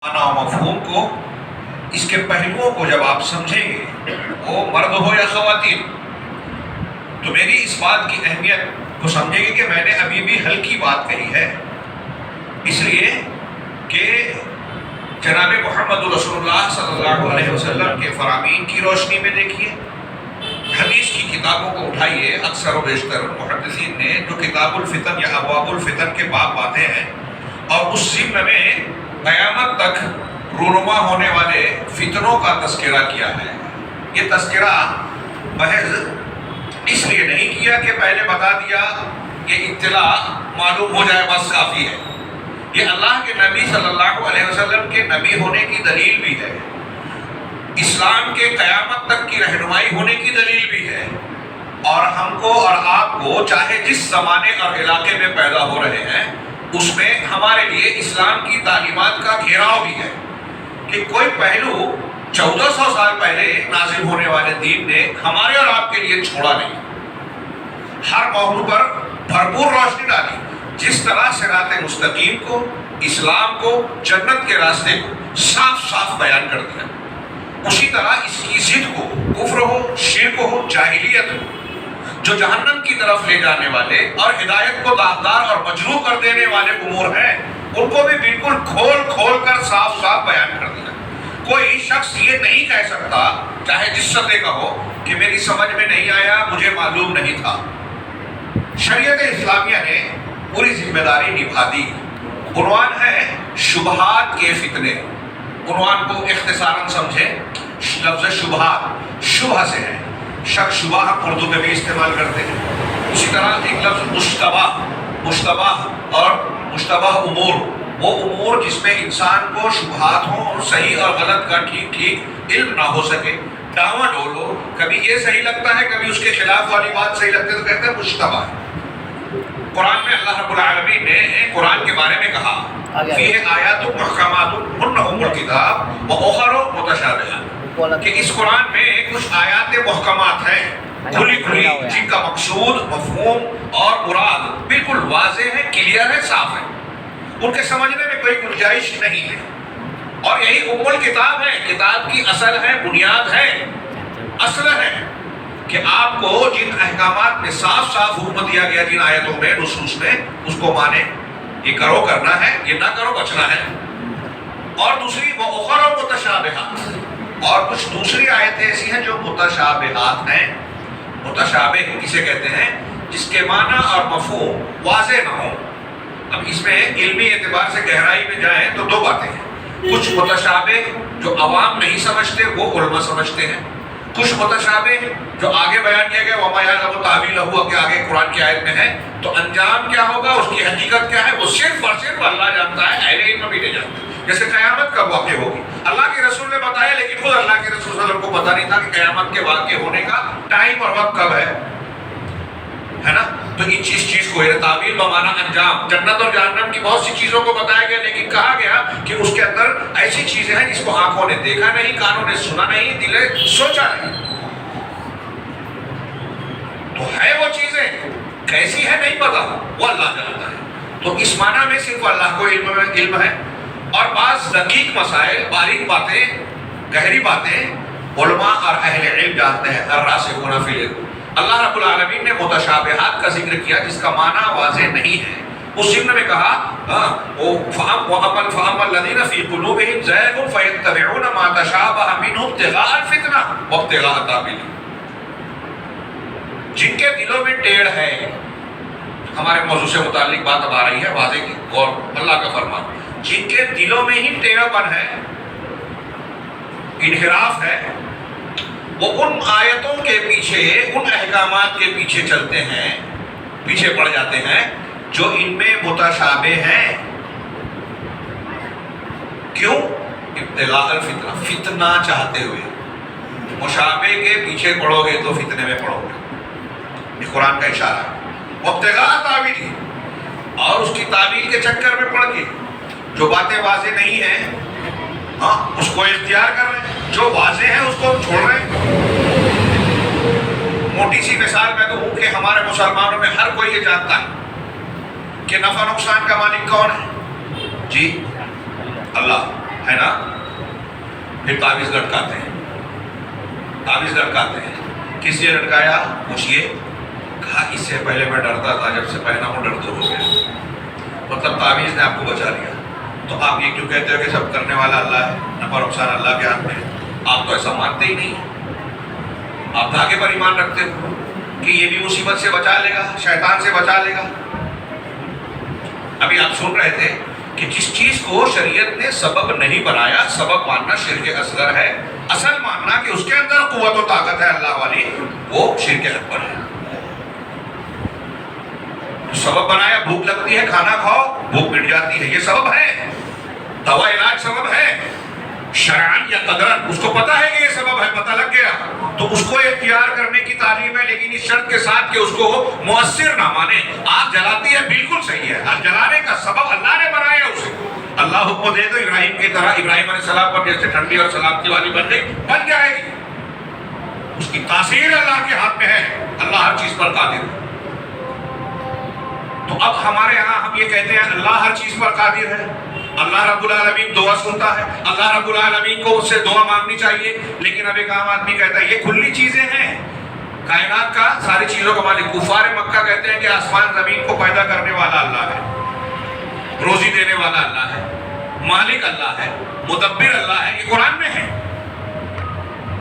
معنی و مفہوم کو، اس کے پہلوؤں کو جب آپ سمجھیں گے، وہ مرد ہو یا خواتین، تو میری اس بات کی اہمیت کو سمجھیں گے کہ میں نے ابھی بھی ہلکی بات کہی ہے، اس لیے کہ جناب محمد رسول اللہ صلی اللہ علیہ وسلم کے فرامین کی روشنی میں دیکھیے، حدیث کی کتابوں کو اٹھائیے، اکثر و بیشتر محدثین نے جو کتاب الفتن یا ابواب الفتن کے باب باندھے ہیں، اور اس ضمن میں قیامت تک رونما ہونے والے فتنوں کا تذکرہ کیا ہے۔ یہ تذکرہ محض اس لیے نہیں کیا کہ پہلے بتا دیا، یہ اطلاع معلوم ہو جائے بس کافی ہے، یہ اللہ کے نبی صلی اللہ علیہ وسلم کے نبی ہونے کی دلیل بھی ہے، اسلام کے قیامت تک کی رہنمائی ہونے کی دلیل بھی ہے، اور ہم کو اور آپ کو چاہے جس زمانے اور علاقے میں پیدا ہو رہے ہیں اس میں ہمارے لیے اسلام کی تعلیمات کا گھیراؤ بھی ہے کہ کوئی پہلو 1400 سال پہلے نازل ہونے والے دین نے ہمارے اور آپ کے لیے چھوڑا نہیں، ہر موضوع پر بھرپور روشنی ڈالی، جس طرح صراط مستقیم کو، اسلام کو، جنت کے راستے کو صاف صاف بیان کر دیا، اسی طرح اس کی ضد کو، کفر ہو، شرک ہو، جاہلیت ہو، جو جہنم کی طرف لے جانے والے اور ہدایت کو داغدار اور مجروح کر دینے والے امور ہیں، ان کو بھی بالکل کھول کھول کر صاف صاف بیان کر دیا۔ کوئی شخص یہ نہیں کہہ سکتا، چاہے جس سطح کا ہو، کہ میری سمجھ میں نہیں آیا، مجھے معلوم نہیں تھا۔ شریعت اسلامیہ نے پوری ذمہ داری نبھا دی۔ عنوان ہے شبہات کے فتنے، عنوان کو اختصاراً سمجھیں، لفظ شبہات شبہ سے ہے، شک شبہ ہم اردو میں بھی استعمال کرتے ہیں، اسی طرح ایک لفظ مشتبہ، مشتبہ اور مشتبہ امور، وہ امور جس میں انسان کو شبہات ہوں اور صحیح اور غلط کا ٹھیک ٹھیک علم نہ ہو سکے، ڈاواں ڈول ہو، کبھی یہ صحیح لگتا ہے کبھی اس کے خلاف والی بات صحیح لگتی ہے تو کہتے ہیں مشتبہ ہے۔ قرآن میں اللہ رب العالمین نے قرآن کے بارے میں کہا فیہ آیات محکمات ہن ام الکتاب وأخر متشابہات، کہ اس قرآن میں کچھ آیات محکمات ہیں کھلی کھلی، جن کا مقصود، مفہوم اور مراد بالکل واضح ہے، کلیئر ہے، صاف ہے، ان کے سمجھنے میں کوئی گنجائش نہیں ہے، اور یہی ام الکتاب ہے، کتاب کی اصل ہے، بنیاد ہے، اصل ہے کہ آپ کو جن احکامات میں صاف صاف حکم دیا گیا، جن آیتوں میں، نصوص میں، اس کو مانے، یہ کرو کرنا ہے، یہ نہ کرو بچنا ہے۔ اور دوسری وَأُخَرُ مُتَشَابِهَاتٌ، اور کچھ دوسری آیتیں ایسی ہیں جو متشابہات ہیں۔ متشابہ کسے کہتے ہیں؟ جس کے معنی اور مفہوم واضح نہ ہو۔ اب اس میں علمی اعتبار سے گہرائی میں جائیں تو دو باتیں ہیں، کچھ متشابہ جو عوام نہیں سمجھتے وہ علماء سمجھتے ہیں، کچھ متشابہ جو آگے بیان کیا گیا وَمَا يَعْلَمُ تَأْوِيلَهُ کہ آگے قرآن کی آیت میں ہے، تو انجام کیا ہوگا، اس کی حقیقت کیا ہے، وہ صرف اور صرف اللہ جانتا ہے، اہل علم بھی نہیں جانتے۔ جیسے قیامت کب واقع ہوگی، اللہ کے رسول نے بتایا، لیکن خود اللہ کے رسول صلی اللہ علیہ وسلم کو پتہ نہیں تھا کہ قیامت کے واقع ہونے کا ٹائم اور وقت کب ہے نا؟ تو اس چیز کو یہ تعویل بمانا انجام، جنت اور جہنم کی بہت سی چیزوں کو بتایا گیا، لیکن کہا گیا کہ اس کے اندر ایسی چیزیں ہیں جس کو آنکھوں نے دیکھا نہیں، کانوں نے سنا نہیں، دل نے سوچا نہیں، تو ہے وہ چیزیں، کیسی ہے نہیں پتا، وہ اللہ جانتا ہے۔ تو اس معنی میں صرف اللہ کو علم ہے، اور بعض دقیق مسائل، باریک باتیں، گہری باتیں علماء اور اہل علم جانتے ہیں، الراسخون فی العلم۔ اللہ رب العالمین نے متشابہات کا ذکر کیا جس کا معنی واضح نہیں ہے، اس ضمن میں کہا فَأَمَّا الَّذِينَ فِي قُلُوبِهِمْ زَيْغٌ فَيَتَّبِعُونَ مَا تَشَابَهَ مِنْهُ ابْتِغَاءَ الْفِتْنَةِ وَابْتِغَاءَ تَأْوِيلِهِ، جن کے دلوں میں ٹیڑھ ہے، ہمارے موضوع سے متعلق بات اب آ رہی ہے، واضح کی غور، اللہ کا فرمان، جن کے دلوں میں ہی ٹیڑھا پن ہے، انحراف ہے، وہ ان آیتوں کے پیچھے، ان احکامات کے پیچھے چلتے ہیں، پیچھے پڑ جاتے ہیں جو ان میں متشابہ ہیں۔ کیوں؟ ابتغاء الفتنہ، فتنہ چاہتے ہوئے، مشابہ کے پیچھے پڑو گے تو فتنے میں پڑو گے، یہ قرآن کا اشارہ ہے۔ وابتغاء تاویلہ، اور اس کی تعویل کے چکر میں پڑ کے جو باتیں واضح نہیں ہیں اس کو اختیار کر رہے ہیں، جو واضح ہے اس کو چھوڑ رہے ہیں۔ موٹی سی مثال میں دوں کہ ہمارے مسلمانوں میں ہر کوئی یہ جانتا ہے کہ نفع نقصان کا مالک کون ہے؟ جی اللہ ہے نا، پھر تعویذ لٹکاتے ہیں، تعویذ لٹکاتے ہیں. کس لیے لٹکایا پوچھیے؟ کہا اس سے پہلے میں ڈرتا تھا، جب سے پہنا ہوں ڈر دور ہو گیا. مطلب تعویذ نے آپ کو بچا لیا. تو آپ یہ کیوں کہتے ہو کہ سب کرنے والا اللہ ہے، نفع نقصان اللہ کے ہاتھ میں ہے؟ آپ تو ایسا مانتے ہی نہیں. آپ دھاگے پر ایمان رکھتے ہو کہ یہ بھی مصیبت سے بچا لے گا، شیطان سے بچا لے گا. ابھی آپ سن رہے تھے کہ جس چیز کو شریعت نے سبب نہیں بنایا، سبب ماننا شرک اصغر ہے. اصل ماننا کہ اس کے اندر قوت و طاقت ہے اللہ والی، وہ شرک اکبر ہے. سبب بنایا، بھوک لگتی ہے کھانا کھاؤ، بھوک مٹ جاتی ہے، یہ سبب ہے. دوا علاج سبب ہے، شرعن یا قدرن اس کو پتا ہے کہ یہ سبب ہے، پتہ لگ گیا تو اس کو اختیار کرنے کی تعلیم ہے، لیکن اس شرط کے ساتھ کہ اس کو مؤثر نہ مانے. آگ جلاتی ہے بالکل صحیح ہے، آگ جلانے کا سبب اللہ نے بنایا اسے. اللہ حکم دے تو ابراہیم کی طرح ابراہیم علیہ السلام پر جیسے ٹھنڈی اور سلامتی والی بن گئی، بن جائے گی. اس کی تاثیر اللہ کے ہاتھ میں ہے، اللہ ہر چیز پر قادر ہے. تو اب ہمارے ہاں ہم یہ کہتے ہیں اللہ ہر چیز پر قادر ہے، اللہ رب العالمین دعا سنتا ہے، اللہ رب العالمین کو اس سے دعا مانگنی چاہیے. لیکن اب ایک عام آدمی کہتا ہے یہ کھلی چیزیں ہیں، کائنات کا ساری چیزوں کا مالک. کفار مکہ کہتے ہیں کہ آسمان زمین کو پیدا کرنے والا اللہ ہے، روزی دینے والا اللہ ہے، مالک اللہ ہے، مدبر اللہ ہے. یہ قرآن میں ہے.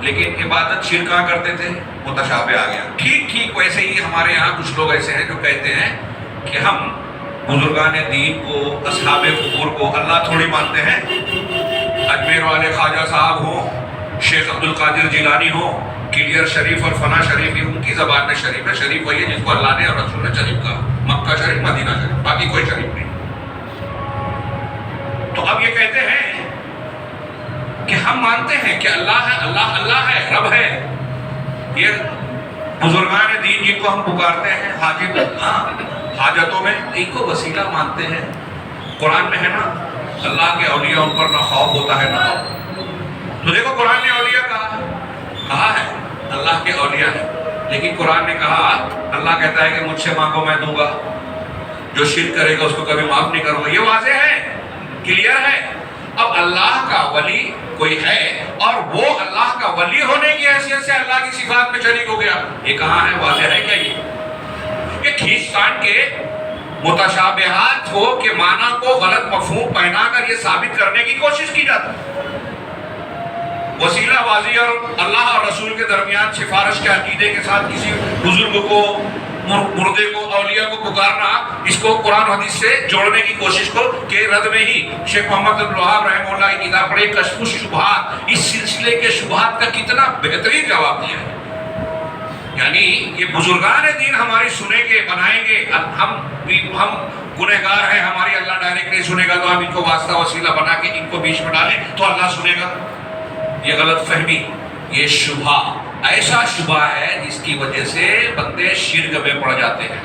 لیکن عبادت شرک کہاں کرتے تھے؟ متشابہ آ گیا. ٹھیک ویسے ہی ہمارے یہاں کچھ لوگ ایسے ہیں جو کہتے ہیں کہ ہم بزرگان دین کو، اصحاب قبور کو اللہ تھوڑی مانتے ہیں. اجمیر والے خواجہ صاحب ہوں، شیخ عبد القادر جیلانی ہوں، کلیئر شریف اور فنا شریف، یہ ان کی زبان میں شریف ہے. شریف وہی ہے جس کو اللہ نے اور رسول نے شریف کہا، مکہ شریف، مدینہ شریف، باقی کوئی شریف نہیں. تو اب یہ کہتے ہیں کہ ہم مانتے ہیں کہ اللہ ہے، اللہ ہے، رب ہے. یہ بزرگان دین جن کو ہم پکارتے ہیں حاجتوں میں، ان کو وسیلہ مانتے ہیں. قرآن میں ہے نا اللہ کے اولیاء ان پر نہ خوف ہوتا ہے نہ خوف. تو دیکھو قرآن نے اولیاء کہا ہے اللہ کے اولیاء ہیں، لیکن قرآن نے کہا اللہ کہتا ہے کہ مجھ سے مانگو میں دوں گا، جو شرک کرے گا اس کو کبھی معاف نہیں کروں گا. یہ واضح ہے، کلیئر ہے. اب اللہ کا ولی کوئی ہے اور وہ اللہ کا ولی ہونے کی حیثیت سے اللہ کی صفات میں شریک ہو گیا، یہ کہاں ہے؟ واضح ہے کیا؟ یہ کھینچتان کے متشابہات کو کہ معنی کو غلط مفہوم پہنا کر یہ ثابت کرنے کی کوشش کی جاتی ہے. وسیلہ بازی اور اللہ اور رسول کے درمیان سفارش کے عقیدے کے ساتھ کسی بزرگ کو، مردے کو، اولیاء کو پکارنا، اس کو قرآن حدیث سے جوڑنے کی کوشش کو کے رد میں ہی شیخ محمد عبد الوہاب رحمہ اللہ کی کتاب پڑھے کشف الشبہات، اس سلسلے کے شبہات کا کتنا بہترین جواب دیا ہے. یعنی یہ بزرگان دین ہماری سنے گے، بنائیں گے. ہم گنہگار ہیں، ہماری اللہ ڈائریکٹ نہیں سنے گا تو ہم ان کو واسطہ وسیلہ بنا کے ان کو بیچ میں ڈالیں تو اللہ سنے گا. یہ غلط فہمی، یہ شبہ ایسا شبہ ہے جس کی وجہ سے بندے شرک میں پڑ جاتے ہیں.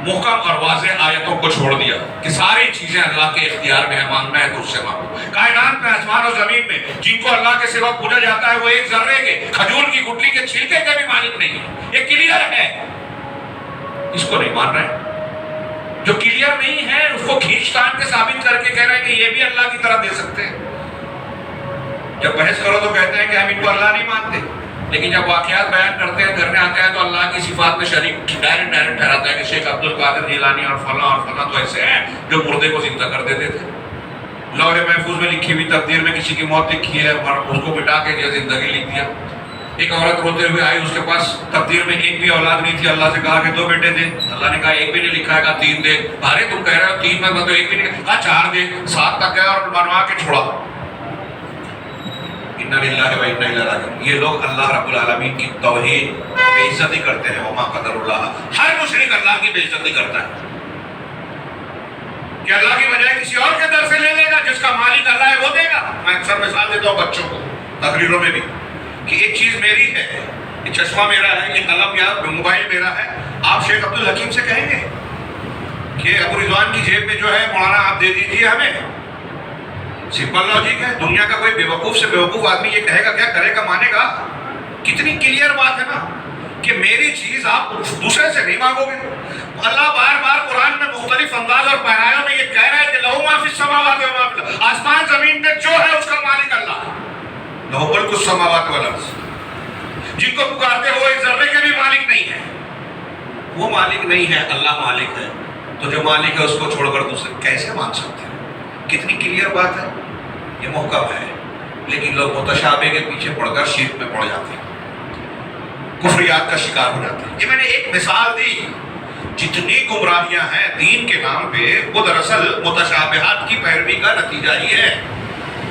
محکم اور واضح آیتوں کو چھوڑ دیا کہ ساری چیزیں اللہ کے اختیار میں ہے، مانگنا ہے تو اس سے مانگو. کائنات میں، آسمان اور زمین میں جن کو اللہ کے سوا پوجا جاتا ہے وہ ایک ذرے کے، کھجور کی گٹلی کے چھلکے کے بھی مالک نہیں ہے. یہ کلیئر ہے، اس کو نہیں مان رہے. جو کلیئر نہیں ہے اس کو کھینچتان کے ثابت کر کے کہہ رہے ہیں کہ یہ بھی اللہ کی طرح دے سکتے ہیں. جب بحث کرو تو کہتے ہیں کہ ہم ان کو اللہ نہیں مانتے، لیکن جب واقعات بیان کرتے ہیں، کرنے آتے ہیں تو اللہ کی صفات میں شریک ڈائریکٹ ٹھہراتا ہے کہ شیخ عبد القادر جیلانی اور فلاں تو ایسے ہیں جو مردے کو زندہ کر دیتے تھے. لوح محفوظ میں لکھی ہوئی تقدیر میں کسی کی موت لکھی ہے اور اس کو مٹا کے جو زندگی لکھ دیا. ایک عورت روتے ہوئے آئی، اس کے پاس تقدیر میں ایک بھی اولاد نہیں تھی. اللہ سے کہا کہ 2 بیٹے دے. اللہ نے کہا ایک بھی نہیں لکھا ہے، کہا 3 دے. ارے تم کہہ رہے ہو 3 میں تو ایک بھی نہیں، کہا 4 دے. 7 تک گیا اور بنوا کے چھوڑا. اِنَّا لِلَّهِ وَإِنَّا إِلَيْهِ رَاجِعُونَ. یہ لوگ اللہ رب العالمین کی توحید بے عزتی کرتے ہیں. وما قدر اللہ، ہر مشرک اللہ کی بے عزتی کرتا ہے کہ اللہ کی بجائے کسی اور کے در سے لے لے گا. جس کا مالک اللہ ہے وہ دے گا. میں اکثر مثال دیتا ہوں بچوں کو تقریروں میں بھی کہ ایک چیز میری ہے، یہ چشمہ میرا ہے، یہ قلم یا موبائل میرا ہے. آپ شیخ عبد الحکیم سے کہیں گے کہ ابو رضوان کی جیب میں جو ہے مولانا آپ دے دیجیے ہمیں. سمپل لاجک ہے. دنیا کا کوئی بیوقوف سے بیوقوف آدمی یہ کہے گا کیا کرے گا، مانے گا؟ کتنی کلیئر بات ہے نا کہ میری چیز آپ دوسرے سے نہیں مانگو گے. اللہ بار بار قرآن میں مختلف انداز اور پیرایوں میں یہ کہہ رہا ہے کہ لہو ما فی السماوات و ما فی الارض، آسمان زمین میں جو ہے اس کا مالک اللہ ہے. لہو ملک السماوات والارض، جن کو پکارتے ہو ایک ذرے کے بھی مالک نہیں ہے. وہ مالک نہیں ہے، اللہ مالک ہے. تو جو مالک ہے اس کو چھوڑ کر دوسرے کیسے مان سکتے ہیں؟ کتنی کلیئر بات ہے. یہ محکم ہے، لیکن لوگ متشابہ کے پیچھے پڑ کر شرک میں پڑ جاتے ہیں، کفریات کا شکار ہو جاتے ہیں. یہ میں نے ایک مثال دی. جتنی گمراہیاں ہیں دین کے نام پہ وہ دراصل متشابہات کی پیروی کا نتیجہ ہی ہے.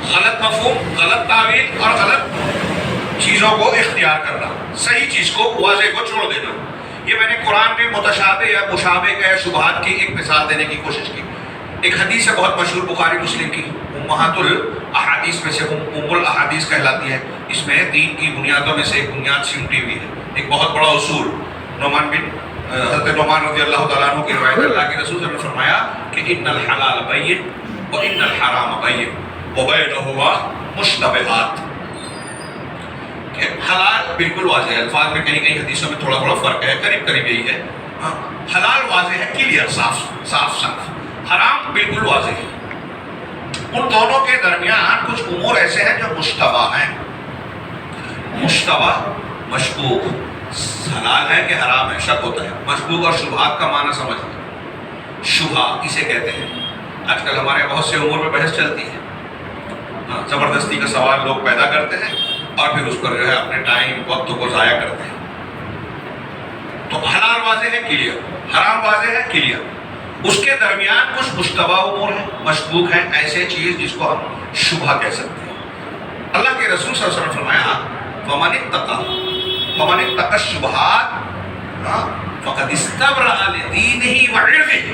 غلط مفہوم، غلط تعویل اور غلط چیزوں کو اختیار کرنا، صحیح چیز کو، واضح کو چھوڑ دینا. یہ میں نے قرآن میں متشابہ یا مشابہ کا یا شبہات کی ایک مثال دینے کی کوشش کی. ایک حدیث ہے بہت مشہور بخاری مسلم کی، امہات الاحادیث میں سے ام الاحادیث کہلاتی ہے. اس میں دین کی بنیادوں میں سے ایک بنیاد سمٹی ہوئی ہے، ایک بہت بڑا اصول. حضرت نعمان رضی اللہ تعالیٰ عنہ کی روایت، اللہ کے رسول صلی اللہ علیہ وسلم نے فرمایا کہ ان الحلال بین و ان الحرام بین وبینہما مشتبہات. کہ حلال بالکل واضح ہے، الفاظ میں کہیں کہیں حدیثوں میں تھوڑا تھوڑا فرق ہے، قریب قریب یہی ہے. حلال واضح ہے، کلیئر، صاف. حرام بالکل واضح ہے. ان دونوں کے درمیان کچھ امور ایسے ہیں جو مشتبہ ہیں. مشتبہ مشکوک، حلال ہے کہ حرام ہے، شک ہوتا ہے. مشکوک اور شبہات کا معنی سمجھ لیں. شبہ کسے کہتے ہیں؟ آج کل ہمارے بہت سے امور میں بحث چلتی ہے. زبردستی کا سوال لوگ پیدا کرتے ہیں اور پھر اس پر جو ہے اپنے ٹائم وقت کو ضائع کرتے ہیں. تو حلال واضح ہے، کلیئر. حرام واضح ہے، کلیئر. اس کے درمیان کچھ مشتبہ امور ہیں، مشکوک ہیں، ایسے چیز جس کو ہم شبہ کہہ سکتے ہیں. اللہ کے رسول صلی اللہ علیہ وسلم نے فرمایا فمن اتقى الشبهات فقد استبرأ لدينه وعرضه.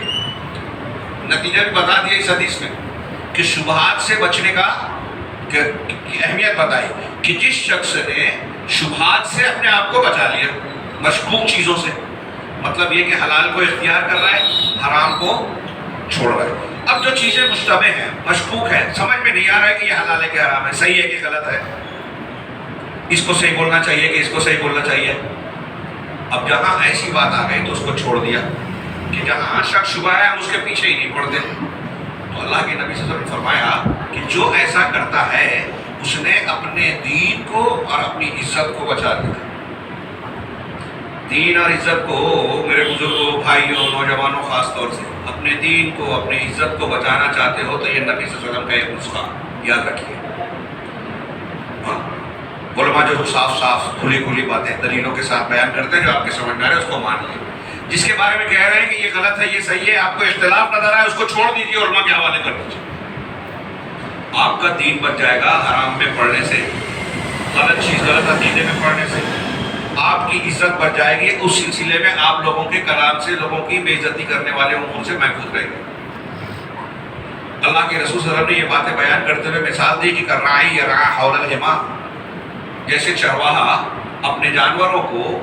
نتیجہ بھی بتا دیا اس حدیث میں کہ شبہات سے بچنے کا کی اہمیت بتائی کہ جس شخص نے شبہات سے اپنے آپ کو بچا لیا، مشکوک چیزوں سے، مطلب یہ کہ حلال کو اختیار کر رہا ہے، حرام کو چھوڑ رہا ہے. اب جو چیزیں مشتبہ ہیں، مشکوک ہیں، سمجھ میں نہیں آ رہا ہے کہ یہ حلال ہے کہ حرام ہے، صحیح ہے کہ غلط ہے، اس کو صحیح بولنا چاہیے کہ اس کو صحیح بولنا چاہیے. اب جہاں ایسی بات آ گئی تو اس کو چھوڑ دیا کہ جہاں شک شبہ ہے ہم اس کے پیچھے ہی نہیں پڑتے. تو اللہ کے نبی صلی اللہ علیہ وسلم نے فرمایا کہ جو ایسا کرتا ہے اس نے اپنے دین کو اور اپنی عزت کو بچا لیا. دین اور عزت کو میرے بزرگوں، بھائیوں، نوجوانوں، خاص طور سے اپنے دین کو، اپنی عزت کو بچانا چاہتے ہو تو یہ نبی صلی اللہ علیہ وسلم کا ایک نسخہ یاد رکھیے. علماء جو صاف کھلی کھلی باتیں دلیلوں کے ساتھ بیان کرتے ہیں، جو آپ کے سمجھ میں آ رہے ہیں اس کو مان لیں. جس کے بارے میں کہہ رہے ہیں کہ یہ غلط ہے، یہ صحیح ہے، آپ کو اختلاف نظر آئے، اس کو چھوڑ دیجیے، علماء کے حوالے کر دیجیے. آپ کا دین بچ جائے گا حرام میں پڑھنے سے، غلط چیز، غلط عقیدے میں پڑھنے سے. آپ کی عزت بچ جائے گی، اس سلسلے میں آپ لوگوں کے کلام سے، لوگوں کی بے عزتی کرنے والے امور سے محفوظ رہیں گے. اللہ کے رسول صلی اللہ علیہ وسلم نے یہ باتیں بیان کرتے ہوئے مثال دی کہ کرائی یرعی حول الحما، جیسے چرواہا اپنے جانوروں کو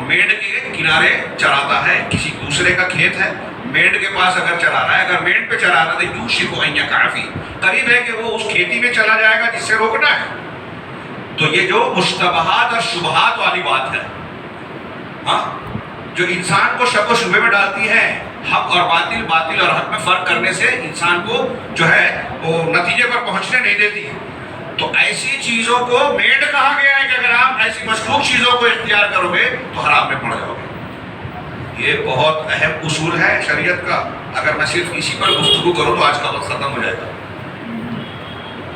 میڑ کے کنارے چراتا ہے. کسی دوسرے کا کھیت ہے، میڑ کے پاس اگر چلا رہا ہے، اگر میڑ پہ چلا رہا ہے تو یوشک ان یقع فیہ، قریب ہے کہ وہ اس کھیتی میں چلا جائے گا جس سے روکنا ہے. تو یہ جو مشتبہات اور شبہات والی بات ہے، جو انسان کو شک و شبہ میں ڈالتی ہے، حق اور باطل، باطل اور حق میں فرق کرنے سے انسان کو جو ہے وہ نتیجے پر پہنچنے نہیں دیتی. تو ایسی چیزوں کو میڈ کہا گیا ہے کہ اگر آپ ایسی مشکوک چیزوں کو اختیار کرو گے تو حرام میں پڑ جاؤ گے. یہ بہت اہم اصول ہے شریعت کا. اگر میں صرف اسی پر گفتگو کروں تو آج کا وقت ختم ہو جائے گا.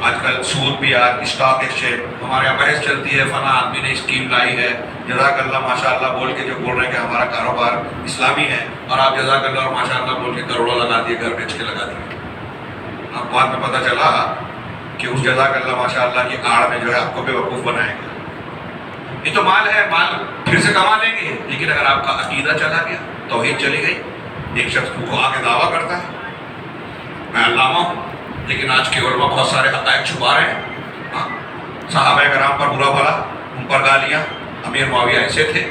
آج کل سود بھی، آج اسٹاک ایکسچینج، ہمارے یہاں بحث چلتی ہے، فلاں آدمی نے اسکیم لائی ہے، جزاک اللہ ماشاء اللہ بول کے جو بول رہے ہیں کہ ہمارا کاروبار اسلامی ہے، اور آپ جزاک اللہ اور ماشاء اللہ بول کے کروڑوں لگا دیے، گھر بیچ کے لگا دیے. اب بعد میں پتہ چلا کہ اس جزاک اللہ ماشاء اللہ کی آڑ میں جو ہے آپ کو بے وقوف بنائے گا. یہ تو مال ہے، مال پھر سے کما لیں گے، لیکن اگر آپ کا عقیدہ چلا گیا، توحید چلی گئی. ایک شخص کو آ کے دعویٰ کرتا ہے میں علامہ ہوں، لیکن آج کے علماء بہت سارے حقائق چھپا رہے ہیں. صحابہ کرام پر برا بھلا، ان پر گالیاں، امیر معاویہ ایسے تھے،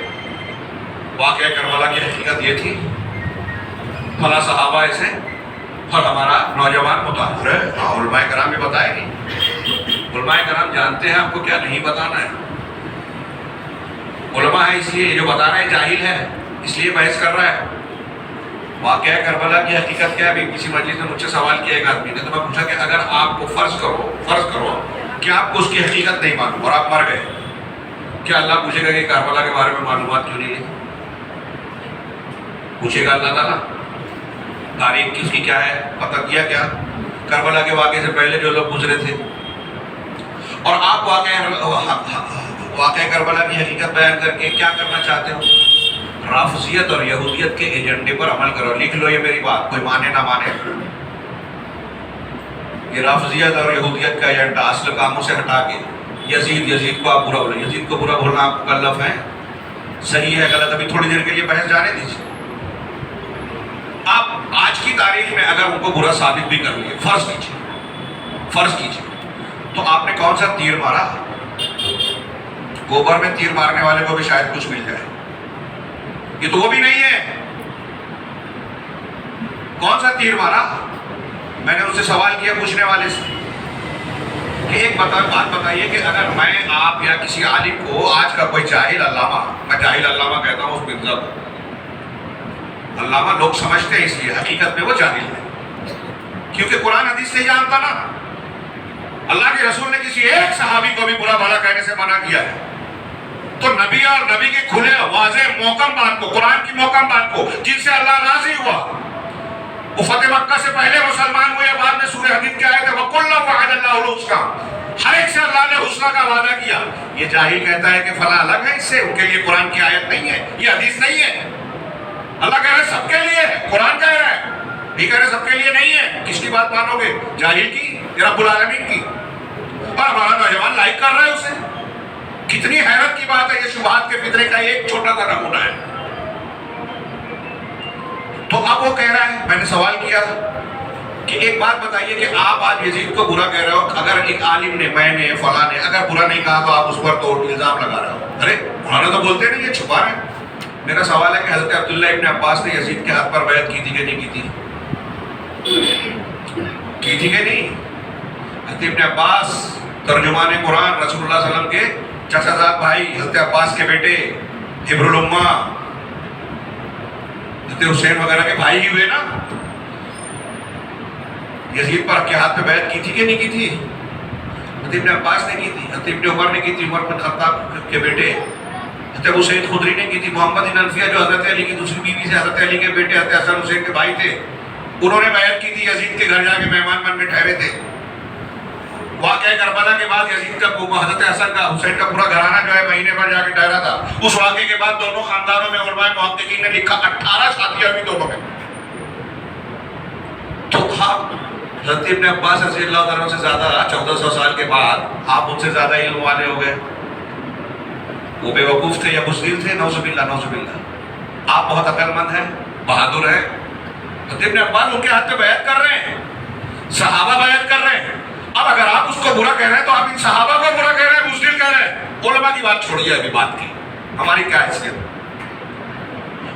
واقعہ کربلا کی حقیقت یہ تھی، فلاں صحابہ ایسے، اور ہمارا نوجوان متاثر ہے. علماء کرام بھی بتائے نہیں. علماء کرام جانتے ہیں آپ کو کیا نہیں بتانا ہے. علماء ہے اس لیے جو بتا رہا ہے جاہل ہے، اس لیے بحث کر رہا ہے. واقعہ کربلا کی حقیقت کیا ہے؟ ابھی کسی مجلس میں مجھ سے سوال کیا ایک آدمی نے، تو میں پوچھا کہ اگر آپ کو فرض کرو کہ آپ کو اس کی حقیقت نہیں معلوم اور آپ مر گئے، کیا اللہ پوچھے گا کہ کربلا کے بارے میں معلومات کیوں نہیں لی؟ پوچھے گا اللہ تعالیٰ تاریخ کی اس کی کیا ہے، پتہ کیا کیا کربلا کے واقعے سے پہلے جو لوگ گزرے تھے؟ اور آپ واقعہ کربلا کی حقیقت بیان کر کے کیا کرنا چاہتے ہو؟ رافضیت اور یہودیت کے ایجنڈے پر عمل کرو۔ لکھ لو یہ میری بات، کوئی مانے نہ مانے، یہ رافضیت اور یہودیت کا ایجنڈا اصل کاموں سے ہٹا کے یزید کو آپ برا بولیں، یزید کو برا بولنا آپ مکلف ہیں، صحیح ہے غلط ابھی تھوڑی دیر کے لیے بحث جانے دیجیے۔ آپ آج کی تاریخ میں اگر ان کو برا ثابت بھی کر لیے، فرض کیجیے تو آپ نے کون سا تیر مارا؟ گوبر میں تیر مارنے والے کو بھی شاید کچھ مل جائے، یہ تو وہ بھی نہیں ہے۔ کون سا تیر مارا؟ میں نے ان سے سوال کیا پوچھنے والے سے کہ ایک بات بتائیے کہ اگر میں آپ یا کسی عالم کو آج کا کوئی جاہل علامہ، میں جاہل علامہ کہتا ہوں اس مرزا کو، علامہ لوگ سمجھتے ہیں اس لیے حقیقت میں وہ جاہل ہے، کیونکہ قرآن حدیث نہیں جانتا نا۔ اللہ کے رسول نے کسی ایک صحابی کو بھی برا بھلا کہنے سے منع کیا ہے، تو نبی اور نبی کے کھلے واضح محکم بات کو، قرآن کی محکم بات کو، جن سے اللہ راضی ہوا، وہ فتح مکہ سے پہلے مسلمان ہوئے، بعد میں سورہ حدید کے آئے تھے وَقُلَّ وَعَدَ اللَّهُ الْحُسْنَى، ہر ایک سے اللہ نے حسنہ کا وعدہ کیا۔ یہ جاہل کہتا ہے کہ فلاں الگ ہے اس سے، ان کے لیے قرآن کی آیت نہیں ہے، یہ حدیث نہیں ہے۔ اللہ کہہ رہے سب کے لیے ہے، قرآن کہہ رہا ہے، یہ کہہ رہے سب کے لیے نہیں ہے۔ کس کی بات مانو گے؟ جاہل کی یا رب العالمین کی؟ اور ہمارا نوجوان لائک کر رہا ہے اسے، کتنی حیرت کی بات ہے۔ یہ شبہات کے فطرے کا ایک چھوٹا سا نمونہ ہے۔ تو اب وہ کہہ رہا ہے، میں نے سوال کیا کہ ایک بات بتائیے کہ آپ آج یزید کو برا کہہ رہے ہو، اگر ایک عالم نے، میں نے، فلاں نے اگر برا نہیں کہا تو آپ اس پر تو الزام لگا رہے ہو۔ ارے انہوں نے تو بولتے نہیں، یہ چھپا رہے ہیں۔ میرا سوال ہے کہ حضرت عبداللہ ابن عباس نے یزید کے ہاتھ پر بیعت کی تھی کہ نہیں کی تھی؟ کی تھی کہ نہیں؟ حضرت ابن عباس ترجمان قرآن، رسول اللہ صلی اللہ علیہ وسلم کے چچا زاد بھائی، حضرت عباس کے بیٹے، حبر الامہ، حضرت حسین وغیرہ کے بھائی ہی ہوئے نا۔ یزید پر کے ہاتھ پہ بیعت کی تھی کہ نہیں کی تھی؟ حضرت ابن عباس نے کی تھی، حضرت ابن عمر نے کی تھی، عمر بن خطاب کے بیٹے، حضرت ابو سعید خدری نے کی تھی، محمد بن حنفیہ جو حضرت علی کی دوسری بیوی سے حضرت علی کے بیٹے حضرت حسن حسین کے بھائی تھے، انہوں نے بیعت کی تھی، یزید کے گھر جا کے مہمان بن کے ٹھہرے تھے۔ واقعہ کربلا کے بعد یزید کا حضرت حسن کا، حسین کا پورا گھرانہ جو ہے مہینے بھر جا کے ٹھہرا تھا۔ اس واقعے کے بعد دونوں خاندانوں میں علماء محققین نے لکھا 18 شادیاں بھی دونوں میں۔ تو آپ حضرت ابن عباس رضی اللہ عنہ سے زیادہ 1400 سال کے بعد آپ ان سے زیادہ علم والے ہو گئے۔ وہ بے وقوف تھے یا بزدل تھے؟ نعوذ باللہ نعوذ باللہ۔ آپ بہت عقل مند ہیں، بہادر ہیں۔ حضرت ابن عباس ان کے ہاتھ پہ بیعت کر رہے ہیں، صحابہ بیعت کر رہے ہیں۔ اب اگر آپ اس کو برا کہہ رہے ہیں تو آپ ان صحابہ کو برا کہہ رہے ہیں، بزدل کہہ رہے ہیں۔ علماء کی بات چھوڑیے ابھی، بات کی ہماری کیا حیثیت؟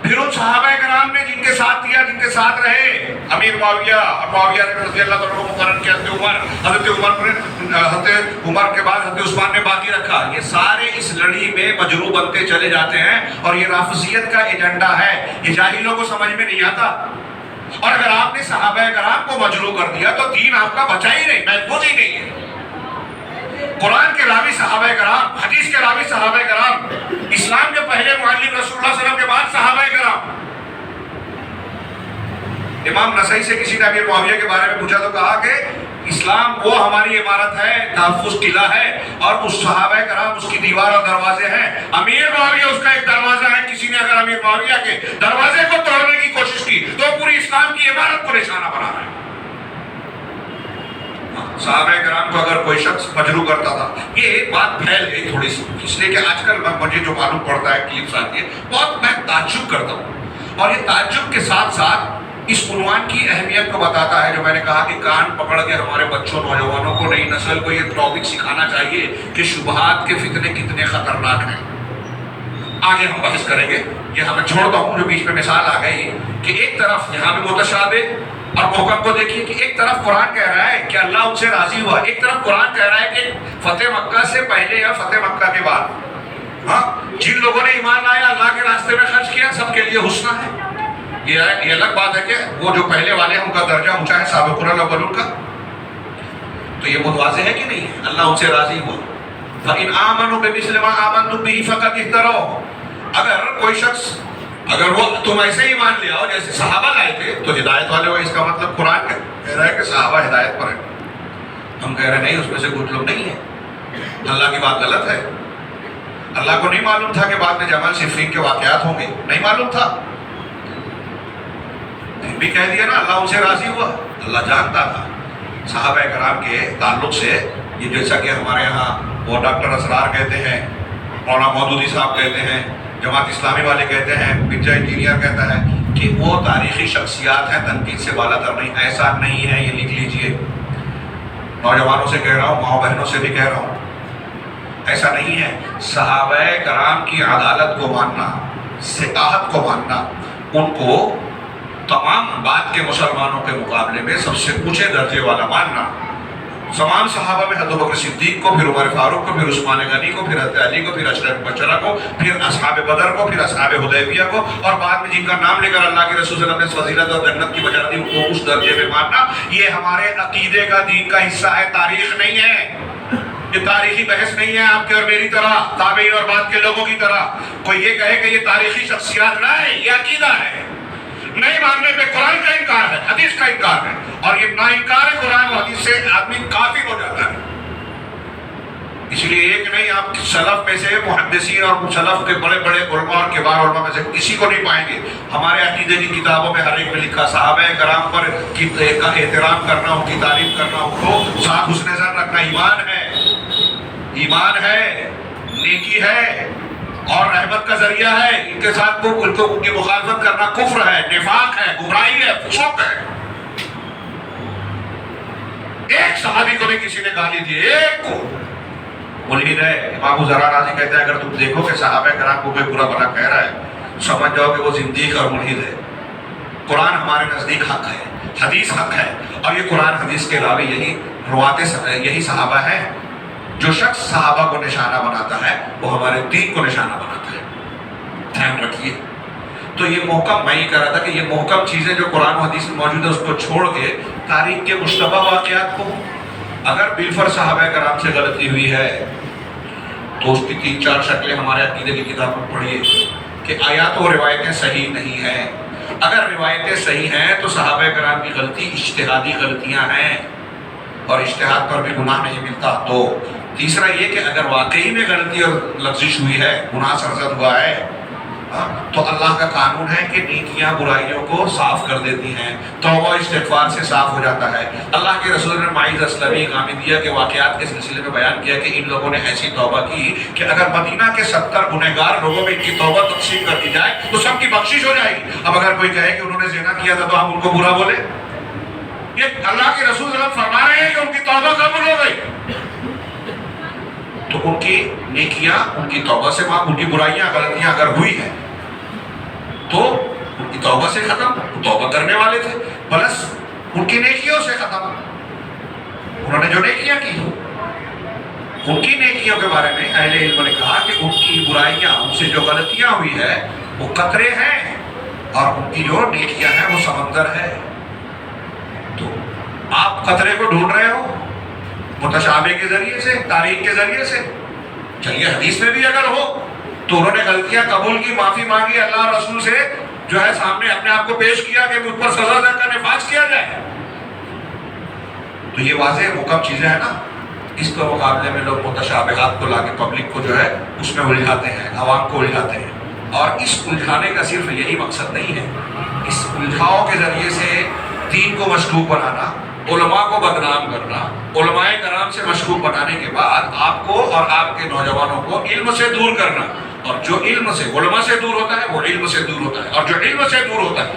پھر ان صحابہ کرام نے جن کے ساتھ کیا، جن کے ساتھ رہے، امیر معاویہ رضی اللہ عنہ کو مقرر کیا، حضرت عمر کے بعد حضرت عثمان نے باقی رکھا، یہ سارے اس لڑی میں مجروح بنتے چلے جاتے ہیں۔ اور یہ رافضیت کا ایجنڈا ہے، یہ جاہلوں کو سمجھ میں نہیں آتا۔ اور اگر آپ نے صحابہ کرام کو مجروح کر دیا تو دین آپ کا بچا ہی نہیں، محفوظ ہی نہیں ہے۔ قرآن کے راوی صحابہ کرام، حدیث کے راوی صحابہ کرام، اسلام کے پہلے معلم رسول اللہ صلی اللہ علیہ وسلم کے بعد صحابہ کرام۔ امام نسائی سے کسی نے امیر معاویہ کے بارے میں پوچھا تو کہا کہ اسلام وہ ہماری عمارت ہے، تحفظ قلعہ ہے، اور اس صحابہ کرام اس کی دیوار اور دروازے ہیں۔ امیر معاویہ اس کا ایک دروازہ ہے، کسی نے اگر امیر معاویہ کے دروازے کو توڑنے کی کوشش کی تو پوری اسلام کی عمارت کو نشانہ بنا رہا ہے۔ صحابہ کرام کو اگر کوئی شخص مجروح کرتا تھا، یہ بات پھیل گئی تھوڑی سی، اس لیے کہ آج کل مجھے جو معلوم پڑتا ہے، کلپس آتی ہے، بہت میں تعجب کرتا ہوں، اور یہ تعجب کے ساتھ ساتھ اس عنوان کی اہمیت کو بتاتا ہے جو میں نے کہا کہ کان پکڑ کے ہمارے بچوں، نوجوانوں کو، نئی نسل کو یہ ٹاپک سکھانا چاہیے کہ شبہات کے فتنے کتنے خطرناک ہیں۔ آگے ہم بحث کریں گے، یہ ہمیں چھوڑتا ہوں جو بیچ میں مثال آ گئی کہ ایک طرف یہاں پہ متشابہ اور محکم کو دیکھیے کہ ایک طرف قرآن کہہ رہا ہے کہ اللہ ان سے راضی ہوا، ایک طرف قرآن کہہ رہا ہے کہ فتح مکہ سے پہلے یا فتح مکہ کے بعد، ہاں جن لوگوں نے ایمان لایا، اللہ کے راستے میں خرچ کیا، سب کے لیے حسنہ ہے۔ یہ الگ بات ہے کہ وہ جو پہلے والے ہیں ان کا درجہ اونچا ہے سابقون الاولون کا، تو یہ بہت واضح ہے کہ نہیں ہے؟ اللہ ان سے راضی ہوا. فَإِنْ آمَنُوا بِمِثْلِ مَا آمَنْتُمْ بِهِ فَقَدِ اهْتَدَوْا. اگر کوئی شخص اگر وہ تم ایسے ہی مان لیا ہو جیسے صحابہ لائے تھے تو ہدایت والے ہو. اس کا مطلب قرآن کہہ رہا ہے کہ صحابہ ہدایت پر ہیں. ہم کہہ رہے ہیں نہیں، اس میں سے کچھ لوگ نہیں ہیں. اللہ کی بات غلط ہے. اللہ کو نہیں معلوم تھا کہ بعد میں جمل صفین کے واقعات ہوں گے، نہیں معلوم تھا، پھر بھی کہہ دیا نا. اللہ ان سے راضی ہوا. اللہ جانتا تھا صحابہ کرام کے تعلق سے. یہ جیسا کہ ہمارے یہاں وہ ڈاکٹر اسرار کہتے ہیں، مولانا مودودی صاحب کہتے ہیں، جماعت اسلامی والے کہتے ہیں، مرزا انجینئر کہتا ہے کہ وہ تاریخی شخصیات ہیں، تنقید سے بالا تر نہیں. ایسا نہیں ہے، یہ لکھ لیجئے. نوجوانوں سے کہہ رہا ہوں، ماؤں بہنوں سے بھی کہہ رہا ہوں، ایسا نہیں ہے. صحابہ کرام کی عدالت کو ماننا، صحاحت کو ماننا، ان کو تمام بعد کے مسلمانوں کے مقابلے میں سب سے اونچے درجے والا ماننا. تمام صحابہ میں حضرت ابوبکر صدیق کو، پھر عمر فاروق کو، پھر عثمان غنی کو، پھر حضرت علی کو، پھر اشرف مبشرہ کو، پھر اصحاب بدر کو، پھر اصحاب حدیبیہ کو، اور بعد میں جن کا نام لے کر اللہ کے رسول صلی اللہ علیہ وسلم نے فضیلت اور جنت کی بجا دی، ان کو اس درجے میں ماننا. یہ ہمارے عقیدے کا، دین کا حصہ ہے، تاریخ نہیں ہے. یہ تاریخی بحث نہیں ہے آپ کے اور میری طرح، تابعین اور بعد کے لوگوں کی طرح. کوئی یہ کہے کہ یہ تاریخی شخصیات نہ ہے، یہ عقیدہ ہے. نہیں ماننے پہ قرآن کا انکار ہے، حدیث کا انکار ہے، اور یہ نا انکار قرآن و حدیث سے آدمی کافر ہو جاتا ہے. اس لیے ایک نہیں، آپ سلف میں سے محدثین اور سلف کے بڑے بڑے علماء اور کبار علماء میں سے کسی کو نہیں پائیں گے. ہمارے عقیدے کی کتابوں میں ہر ایک میں لکھا صحابہ کرام پر کا احترام کرنا، ان کی تعریف کرنا، ان کو ساتھ حسن ظن رکھنا ایمان ہے. ایمان ہے، نیکی ہے اور رحمت کا ذریعہ ہے. ان کے ساتھ ان کی مخالفت کرنا کفر ہے، نفاق ہے، گمراہی ہے، فسوق ہے. ایک صحابی کو نہیں کسی نے گالی دی، ایک کو. ملحد ہے. امام زرار راضی کہتے ہیں اگر تم دیکھو کہ صحابہ کرام کو کوئی برا بھلا کہہ رہا ہے، سمجھ جاؤ کہ وہ زندیق اور ملحد ہے. قرآن ہمارے نزدیک حق ہے، حدیث حق ہے، اور یہ قرآن حدیث کے علاوہ یہی روات یہی صحابہ ہیں. جو شخص صحابہ کو نشانہ بناتا ہے وہ ہمارے دین کو نشانہ بناتا ہے. دھیان رکھیے. تو یہ محکم میں ہی کہہ رہا تھا کہ یہ محکم چیزیں جو قرآن و حدیث میں موجود ہے اس کو چھوڑ کے تاریخ کے مشتبہ واقعات کو، اگر بالفرض صحابہ کرام سے غلطی ہوئی ہے تو اس کی 3-4 شکلیں ہمارے عقیدے کی کتاب میں پڑھیے کہ آیات و روایتیں صحیح نہیں ہیں. اگر روایتیں صحیح ہیں تو صحابہ کرام کی غلطی اجتہادی غلطیاں ہیں اور اجتہاد پر بھی گناہ نہیں ملتا. تو تیسرا یہ کہ اگر واقعی میں غلطی اور لغزش ہوئی ہے، گناہ سرزد ہوا ہے، تو اللہ کا قانون ہے کہ نیکیاں برائیوں کو صاف کر دیتی ہیں، توبہ استغفار سے صاف ہو جاتا ہے. اللہ کے رسول نے معیز اسلمی غامدیہ کے واقعات کے سلسلے میں بیان کیا کہ ان لوگوں نے ایسی توبہ کی کہ اگر مدینہ کے 70 گنہگار لوگوں میں ان کی توبہ تقسیم کر دی جائے تو سب کی بخشش ہو جائے گی. اب اگر کوئی کہے کہ انہوں نے زنا کیا تھا تو ہم ان کو برا بولے؟ یہ اللہ کے رسول صلی اللہ علیہ وسلم فرما رہے ہیں کہ ان کی توبہ قبول ہو گئی تو ان کی نیکیاں ان کی توبہ سے معاف، ان کی برائیاں غلطیاں اگر ہوئی ہیں تو ان کی توبہ سے ختم. وہ توبہ کرنے والے تھے، پلس ان کی نیکیوں سے ختم. انہوں نے جو نیکیاں کی، ان کی نیکیوں کے بارے میں اہل علم نے کہا کہ ان کی برائیاں، ان سے جو غلطیاں ہوئی ہے وہ قطرے ہیں اور ان کی جو نیکیاں ہیں وہ سمندر ہے. تو آپ قطرے کو ڈھونڈ رہے ہو متشابہ کے ذریعے سے، تاریخ کے ذریعے سے. چلیے حدیث میں بھی اگر ہو تو انہوں نے غلطیاں قبول کی، معافی مانگی، اللہ رسول سے جو ہے سامنے اپنے آپ کو پیش کیا کہ مجھ پر سزا کا نفاذ کیا جائے. تو یہ واضح محکم چیزیں ہیں نا. اس کے مقابلے میں لوگ متشابہات کو لا کے پبلک کو جو ہے اس میں الجھاتے ہیں، عوام کو الجھاتے ہیں. اور اس الجھانے کا صرف یہی مقصد نہیں ہے. اس الجھاؤ کے ذریعے سے دین کو مشکوک بنانا، علماء کو بدنام کرنا، علماء کرام سے مشکوک بنانے کے بعد آپ کو اور آپ کے نوجوانوں کو علم سے دور کرنا. اور جو علم سے، علماء سے دور ہوتا ہے وہ علم سے دور ہوتا ہے، اور جو علم سے دور ہوتا ہے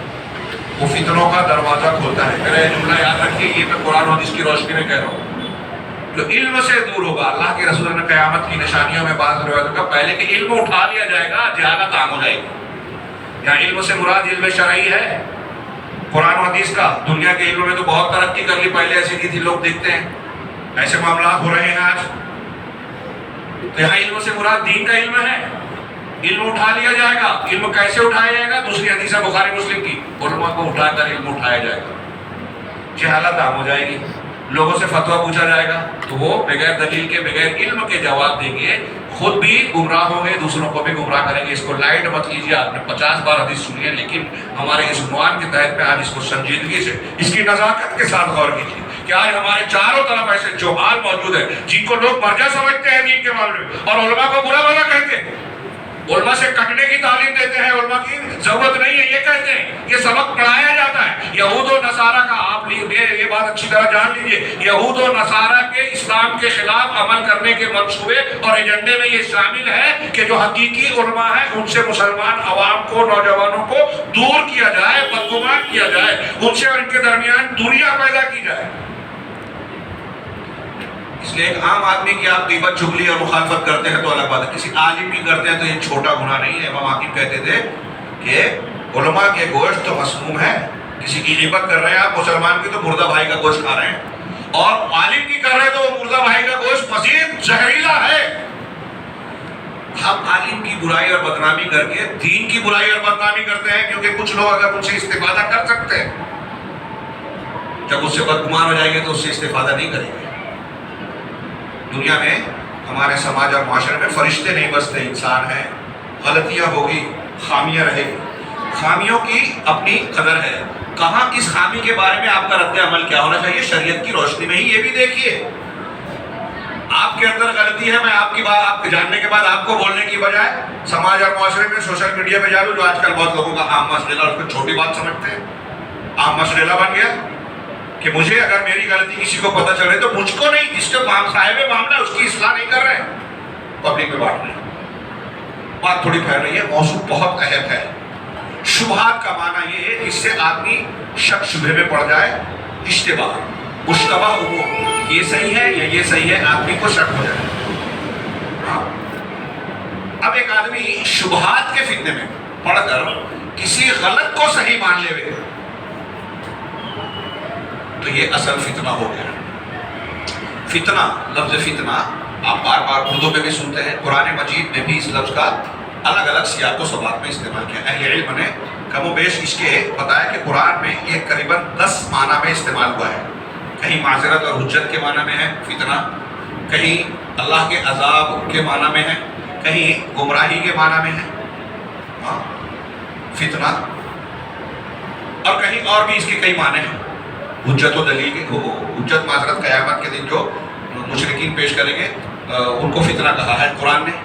وہ فتنوں کا دروازہ کھولتا ہے. میرا یہ جملہ یاد رکھیے، یہ میں قرآن و حدیث کی روشنی میں کہہ رہا ہوں. جو علم سے دور ہوگا، اللہ کے رسول نے قیامت کی نشانیوں میں بعض روایتوں کا پہلے کہ علم اٹھا لیا جائے گا، جہالت عام ہو جائے گی. یہاں علم سے مراد علم شرعی ہے، قرآن و حدیث کا. دنیا کے علم میں تو بہت ترقی کر لی، پہلے ایسی نہیں تھی. لوگ دیکھتے ہیں ایسے معاملات ہو رہے ہیں آج. تو یہاں علم سے مراد دین کا علم ہے. علم اٹھا لیا جائے گا. علم کیسے اٹھایا جائے گا؟ دوسری حدیث ہے بخاری مسلم کی، علماء کو اٹھا کر علم اٹھایا جائے گا. جہالت عام ہو جائے گی، لوگوں سے فتویٰ پوچھا جائے گا تو وہ بغیر دلیل کے بغیر علم کے جواب دیں گے، خود بھی گمراہ ہوں گے، دوسروں کو بھی گمراہ کریں گے. اس کو لائٹ مت لیجیے. آپ نے 50 بار حدیث سنی ہے، لیکن ہمارے اس عنوان کے تحت میں آج اس کو سنجیدگی سے، اس کی نزاکت کے ساتھ غور کیجیے کہ آج ہمارے چاروں طرف ایسے جوہال موجود ہیں جن کو لوگ مرجع سمجھتے ہیں دین کے معاملے میں، اور علماء کو برا بھلا کہتے ہیں. علماء سے کٹنے کی تعلیم دیتے ہیں، علماء کی ضرورت نہیں ہے یہ کہتے ہیں. یہ سبق پڑھایا جاتا ہے. یہود و نصارہ کا آپ یہ بات اچھی طرح جان لیجئے، یہود و نصارہ کے اسلام کے خلاف عمل کرنے کے منصوبے اور ایجنڈے میں یہ شامل ہے کہ جو حقیقی علماء ہیں ان سے مسلمان عوام کو، نوجوانوں کو دور کیا جائے، بدگمان کیا جائے، ان سے اور ان کے درمیان دوریاں پیدا کی جائے. اس لیے ایک عام آدمی کی آپ غیبت، چغلی اور مخالفت کرتے ہیں تو الگ بات ہے، کسی عالم کی کرتے ہیں تو یہ چھوٹا گناہ نہیں ہے. امام حاکم کہتے تھے کہ علماء کے گوشت تو مسموم ہے. کسی کی غیبت کر رہے ہیں آپ مسلمان کی تو مردہ بھائی کا گوشت کھا رہے ہیں، اور عالم کی کر رہے ہیں تو وہ مردہ بھائی کا گوشت مزید زہریلا ہے. ہم عالم کی برائی اور بدنامی کر کے دین کی برائی اور بدنامی کرتے ہیں، کیونکہ کچھ لوگ اگر ان سے استفادہ کر سکتے ہیں، جب اس سے بدگمان ہو جائیں گے تو اس سے استفادہ نہیں کریں گے. دنیا میں ہمارے سماج اور معاشرے میں فرشتے نہیں بستے، انسان ہیں. غلطیاں ہوگی، خامیاں رہے گی. خامیوں کی اپنی قدر ہے. کہاں کس خامی کے بارے میں آپ کا رد عمل کیا ہونا چاہیے شریعت کی روشنی میں ہی یہ بھی دیکھیے. آپ کے اندر غلطی ہے، میں آپ کی بات آپ کے جاننے کے بعد آپ کو بولنے کی بجائے سماج اور معاشرے میں سوشل میڈیا پہ جا لوں، جو آج کل بہت لوگوں کا عام مسئلہ، اس کو چھوٹی بات سمجھتے ہیں، عام مسئلہ بن گیا کہ مجھے اگر میری غلطی کسی کو پتہ چلے تو مجھ کو نہیں، جس کو صاحب معاملہ اس کی اصلاح نہیں کر رہے ہیں، پبلک میں بانٹ رہے ہیں. بات تھوڑی پھیل رہی ہے، موضوع بہت اہم ہے. شبہات کا معنی یہ ہے جس سے آدمی شک شبہ میں پڑ جائے. اشتباہ، مشتبہ امور، یہ صحیح ہے یا یہ صحیح ہے، آدمی کو شک ہو جائے. اب ایک آدمی شبہات کے فتنے میں پڑھ کر کسی غلط کو صحیح مان لے ہوئے تو یہ اصل فتنہ ہو گیا. فتنہ، لفظ فتنہ آپ بار بار اردو میں بھی سنتے ہیں، قرآن مجید میں بھی اس لفظ کا الگ الگ سیاق و سباق میں استعمال کیا. اہل علم نے کم و بیش اس کے بتایا کہ قرآن میں یہ قریباً 10 معنی میں استعمال ہوا ہے. کہیں معذرت اور حجت کے معنی میں ہے فتنہ، کہیں اللہ کے عذاب کے معنی میں ہے، کہیں گمراہی کے معنی میں ہے فتنہ، اور کہیں اور بھی اس کے کئی معنی ہیں. حجت و دلیل کے، حجت معذرت قیامت کے دن جو مشرکین پیش کریں گے ان کو فتنہ کہا ہے قرآن نے.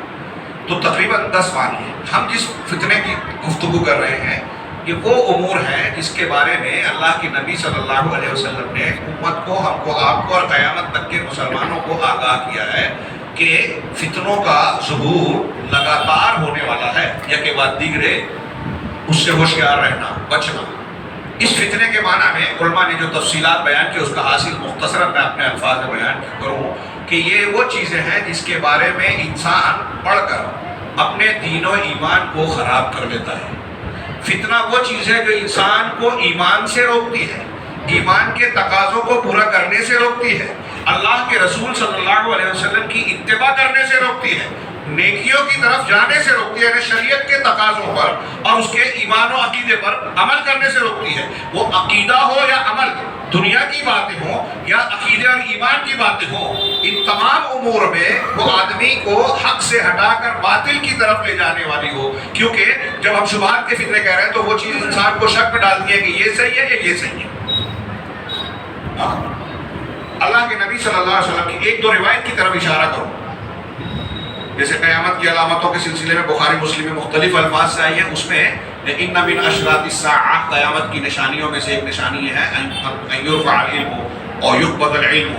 تو تقریباً 10 معنی ہیں. ہم جس فتنے کی گفتگو کر رہے ہیں یہ وہ امور ہیں جس کے بارے میں اللہ کے نبی صلی اللہ علیہ وسلم نے امت کو، ہم کو، آپ کو اور قیامت تک کے مسلمانوں کو آگاہ کیا ہے کہ فتنوں کا ظہور لگاتار ہونے والا ہے، یا کہ بعد دیگرے اس سے ہوشیار رہنا، بچنا. اس فتنے کے معنی میں علماء نے جو تفصیلات بیان کی اس کا حاصل مختصراً میں اپنے الفاظ میں بیان کروں کہ یہ وہ چیزیں ہیں جس کے بارے میں انسان پڑھ کر اپنے دین و ایمان کو خراب کر لیتا ہے. فتنہ وہ چیز ہے جو انسان کو ایمان سے روکتی ہے، ایمان کے تقاضوں کو پورا کرنے سے روکتی ہے، اللہ کے رسول صلی اللہ علیہ وسلم کی اتباع کرنے سے روکتی ہے، نیکیوں کی طرف جانے سے روکتی ہے، یعنی شریعت کے تقاضوں پر اور اس کے ایمان و عقیدے پر عمل کرنے سے روکتی ہے. وہ عقیدہ ہو یا عمل، دنیا کی باتیں ہوں یا عقیدے اور ایمان کی باتیں ہوں، ان تمام امور میں وہ آدمی کو حق سے ہٹا کر باطل کی طرف لے جانے والی ہو. کیونکہ جب ہم شبہات کے فتنے کہہ رہے ہیں تو وہ چیز انسان کو شک میں ڈالتی ہے کہ یہ صحیح ہے یا یہ صحیح ہے. اللہ کے نبی صلی اللہ علیہ وسلم کی ایک دو روایت کی طرف اشارہ کروں. جیسے قیامت کی علامتوں کے سلسلے میں بخاری مسلم میں مختلف الفاظ سے آئی ہیں، اس میں ان من اشراط الساعہ، قیامت کی نشانیوں میں سے ایک نشانی یہ ہے ان یرفع العلم اور یقبض العلم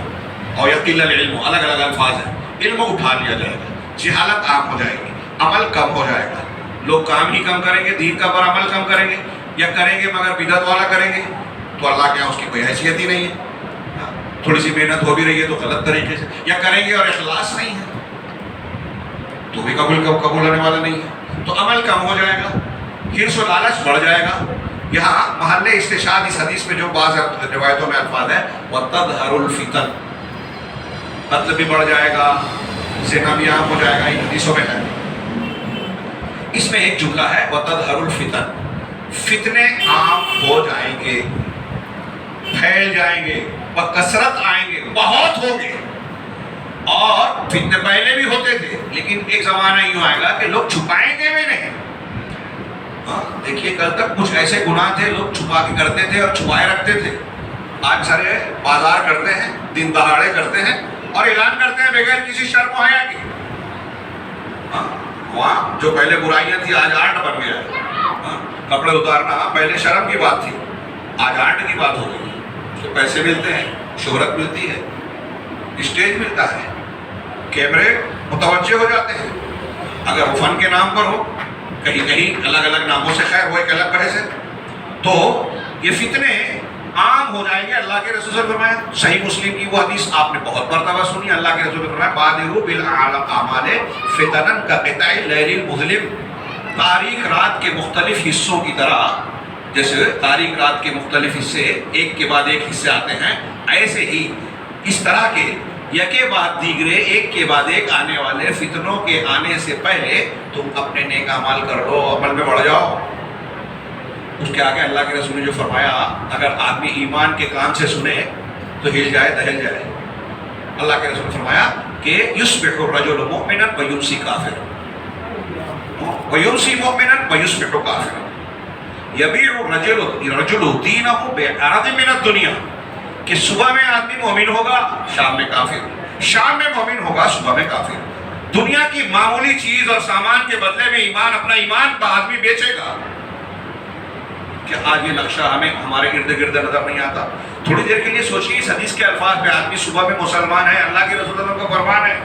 اور یقل العلم. الگ الگ الفاظ ہیں. علم اٹھا لیا جائے گا، جہالت عام ہو جائے گی، عمل کم ہو جائے گا، لوگ کام ہی کم کریں گے، دین کا پر عمل کم کریں گے، یا کریں گے مگر بدعت والا کریں گے تو اللہ کے یہاں اس کی کوئی حیثیت ہی نہیں ہے. تھوڑی سی محنت ہو بھی رہی ہے تو غلط طریقے سے، یا کریں گے اور اخلاص نہیں ہے تو بھی قبول ہونے والا نہیں ہے. تو عمل کم ہو جائے گا، حرص و لالچ بڑھ جائے گا. یہاں محل استشہاد اس حدیث میں جو بعض روایتوں میں الفاظ ہے وَتَظْهَرُ الْفِتَنُ، قتل بھی بڑھ جائے گا، زنا بھی عام ہو جائے گا. ان حدیثوں میں ہے اس میں ایک جملہ ہے وَتَظْهَرُ الْفِتَنُ، فتنے عام ہو جائیں گے، پھیل جائیں گے، بکثرت آئیں گے، بہت ہوں گے. اور فتنے پہلے بھی ہوتے تھے، لیکن ایک زمانہ یوں آئے گا کہ لوگ چھپائیں گے بھی نہیں. دیکھیے کل تک کچھ ایسے گناہ تھے لوگ چھپا کے کرتے تھے اور چھپائے رکھتے تھے. آج سارے بازار کرتے ہیں، دن دہاڑے کرتے ہیں اور اعلان کرتے ہیں بغیر کسی شرم و حیا کے. وہاں جو پہلے برائیاں تھی آج آرٹ بن گیا ہے. کپڑے اتارنا پہلے شرم کی بات تھی، آج آرٹ کی بات ہو گئی. اس کو پیسے ملتے ہیں، شہرت ملتی ہے، اسٹیج ملتا ہے، کیمرے متوجہ ہو جاتے ہیں. اگر وہ فن کے نام پر ہو، کہیں کہیں الگ الگ ناموں سے، خیر وہ ایک الگ بحث ہے. تو یہ فتنے عام ہو جائیں گے. اللہ کے رسول نے فرمایا، صحیح مسلم کی وہ حدیث آپ نے بہت مرتبہ سنی، اللہ کے رسول نے فرمایا بادروا بالاعمال فتنا کقطع اللیل المظلم. تاریک رات کے مختلف حصوں کی طرح، جیسے تاریک رات کے مختلف حصے ایک کے بعد ایک حصے آتے ہیں، ایسے ہی اس طرح کے یکے بعد دیگرے ایک کے بعد ایک آنے والے فتنوں کے آنے سے پہلے تم اپنے نیک اعمال کر لو، عمل میں بڑھ جاؤ. اس کے آگے اللہ کے رسول نے جو فرمایا، اگر آدمی ایمان کے کان سے سنے تو ہل جائے دہل جائے. اللہ کے رسول نے فرمایا کہ یصبح الرجل مؤمنا ویمسی کافرا، ویمسی مؤمنا ویصبح کافرا، یبیع الرجل دینہ بعرض من الدنیا، کہ صبح میں آدمی مومن ہوگا، شام میں کافر، شام میں مومن ہوگا، صبح میں کافر. دنیا کی معمولی چیز اور سامان کے بدلے میں ایمان، اپنا ایمان آدمی بیچے گا. کہ آج یہ نقشہ ہمیں ہمارے ارد گرد نظر نہیں آتا. تھوڑی دیر کے لیے سوچیے اس حدیث کے الفاظ پہ. آدمی صبح میں مسلمان ہے، اللہ کے رسول اللہ کا فرمان ہے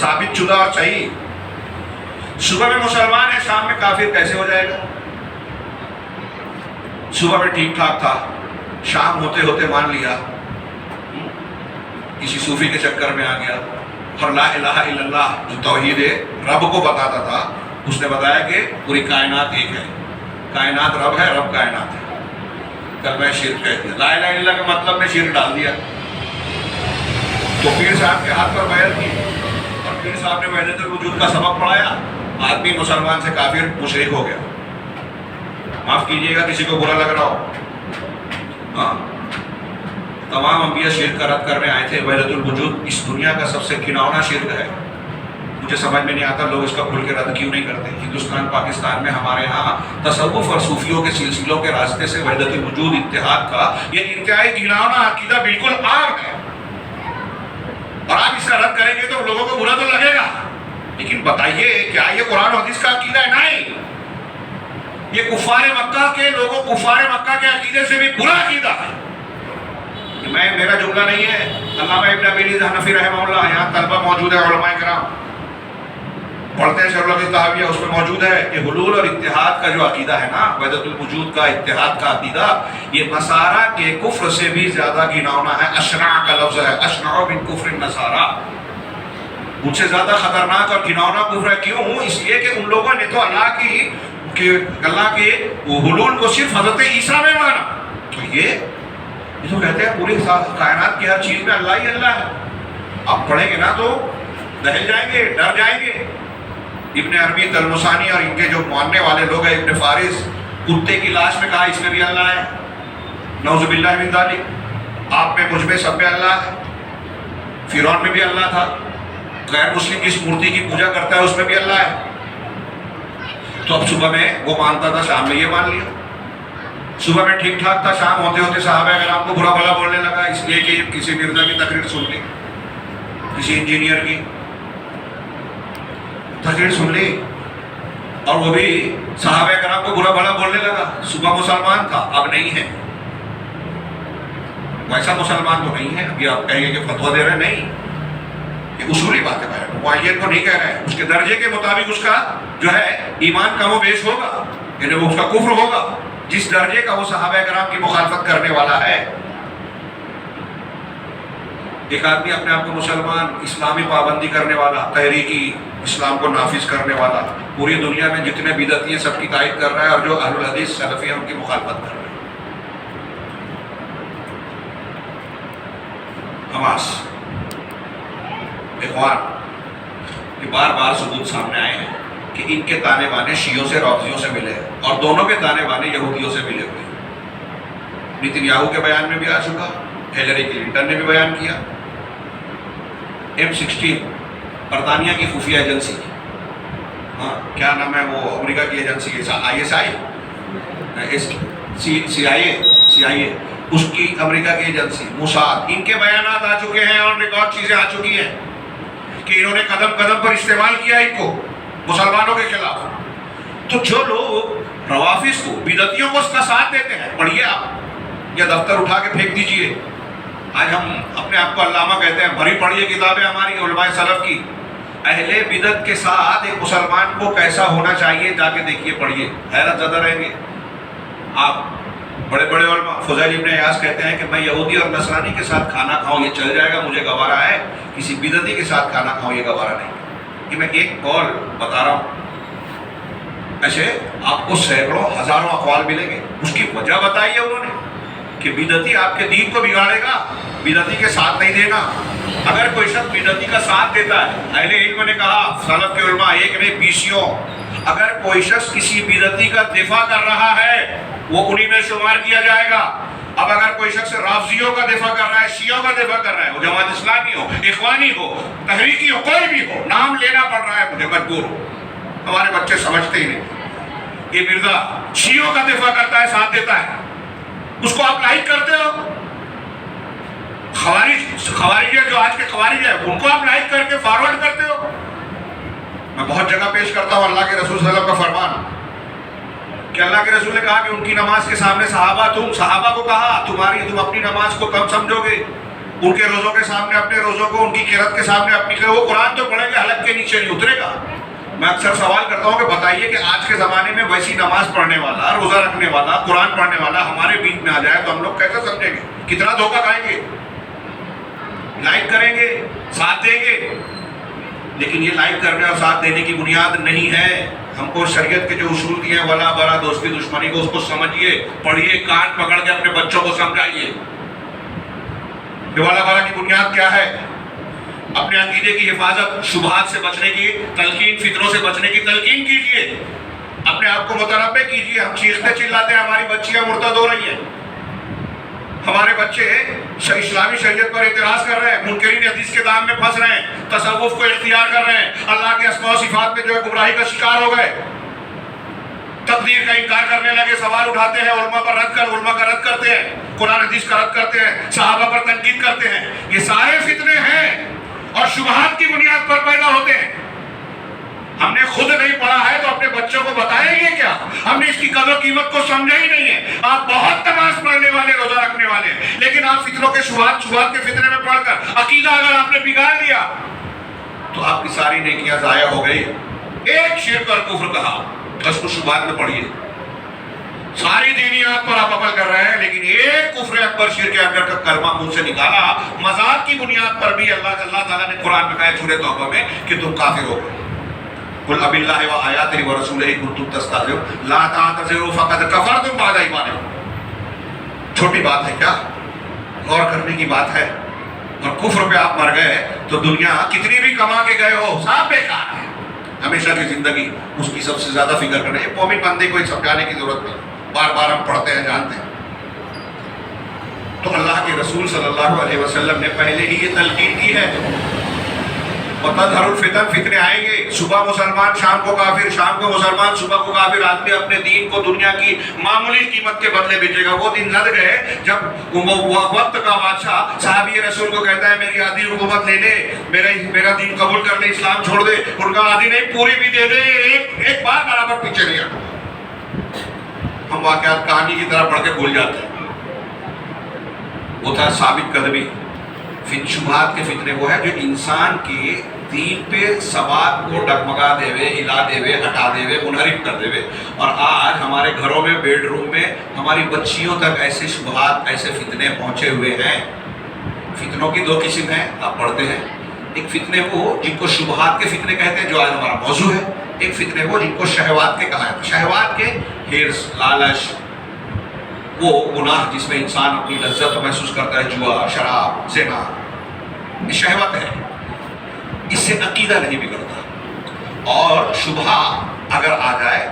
ثابت شدہ اور صحیح، صبح میں مسلمان ہے، شام میں کافر کیسے ہو جائے گا؟ صبح میں ٹھیک ٹھاک تھا، شام ہوتے ہوتے مان لیا، کسی صوفی کے چکر میں آ گیا. اور لا الہ الا اللہ جو توحید رب کو بتاتا تھا، اس نے بتایا کہ پوری کائنات ایک ہے، کائنات رب ہے، رب کائنات ہے. کلمہ شرک کہہ دیا، لا الہ الا اللہ کا مطلب میں شرک ڈال دیا. تو پیر صاحب کے ہاتھ پر بیعت کی اور پیر صاحب نے وحدت الوجود کا سبق پڑھایا، آدمی مسلمان سے کافر مشرک ہو گیا. معاف کیجیے گا کسی کو برا لگ رہا ہو. تمام انبیاء شرک کا رد کرنے آئے تھے. وحدت الوجود اس دنیا کا سب سے گھناؤنا شرک ہے. مجھے سمجھ میں نہیں آتا لوگ اس کا کھل کے رد کیوں نہیں کرتے. ہندوستان پاکستان میں ہمارے ہاں تصوف اور صوفیوں کے سلسلوں کے راستے سے وحدت الوجود اتحاد کا یہ انتہائی گھناؤنا عقیدہ بالکل عام ہے. اور آپ اس کا رد کریں گے تو لوگوں کو برا تو لگے گا، لیکن بتائیے کیا یہ قرآن و حدیث کا عقیدہ ہے؟ نہیں، یہ کفار مکہ کے لوگوں، کفار مکہ کے عقیدے سے بھی برا عقیدہ ہے. میرا جملہ نہیں ہے، علامہ ابن ابی العز حنفی رحمہ اللہ، یہاں طلبہ موجود ہے، علماء کرام پڑھتے ہیں شرح التحاویہ، اس میں موجود ہے کہ حلول اور اتحاد کا جو عقیدہ ہے نا، وحدت الوجود کا اتحاد کا عقیدہ، یہ نصارہ کے کفر سے بھی زیادہ گھناؤنا ہے. اشنع کا لفظ ہے، اشنع من کفر النصارہ، ان سے زیادہ خطرناک اور گھناؤنا کفر ہے. کیوں؟ اس لیے کہ ان لوگوں نے تو اللہ کے حلول کو صرف حضرت عیسیٰ میں مانا. تو یہ تو کہتے ہیں پوری کائنات کی ہر چیز میں اللہ ہی اللہ ہے. آپ پڑھیں گے نا تو دہل جائیں گے، ڈر جائیں گے. ابن عربی تلمسانی اور ان کے جو ماننے والے لوگ ہیں، ابن فارس، کتے کی لاش میں کہا اس میں بھی اللہ ہے، نعوذ باللہ من ذالک. آپ میں، مجھ میں، سب میں اللہ ہے. فرعون میں بھی اللہ تھا. غیر مسلم جس مورتی کی پوجا کرتا ہے اس میں بھی اللہ ہے. تو اب صبح میں وہ مانتا تھا، شام میں یہ مان لیا. صبح میں ٹھیک ٹھاک تھا، شام ہوتے ہوتے صحابہ اگر آپ کو برا بھلا بولنے لگا، اس لیے کہ کسی مرزا کی تقریر سن لی، کسی انجینئر کی تقریر سن لی، اور وہ بھی صحابہ کرام کو برا بھلا بولنے لگا. صبح مسلمان تھا، اب نہیں ہے. ویسا مسلمان تو نہیں ہے. ابھی آپ کہیں گے کہ فتویٰ دے رہے ہیں، نہیں، یہ اصولی بات ہے. معین کو نہیں کہہ رہے ہیں، اس کے درجے کے مطابق اس کا جو ہے ایمان کم و بیش ہوگا، یعنی وہ اس کا کفر ہوگا جس درجے کا وہ صحابہ کرام کی مخالفت کرنے والا ہے. ایک آدمی اپنے آپ کو مسلمان، اسلامی پابندی کرنے والا، تحریکی اسلام کو نافذ کرنے والا، پوری دنیا میں جتنے بدعتی ہیں سب کی تائید کر رہا ہے، اور جو اہل الحدیث سلفی ہیں ان کی مخالفت کر رہا ہے. حماس، اخوان، یہ بار بار ثبوت سامنے آئے ہیں کہ ان کے تانے بانے شیعوں سے رافضیوں سے ملے ہیں اور دونوں کے تانے بانے یہودیوں سے ملے ہوئے ہیں۔ نیتن یاہو کے بیان میں بھی آ چکا، ہیلری کلنٹن نے بھی بیان کیا۔ M16 برطانیہ کی خفیہ ایجنسی، ہاں کیا نام ہے وہ امریکہ کی ایجنسی، ISI CIA اس کی امریکہ کی ایجنسی، موساد، ان کے بیانات آ چکے ہیں اور ریکارڈ چیزیں آ چکی ہیں کہ انہوں نے قدم قدم پر استعمال کیا ان کو مسلمانوں کے خلاف۔ تو جو لوگ روافض کو، بدعتیوں کو اس کا ساتھ دیتے ہیں، پڑھیے آپ یا دفتر اٹھا کے پھینک دیجئے۔ آج ہم اپنے آپ کو علامہ کہتے ہیں، بھری پڑھیے کتابیں ہماری علماء سلف کی، اہل بدعت کے ساتھ ایک مسلمان کو کیسا ہونا چاہیے جا کے دیکھیے، پڑھیے، حیرت زدہ رہیں گے آپ۔ بڑے بڑے علماء، فضیل ابن عیاض کہتے ہیں کہ میں یہودی اور نصرانی کے ساتھ کھانا کھاؤں یہ چل جائے گا، مجھے گوارا ہے، کسی بدعتی کے ساتھ کھانا کھاؤں یہ گوارا نہیں۔ یہ میں ایک قول بتا رہا ہوں، ایسے آپ کو سینکڑوں ہزاروں اقوال ملیں گے۔ اس کی وجہ بتائی ہے انہوں نے کہ بدعتی آپ کے دین کو بگاڑے گا، بدعتی کے ساتھ نہیں دینا۔ اگر کوئی شخص بدعتی کا ساتھ دیتا ہے، اہل علم نے کہا، سلف کے علماء ایک نہیں بیسیوں، اگر کوئی شخص کسی بدعتی کا دفاع کر رہا ہے وہ انہی میں شمار کیا جائے گا۔ اب اگر کوئی شخص رافضیوں کا دفاع کر رہا ہے، شیعوں کا دفاع کر رہا ہے، وہ جماعت اسلامی ہو، اخوانی ہو، تحریکی ہو، کوئی بھی ہو، نام لینا پڑ رہا ہے، مجھے مجبور ہو، ہمارے بچے سمجھتے ہی نہیں۔ یہ مرزا شیعوں کا دفاع کرتا ہے، ساتھ دیتا ہے، اس کو آپ لائک کرتے ہو؟ خوارج جو آج کے خوارج ہیں ان کو آپ لائک کر کے فارورڈ کرتے ہو؟ میں بہت جگہ پیش کرتا ہوں اللہ کے رسول صلی اللہ علیہ وسلم کا فرمان کہ اللہ کے رسول نے کہا کہ ان کی نماز کے سامنے صحابہ کو کہا تم اپنی نماز کو کم سمجھو گے، ان کے روزوں کے سامنے اپنے روزوں کو، ان کی قرات کے سامنے اپنی قرات، وہ قرآن تو پڑھیں گے حلق کے نیچے نہیں اترے گا۔ میں اکثر سوال کرتا ہوں کہ بتائیے کہ آج کے زمانے میں ویسی نماز پڑھنے والا، روزہ رکھنے والا، قرآن پڑھنے والا ہمارے بیچ میں آ جائے تو ہم لوگ کیسے سمجھیں گے؟ کتنا دھوکہ کھائیں گے؟ لائک کریں گے، ساتھ دیں گے، لیکن یہ لائک کرنے اور ساتھ دینے کی بنیاد نہیں ہے۔ ہم کو شریعت کے جو اصول دیے ہیں، ولا برا، دوستی دشمنی کو، اس کو سمجھیے، پڑھیے، کان پکڑ کے اپنے بچوں کو سمجھائیے کہ ولا برا کی بنیاد کیا ہے۔ اپنے عقیدے کی حفاظت، شبہات سے بچنے کی تلقین، فتنوں سے بچنے کی تلقین کیجیے، اپنے آپ کو متنبع کیجیے۔ ہم چیختے چلاتے ہیں ہماری بچیاں مرتد ہو رہی ہیں، ہمارے بچے اسلامی شریعت پر اعتراض کر رہے ہیں، منکرین حدیث کے دام میں پھنس رہے ہیں، تصوف کو اختیار کر رہے ہیں، اللہ کے اسماء و صفات میں جو ہے گمراہی کا شکار ہو گئے، تقدیر کا انکار کرنے لگے، سوال اٹھاتے ہیں، علماء کا رد کرتے ہیں، قرآن حدیث کا رد کرتے ہیں، صحابہ پر تنقید کرتے ہیں۔ یہ سارے فتنے ہیں اور شبہات کی بنیاد پر پیدا ہوتے ہیں۔ ہم نے خود نہیں پڑھا ہے تو اپنے بچوں کو بتائیں گے کیا؟ ہم نے اس کی قدر و قیمت کو سمجھا ہی نہیں ہے۔ آپ بہت نماز پڑھنے والے، روزہ رکھنے والے ہیں، لیکن آپ فتنوں کے شبہات کے فتنے میں پڑھ کر عقیدہ اگر آپ نے بگاڑ لیا تو آپ کی ساری نیکیاں ضائع ہو گئی۔ ایک شرک اور کفر کہا، اس کو شبہات میں پڑھیے، ساری دینیات پر آپ عمل کر رہے ہیں، لیکن ایک کفر اکبر شرک اکبر کا کلمہ منہ سے نکالا، مذاق کی بنیاد پر بھی اللہ تعالیٰ نے قرآن میں کہا ہے سورہ توبہ میں کہ تم کافر ہو گئے۔ قل اب اللہ و آیاتہ و رسولہ کنتم تستہزئون لا تعتذروا فقد کفرتم بعد ایمانکم۔ چھوٹی بات ہے کیا؟ غور کرنے کی بات ہے۔ اور کفر پہ آپ مر گئے تو دنیا کتنی بھی کما کے گئے ہو سب بیکار ہے۔ ہمیشہ کی زندگی اس کی سب سے زیادہ فکر کرنا ہے۔ مومن بندے کو سمجھانے کی ضرورت نہیں، بار بار ہم پڑھتے ہیں، جانتے ہیں۔ تو اللہ کے رسول صلی اللہ علیہ وسلم نے پہلے ہی یہ تلقین کی ہے، وَتَظْهَرُ الْفِتَنُ، فتنے آئیں گے، صبح مسلمان شام کو کافر، شام کو مسلمان صبح کو کافر، آدمی اپنے دین کو دنیا کی معمولی قیمت کے بدلے بیچے گا۔ وہ دن لد گئے جب وقت کا بادشاہ صحابی رسول کو کہتا ہے میری آدھی حکومت لے لے، میرا دین قبول کر لے، اسلام چھوڑ دے، ان کا آدھی نہیں پوری بھی دے دے، ایک بار برابر پیچھے نہیں ہٹو۔ ہم واقعات کہانی کی طرح پڑھ کے بھول جاتے ہیں۔ وہ تھا ثابت قدمی۔ شبہات کے فتنے وہ ہے جو انسان کے دین پہ ثبات کو ڈگمگا دے وے، ہلا دے وے، ہٹا دے وے، منحرف کر دے وے۔ اور آج ہمارے گھروں میں، بیڈ روم میں ہماری بچیوں تک ایسے شبہات، ایسے فتنے پہنچے ہوئے ہیں۔ فتنوں کی دو قسم ہیں، آپ پڑھتے ہیں۔ ایک فتنے وہ جن کو شبہات کے فتنے کہتے ہیں جو آج ہمارا موضوع ہے، ایک فتنے وہ جن کو شہوات کے کہا ہے۔ شہوات کے ہرس، لالچ، وہ گناہ جس میں انسان اپنی لذت محسوس کرتا ہے، جوا، شراب، زنا، یہ شہوت ہے، اس سے عقیدہ نہیں بگڑتا۔ اور شبہ اگر آ جائے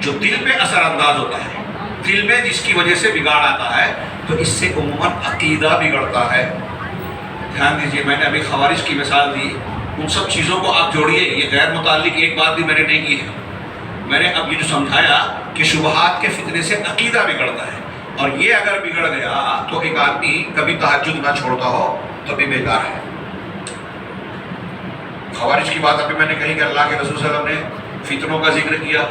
جو دل پہ اثر انداز ہوتا ہے، دل میں جس کی وجہ سے بگاڑ آتا ہے، تو اس سے عموماً عقیدہ بگڑتا ہے۔ دھیان دیجئے، میں نے ابھی خوارج کی مثال دی، ان سب چیزوں کو آپ جوڑیے، یہ غیر متعلق ایک بات بھی میں نے نہیں کی ہے۔ میں نے اب یہ جو سمجھایا کہ شبہات کے فتنے سے عقیدہ بگڑتا ہے، اور یہ اگر بگڑ گیا تو ایک آدمی کبھی تہجد نہ چھوڑتا ہو تو بھی بیکار ہے۔ خوارج کی بات ابھی میں نے کہی کہ اللہ کے رسول صلی اللہ علیہ وسلم نے فتنوں کا ذکر کیا،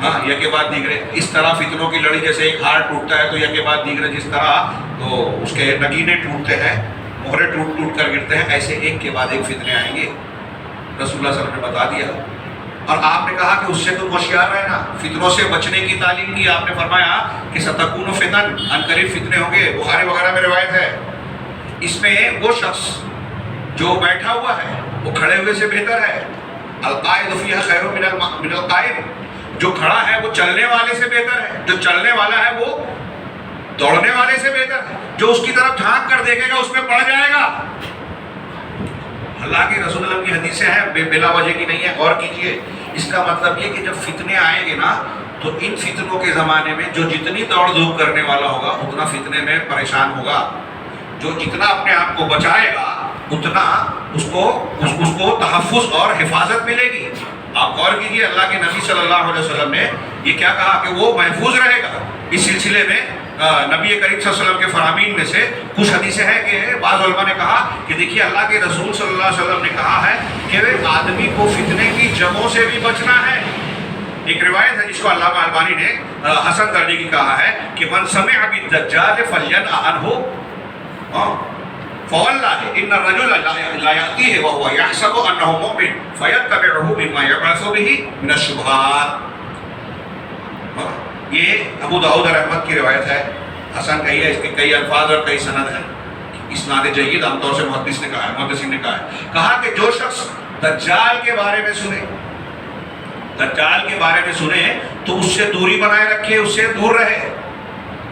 ہاں، یہ کے بعد دیگرے، اس طرح فتنوں کی لڑی جیسے ایک ہار ٹوٹتا ہے تو یہ کے بعد دیگرے، جس طرح تو اس کے نگینے ٹوٹتے ہیں، مہرے ٹوٹ ٹوٹ کر گرتے ہیں، ایسے ایک کے بعد ایک فتنے آئیں گے، رسول اللہ صلی اللہ علیہ وسلم نے بتا دیا۔ اور آپ نے کہا کہ اس سے تم ہوشیار رہنا، فتنوں سے بچنے کی تعلیم دی۔ آپ نے فرمایا کہ ستکون فتن، ان قریب فتنے ہوں گے، بخاری وغیرہ میں روایت ہے۔ اس میں وہ شخص جو بیٹھا ہوا ہے وہ کھڑے ہوئے سے بہتر ہے، القائد فیہا خیر من القائم، جو کھڑا ہے وہ چلنے والے سے بہتر ہے، جو چلنے والا ہے وہ دوڑنے والے سے بہتر ہے، جو اس کی طرف جھانک کر دیکھے گا اس میں پڑ جائے گا۔ اللہ کے رسول اللہ کی حدیثیں ہیں، بلا وجہ کی نہیں ہے، غور کیجئے۔ اس کا مطلب یہ کہ جب فتنے آئیں گے نا تو ان فتنوں کے زمانے میں جو جتنی دوڑ دھوپ کرنے والا ہوگا اتنا فتنے میں پریشان ہوگا، جو جتنا اپنے آپ کو بچائے گا اتنا اس کو تحفظ اور حفاظت ملے گی۔ آپ غور کیجئے، اللہ کے نبی صلی اللہ علیہ وسلم نے یہ کیا کہا کہ وہ محفوظ رہے گا۔ اس سلسلے میں نبی کریم صلی اللہ علیہ وسلم کے فرامین میں سے کچھ حدیثیں ہیں کہ بعض علماء نے کہا کہ دیکھیے اللہ کے رسول صلی اللہ علیہ وسلم نے کہا ہے کہ آدمی کو فتنے کی جموں سے بھی بچنا ہے۔ ایک روایت ہے جس کو علامہ البانی نے حسن درجے کی کہا ہے کہ من سمع بالدجال فلینأ عنہ فواللہ ان الرجل لا یأتیہ وهو یحسب انہ مؤمن فیتبعہ مما یبعث بہ من الشبہات۔ یہ ابو داؤد رحمت کی روایت ہے، حسن کہی ہے، اس کے کئی الفاظ اور کئی سند ہیں، اسناد جید عام طور سے محدثین نے کہا کہ جو شخص دجال کے بارے میں سنے تو اس سے دوری بنائے رکھے، اس سے دور رہے،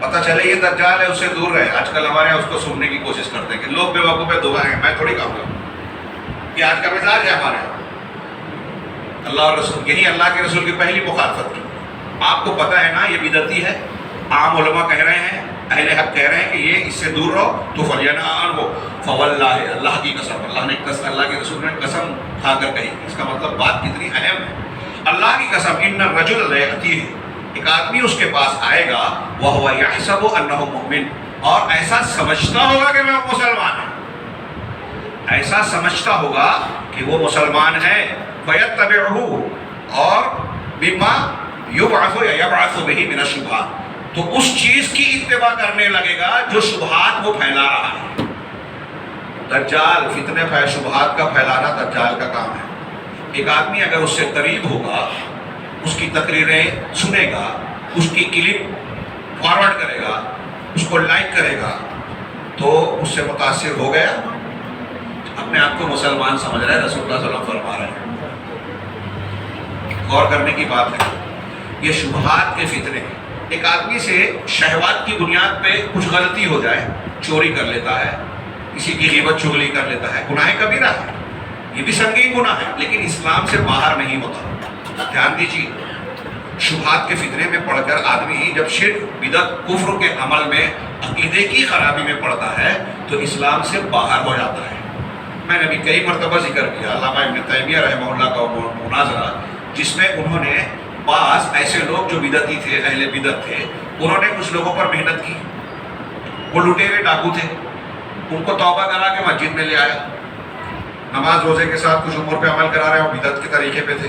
پتہ چلے یہ دجال ہے اس سے دور رہے۔ آج کل ہمارے یہاں اس کو سننے کی کوشش کرتے ہیں کہ لوگ بے وقوف ہے، دعا ہے، میں تھوڑی کہوں گا، یہ آج کا مزاج ہے ہمارے یہاں۔ اللہ اور رسول، یہی اللہ کے رسول کی پہلی مخالفت کی۔ آپ کو پتہ ہے نا یہ بدعتی ہے، عام علماء کہہ رہے ہیں، اہل حق کہہ رہے ہیں کہ یہ اس سے دور رہو، تو فلینأ عنہ فواللہ، اللہ کی قسم، اللہ کے رسول نے قسم کھا کر کہی، اس کا مطلب بات کتنی اہم ہے۔ اللہ کی قسم، ان الرجل لا یأتیہ، ایک آدمی اس کے پاس آئے گا، وہو یحسب انہ مؤمن، اور ایسا سمجھتا ہوگا کہ وہ مسلمان ہے، ایسا سمجھتا ہوگا کہ وہ مسلمان ہے، فیتبعہ، اور بما یبعث بہ من الشبہات، تو اس چیز کی اتباع کرنے لگے گا جو شبہات وہ پھیلا رہا ہے۔ دجال، فتنے شبہات کا پھیلانا دجال کا کام ہے۔ ایک آدمی اگر اس سے قریب ہوگا، اس کی تقریریں سنے گا، اس کی کلپ فارورڈ کرے گا، اس کو لائک کرے گا، تو اس سے متاثر ہو گیا، اپنے آپ کو مسلمان سمجھ رہا ہے، رسول اللہ صلی اللہ علیہ وسلم فرما رہے ہیں۔ غور کرنے کی بات ہے، یہ شبہات کے فتنے۔ ایک آدمی سے شہوات کی بنیاد پہ کچھ غلطی ہو جائے، چوری کر لیتا ہے، کسی کی غیبت چغلی کر لیتا ہے، گناہ کبیرہ ہے، یہ بھی سنگین گناہ ہے، لیکن اسلام سے باہر نہیں ہوتا۔ دھیان دیجیے، شبہات کے فتنے میں پڑھ کر آدمی جب شرک، بدعت، کفر کے عمل میں، عقیدے کی خرابی میں پڑتا ہے تو اسلام سے باہر ہو جاتا ہے۔ میں نے ابھی کئی مرتبہ ذکر کیا علامہ ابن تیمیہ رحمہ اللہ کا مناظرہ، جس میں انہوں نے بعض ایسے لوگ جو بدعتی تھے، اہل بدعت تھے، انہوں نے کچھ لوگوں پر محنت کی، وہ لٹیرے ڈاکو تھے، ان کو توبہ کرا کے مسجد میں لے آیا، نماز روزے کے ساتھ کچھ امور پہ عمل کرا رہے ہیں، بدعت کے طریقے پہ تھے۔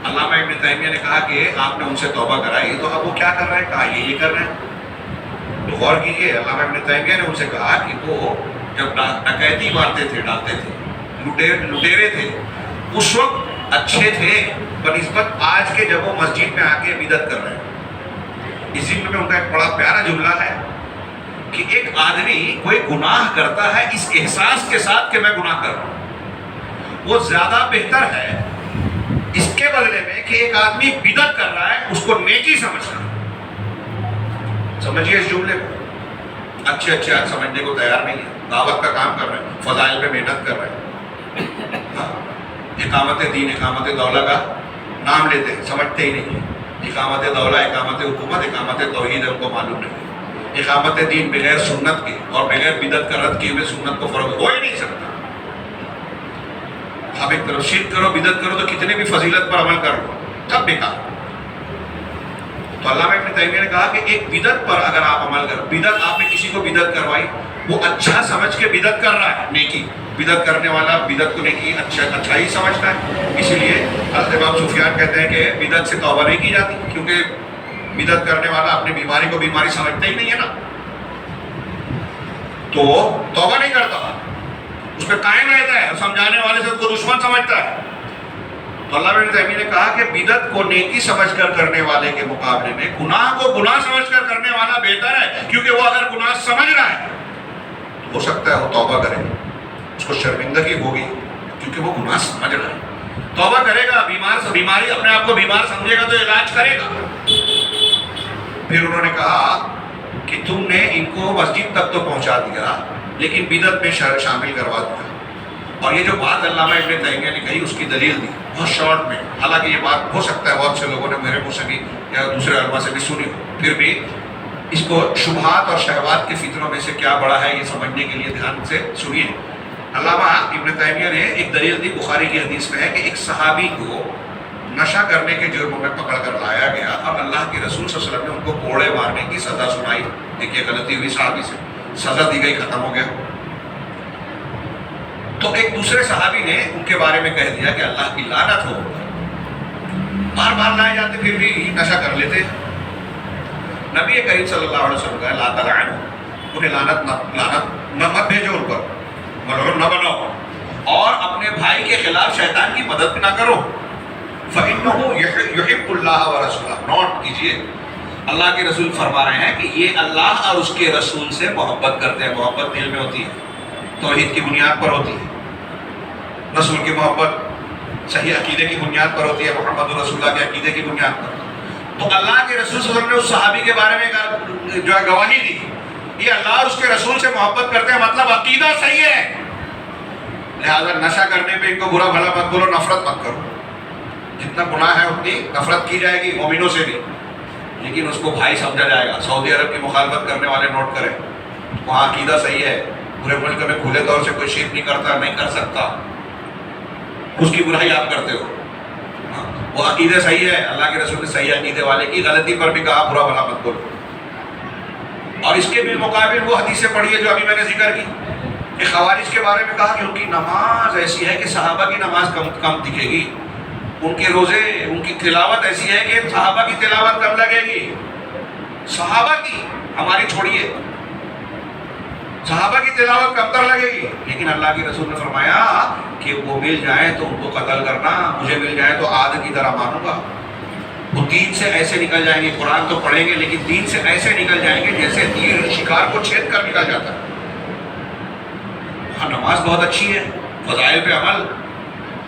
علامہ ابن تیمیہ نے کہا کہ آپ نے ان سے توبہ کرائی، تو اب وہ کیا کر رہے ہیں؟ کہا یہ کر رہے ہیں۔ تو غور کیجیے، علامہ ابن تیمیہ نے ان سے کہا کہ وہ جب ڈکیتی مارتے تھے، ڈالتے تھے، لٹیرے تھے، اس وقت اچھے تھے بنسبت آج کے جب وہ مسجد میں آ کے بدعت کر رہے ہیں۔ اس ضمن میں ان کا ایک بڑا پیارا جملہ ہے کہ ایک آدمی کوئی گناہ کرتا ہے اس احساس کے ساتھ کہ میں گناہ کر رہا ہوں، وہ زیادہ بہتر ہے اس کے بدلے میں کہ ایک آدمی بدعت کر رہا ہے اس کو نیکی سمجھ رہا ہے۔ سمجھیے اس جملے کو، اچھے آج سمجھنے کو تیار نہیں ہے، دعوت کا کام کر رہے ہیں، فضائل پہ محنت کر رہے ہیں، اقامت دین اقامت دولہ کا نام لیتے ہیں، سمجھتے ہی نہیں ہیں۔ اقامت دولہ، اقامت حکومت، اقامت توحید ان کو معلوم نہیں۔ اقامت دین بغیر سنت کے اور بغیر بدعت کا رد کیے ہوئے سنت کو فروغ ہو ہی نہیں سکتا۔ آپ ایک طرف شرک کرو، بدعت کرو تو کتنے بھی فضیلت پر عمل کر لو، سب بیکار۔ تو علامہ ابن تیمیہ نے کہا کہ ایک بدعت پر اگر آپ عمل کرو، بدعت آپ نے کسی کو بدعت کروائی، وہ اچھا سمجھ کے بدعت کر رہا ہے، نیکی، بدعت کرنے والا بدعت کو نیکی اچھا ہی سمجھتا ہے، اسی لیے حضرت امام سفیان کہتے ہیں کہ بدعت سے توبہ نہیں کی جاتی، کیونکہ بدعت کرنے والا اپنی بیماری کو بیماری سمجھتا ہی نہیں ہے نا، تو توبہ نہیں کرتا، اس پہ قائم رہتا ہے، سمجھانے والے سے اس کو دشمن سمجھتا ہے۔ تو علامہ ابن تیمیہ نے کہا کہ بدعت کو نیکی سمجھ کر کرنے والے کے مقابلے میں گناہ کو گناہ سمجھ کر کرنے والا بہتر ہے، کیونکہ وہ اگر گناہ سمجھ رہا ہے تو ہو سکتا ہے وہ توبہ کرے، اس کو شرمندگی ہوگی کیونکہ وہ گناہ سمجھ رہا ہے، توبہ کرے گا، بیماری اپنے آپ کو بیمار سمجھے گا تو علاج کرے گا۔ پھر انہوں نے کہا کہ تم نے ان کو مسجد تک تو پہنچا دیا لیکن بدعت میں شامل کروا دیا، اور یہ جو بات علامہ ابن تیمیہ نے کہی اس کی دلیل دی بہت شارٹ میں، حالانکہ یہ بات ہو سکتا ہے بہت سے لوگوں نے میرے منہ سے بھی یا دوسرے علماء سے بھی سنی ہو، پھر بھی اس کو شبہات اور شہوات کے فتنوں میں سے کیا بڑا ہے یہ سمجھنے کے لیے دھیان سے سنیے۔ علامہ ابن تیمیہ نے ایک دلیل دی، بخاری کی حدیث میں ہے کہ ایک صحابی کو نشہ کرنے کے جرم میں پکڑ کر لایا گیا، اب اللہ کے رسول صلی اللہ علیہ وسلم نے ان کو کوڑے مارنے کی سزا سنائی، دیکھیے غلطی ہوئی صحابی سے، سزا دی گئی، ختم ہو گیا۔ تو ایک دوسرے صحابی نے ان کے بارے میں کہہ دیا کہ اللہ کی لعنت ہو، بار بار لائے جاتے پھر بھی نشہ کر لیتے۔ نبی کریم صلی اللہ علیہ وسلم کہا لا تلعنوا، انہیں لعنت نہ مت بھیجو ان پر، ملعون نہ بناؤ، اور اپنے بھائی کے خلاف شیطان کی مدد نہ کرو، فإنه يحب اللہ ورسولہ، نوٹ کیجئے، اللہ کے رسول فرما رہے ہیں کہ یہ اللہ اور اس کے رسول سے محبت کرتے ہیں، محبت دل میں ہوتی ہے، توحید کی بنیاد پر ہوتی ہے، رسول کی محبت صحیح عقیدے کی بنیاد پر ہوتی ہے، محمد رسول اللہ کے عقیدے کی بنیاد پر۔ تو اللہ کے رسول صلی اللہ علیہ وسلم نے اس صحابی کے بارے میں جو ہے گواہی دی، یہ اللہ اور اس کے رسول سے محبت کرتے ہیں، مطلب عقیدہ صحیح ہے، لہذا نشہ کرنے پہ ان کو برا بھلا مت بولو، نفرت مت کرو، جتنا گناہ ہے اتنی نفرت کی جائے گی مومنوں سے بھی، لیکن اس کو بھائی سمجھا جائے گا۔ سعودی عرب کی مخالفت کرنے والے نوٹ کریں، وہاں عقیدہ صحیح ہے، پورے ملک میں کھلے طور سے کوئی شرک نہیں کرتا، نہیں کر سکتا، اس کی برائی آپ کرتے ہو، وہ عقیدہ صحیح ہے، اللہ کے رسول نے صحیح عقیدے والے کی غلطی پر بھی کہا برا بھلا مت بولو۔ اور اس کے بالمقابل وہ حدیثیں پڑھی ہے جو ابھی میں نے ذکر کی کہ خوارج کے بارے میں کہا کہ ان کی نماز ایسی ہے کہ صحابہ کی نماز کم دکھے گی، ان کے روزے، ان کی تلاوت ایسی ہے کہ صحابہ کی تلاوت کم لگے گی، صحابہ کی، ہماری چھوڑیے، صحابہ کی تلاوت کمتر لگے گی، لیکن اللہ کے رسول نے فرمایا کہ وہ مل جائیں تو ان کو قتل کرنا، مجھے مل جائیں تو عاد کی طرح مانوں گا۔ وہ دین سے ایسے نکل جائیں گے، قرآن تو پڑھیں گے لیکن دین سے ایسے نکل جائیں گے جیسے تیر شکار کو چھید کر نکل جاتا ہے۔ وہاں نماز بہت اچھی ہے، فضائل پہ عمل،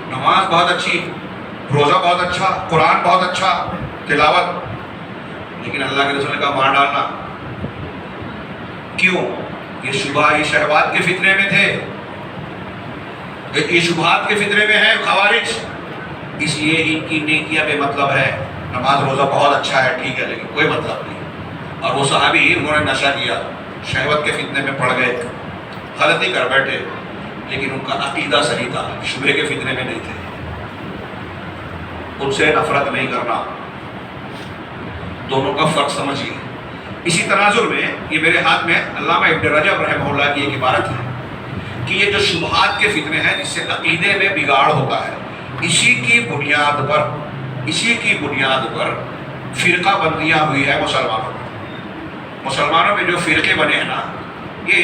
نماز بہت اچھی، روزہ بہت اچھا، قرآن بہت اچھا، تلاوت، لیکن اللہ کے رسول نے کہا مار ڈالنا۔ کیوں؟ یہ شبہ، یہ شہوات کے فتنے میں تھے، یہ شبہات کے فتنے میں ہیں خوارج، اس لیے ان کی نیکیاں بے مطلب ہے، نماز روزہ بہت اچھا ہے ٹھیک ہے لیکن کوئی مطلب نہیں۔ اور وہ صحابی انہوں نے نشہ کیا، شہوت کے فتنے میں پڑ گئے، غلطی کر بیٹھے، لیکن ان کا عقیدہ صحیح تھا، شبہ کے فتنے میں نہیں تھے۔ ان سے نفرت نہیں کرنا، دونوں کا فرق سمجھیے۔ اسی تناظر میں یہ میرے ہاتھ میں علامہ ابن رجب رحمہ اللہ کی ایک عبارت ہے کہ یہ جو شبہات کے فتنے ہیں جس سے عقیدے میں بگاڑ ہوتا ہے، اسی کی بنیاد پر فرقہ بندیاں ہوئی ہے مسلمانوں میں جو فرقے بنے ہیں نا، یہ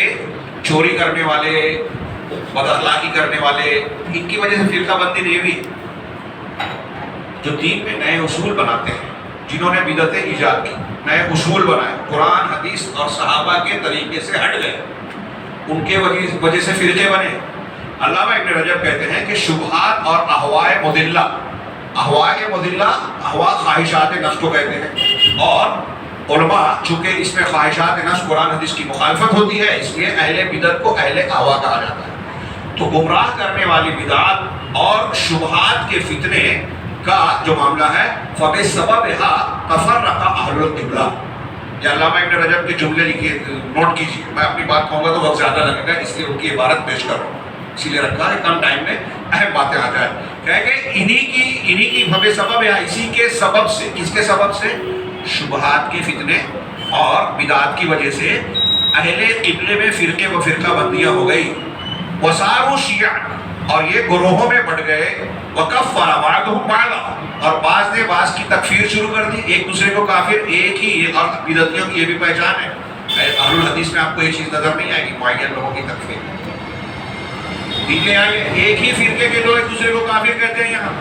چوری کرنے والے، بد اخلاقی کرنے والے، ان کی وجہ سے فرقہ بندی نہیں ہوئی۔ جو دین میں نئے اصول بناتے ہیں، جنہوں نے بدعتیں ایجاد کی، نئے اصول بنائے، قرآن حدیث اور صحابہ کے طریقے سے ہٹ گئے، ان کے وجہ سے فرقے بنے۔ علامہ ابن رجب کہتے ہیں کہ شبہات اور احواء مضلہ، احواء خواہشات نفس کو کہتے ہیں، اور علماء چونکہ اس میں خواہشات نفس قرآن حدیث کی مخالفت ہوتی ہے، اس لیے اہل بدعت کو اہل احواء کہا جاتا ہے۔ تو گمراہ کرنے والی بدعات اور شبہات کے فتنے کا جو معاملہ ہے فَبِسَبَبِهَا تَفَرَّقَ أَهْلُ الْقِبْلَةِ۔ یہ علامہ ابن رجب کے جملے لکھیے، نوٹ کیجیے، میں اپنی بات کہوں گا تو وقت زیادہ لگے گا، اس لیے ان کی عبارت پیش کر رہا ہوں، اسی لیے رکھا ہے کم ٹائم میں اہم باتیں آ جائیں۔ کہ انہی کی فَبِسَبَبِهَا، اسی کے سبب سے، کس کے سبب سے؟ شبہات کے فتنے اور بدعات کی وجہ سے اہل قبلے میں فرقے و فرقہ بندیاں ہو گئی، وَصَارُوا شِيَعًا، اور یہ گروہوں میں بڑھ گئے، وَكَفَّرَ بَعْضُهُم بَعْضًا، اور بعض نے بعض کی تکفیر شروع کر دی، ایک دوسرے کو کافر، ایک ہی، اور بدعتیوں کی یہ بھی پہچان ہے، اہل الحدیث میں آپ کو یہ چیز نظر نہیں آئے گی معین لوگوں کی تکفیر، ٹھیک ہے؟ ایک ہی فرقے کے لوگ ایک دوسرے کو کافر کہتے ہیں۔ یہاں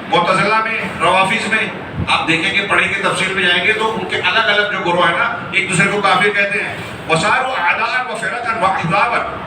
معتزلہ میں، روافظ میں آپ دیکھیں گے، پڑھیں گے، تفصیل میں جائیں گے تو ان کے الگ الگ جو گروہ ہیں نا، ایک دوسرے کو کافر کہتے ہیں۔ وَصَارُوا أَعْدَاءً وَفِرَقًا وَأَحْزَابًا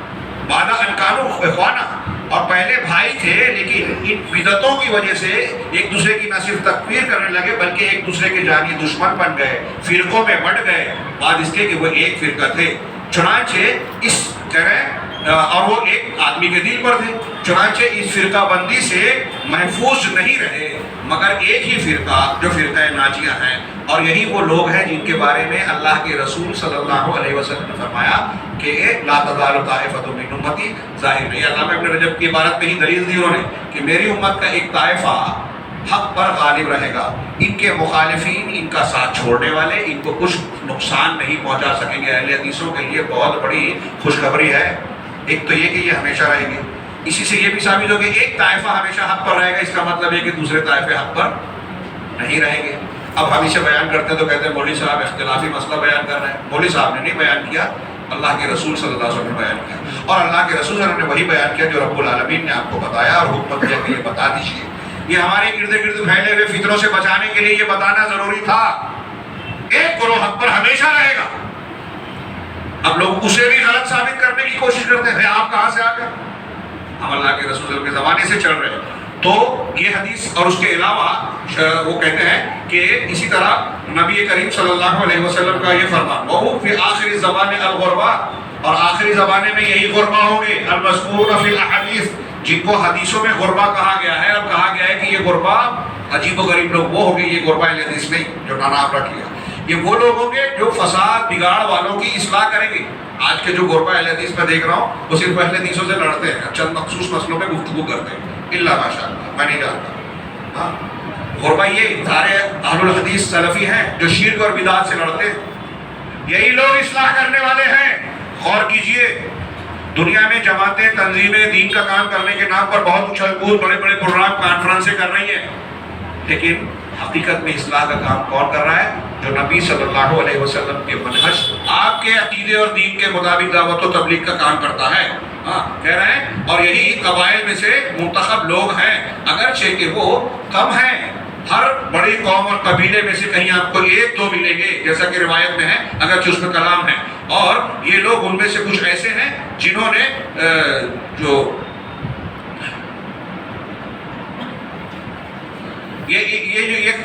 بَعْدَ أَنْ كَانُوا إِخْوَانًا، اور پہلے بھائی تھے لیکن ان بدعتوں کی وجہ سے ایک دوسرے کی نہ صرف تکفیر کرنے لگے بلکہ ایک دوسرے کے جانی دشمن بن گئے، فرقوں میں بٹ گئے، بعد اس کے کہ وہ ایک فرقہ تھے۔ چنانچہ اس طرح اور وہ ایک آدمی کے دل پر تھے، چنانچہ اس فرقہ بندی سے محفوظ نہیں رہے مگر ایک ہی فرقہ جو فرقہ ناجیہ ہیں، اور یہی وہ لوگ ہیں جن کے بارے میں اللہ کے رسول صلی اللہ علیہ وسلم نے فرمایا کہ لا تزال طائفۃ من امتی ظاہر نہیں۔ علامہ ابن رجب کی عبارت میں ہی دلیل دی انہوں نے کہ میری امت کا ایک طائفہ حق پر غالب رہے گا، ان کے مخالفین ان کا ساتھ چھوڑنے والے ان کو کچھ نقصان نہیں پہنچا سکیں گے۔ اہل حدیثوں کے لیے بہت بڑی خوشخبری ہے، ایک تو یہ کہ یہ ہمیشہ رہے گی، اسی سے یہ بھی ثابت ہو کہ ایک طائفہ ہمیشہ حق پر رہے گا، اس کا مطلب ہے کہ دوسرے طائفے حق پر نہیں رہیں گے۔ اب ہم اسے بیان کرتے ہیں تو کہتے ہیں مولوی صاحب اختلافی مسئلہ بیان کر رہے ہیں۔ مولوی صاحب نے نہیں بیان کیا، اللہ کے رسول صلی اللہ علیہ وسلم نے بیان کیا، اور اللہ کے رسول صلی اللہ علیہ وسلم نے وہی بیان کیا جو رب العالمین نے آپ کو بتایا اور حکم دیا کہ یہ بتا دیجیے۔ یہ ہمارے ارد گرد پھیلے ہوئے فتنوں سے بچانے کے لیے یہ بتانا ضروری تھا۔ ایک گروہ حق پر ہمیشہ رہے گا، اب لوگ اسے بھی غلط ثابت کرنے کی کوشش کرتے ہیں، آپ کہاں سے آ گئے؟ ہم اللہ کے رسول صلی اللہ علیہ وسلم کے زمانے سے چل رہے ہیں۔ تو یہ حدیث اور اس کے علاوہ وہ کہتے ہیں کہ اسی طرح نبی کریم صلی اللہ علیہ وسلم کا یہ فرمان وَهُمْ فِي آخِرِ الزَّمَانِ الْغُرَبَاء، اور آخری زمانے میں یہی غربا ہوں گے، المذکورون فی الاحادیث، جن کو حدیثوں میں غربا کہا گیا ہے، اور کہا گیا ہے کہ یہ غربا عجیب و غریب لوگ وہ ہوں گے، یہ غربا اہل حدیث نہیں جو نانا آپ رکھ لیا، یہ وہ لوگ ہوں گے جو فساد بگاڑ والوں کی اصلاح کریں گے۔ آج کے جو غربا اہل حدیث میں دیکھ رہا ہوں وہ صرف اہل حدیثوں سے لڑتے ہیں، چند مخصوص مسئلوں پہ گفتگو کرتے ہیں، الا ماشاء اللہ، میں نہیں جانتا۔ ہاں، غربا یہ سارے اہل الحدیث سلفی ہیں جو شرک اور بدعات سے لڑتے ہیں، یہی لوگ اصلاح کرنے والے ہیں۔ غور کیجئے، دنیا میں جماعتیں، تنظیمیں دین کا کام کرنے کے نام پر بہت اچھل کود، بڑے بڑے پروگرام، کانفرنسیں کر رہی ہیں، لیکن حقیقت میں اصلاح کا کام کون کر رہا ہے؟ جو نبی صلی اللہ علیہ وسلم کے منہج، آپ کے عقیدے اور دین کے مطابق دعوت و تبلیغ کا کام کرتا ہے۔ ہاں، کہہ رہے ہیں، اور یہی قبائل میں سے منتخب لوگ ہیں، اگرچہ کہ وہ کم ہیں، ہر بڑی قوم اور قبیلے میں سے کہیں آپ کو ایک دو ملیں گے جیسا کہ روایت میں ہے، اگرچہ اس میں کلام ہے، اور یہ لوگ ان میں سے کچھ ایسے ہیں جنہوں نے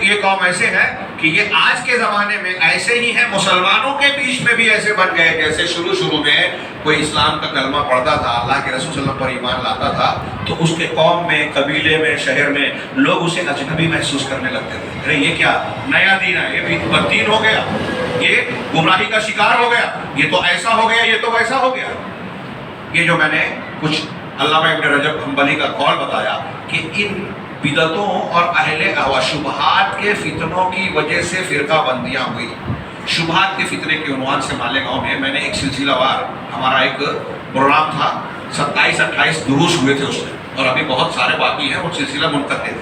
یہ قوم ایسے ہے کہ یہ آج کے زمانے میں ایسے ہی ہیں، مسلمانوں کے بیچ میں بھی ایسے بن گئے جیسے شروع میں کوئی اسلام کا کلمہ پڑھتا تھا، اللہ کے رسول صلی اللہ علیہ وسلم پر ایمان لاتا تھا تو اس کے قوم میں، قبیلے میں، شہر میں لوگ اسے اجنبی محسوس کرنے لگتے تھے، ارے یہ کیا نیا دین ہے، یہ بھی بددین ہو گیا، یہ گمراہی کا شکار ہو گیا، یہ تو ایسا ہو گیا، یہ تو ویسا ہو گیا۔ یہ جو میں نے کچھ علامہ ابن رجب حنبلی کا قول بتایا کہ ان بدعتوں اور اہل شبہات کے فتنوں کی وجہ سے فرقہ بندیاں ہوئی۔ شبہات کے فتنے کے عنوان سے مالیگاؤں میں نے ایک سلسلہ وار ہمارا ایک پروگرام تھا، 27-28 دروس ہوئے تھے اس میں، اور ابھی بہت سارے باقی ہیں، وہ سلسلہ منقطع ہے۔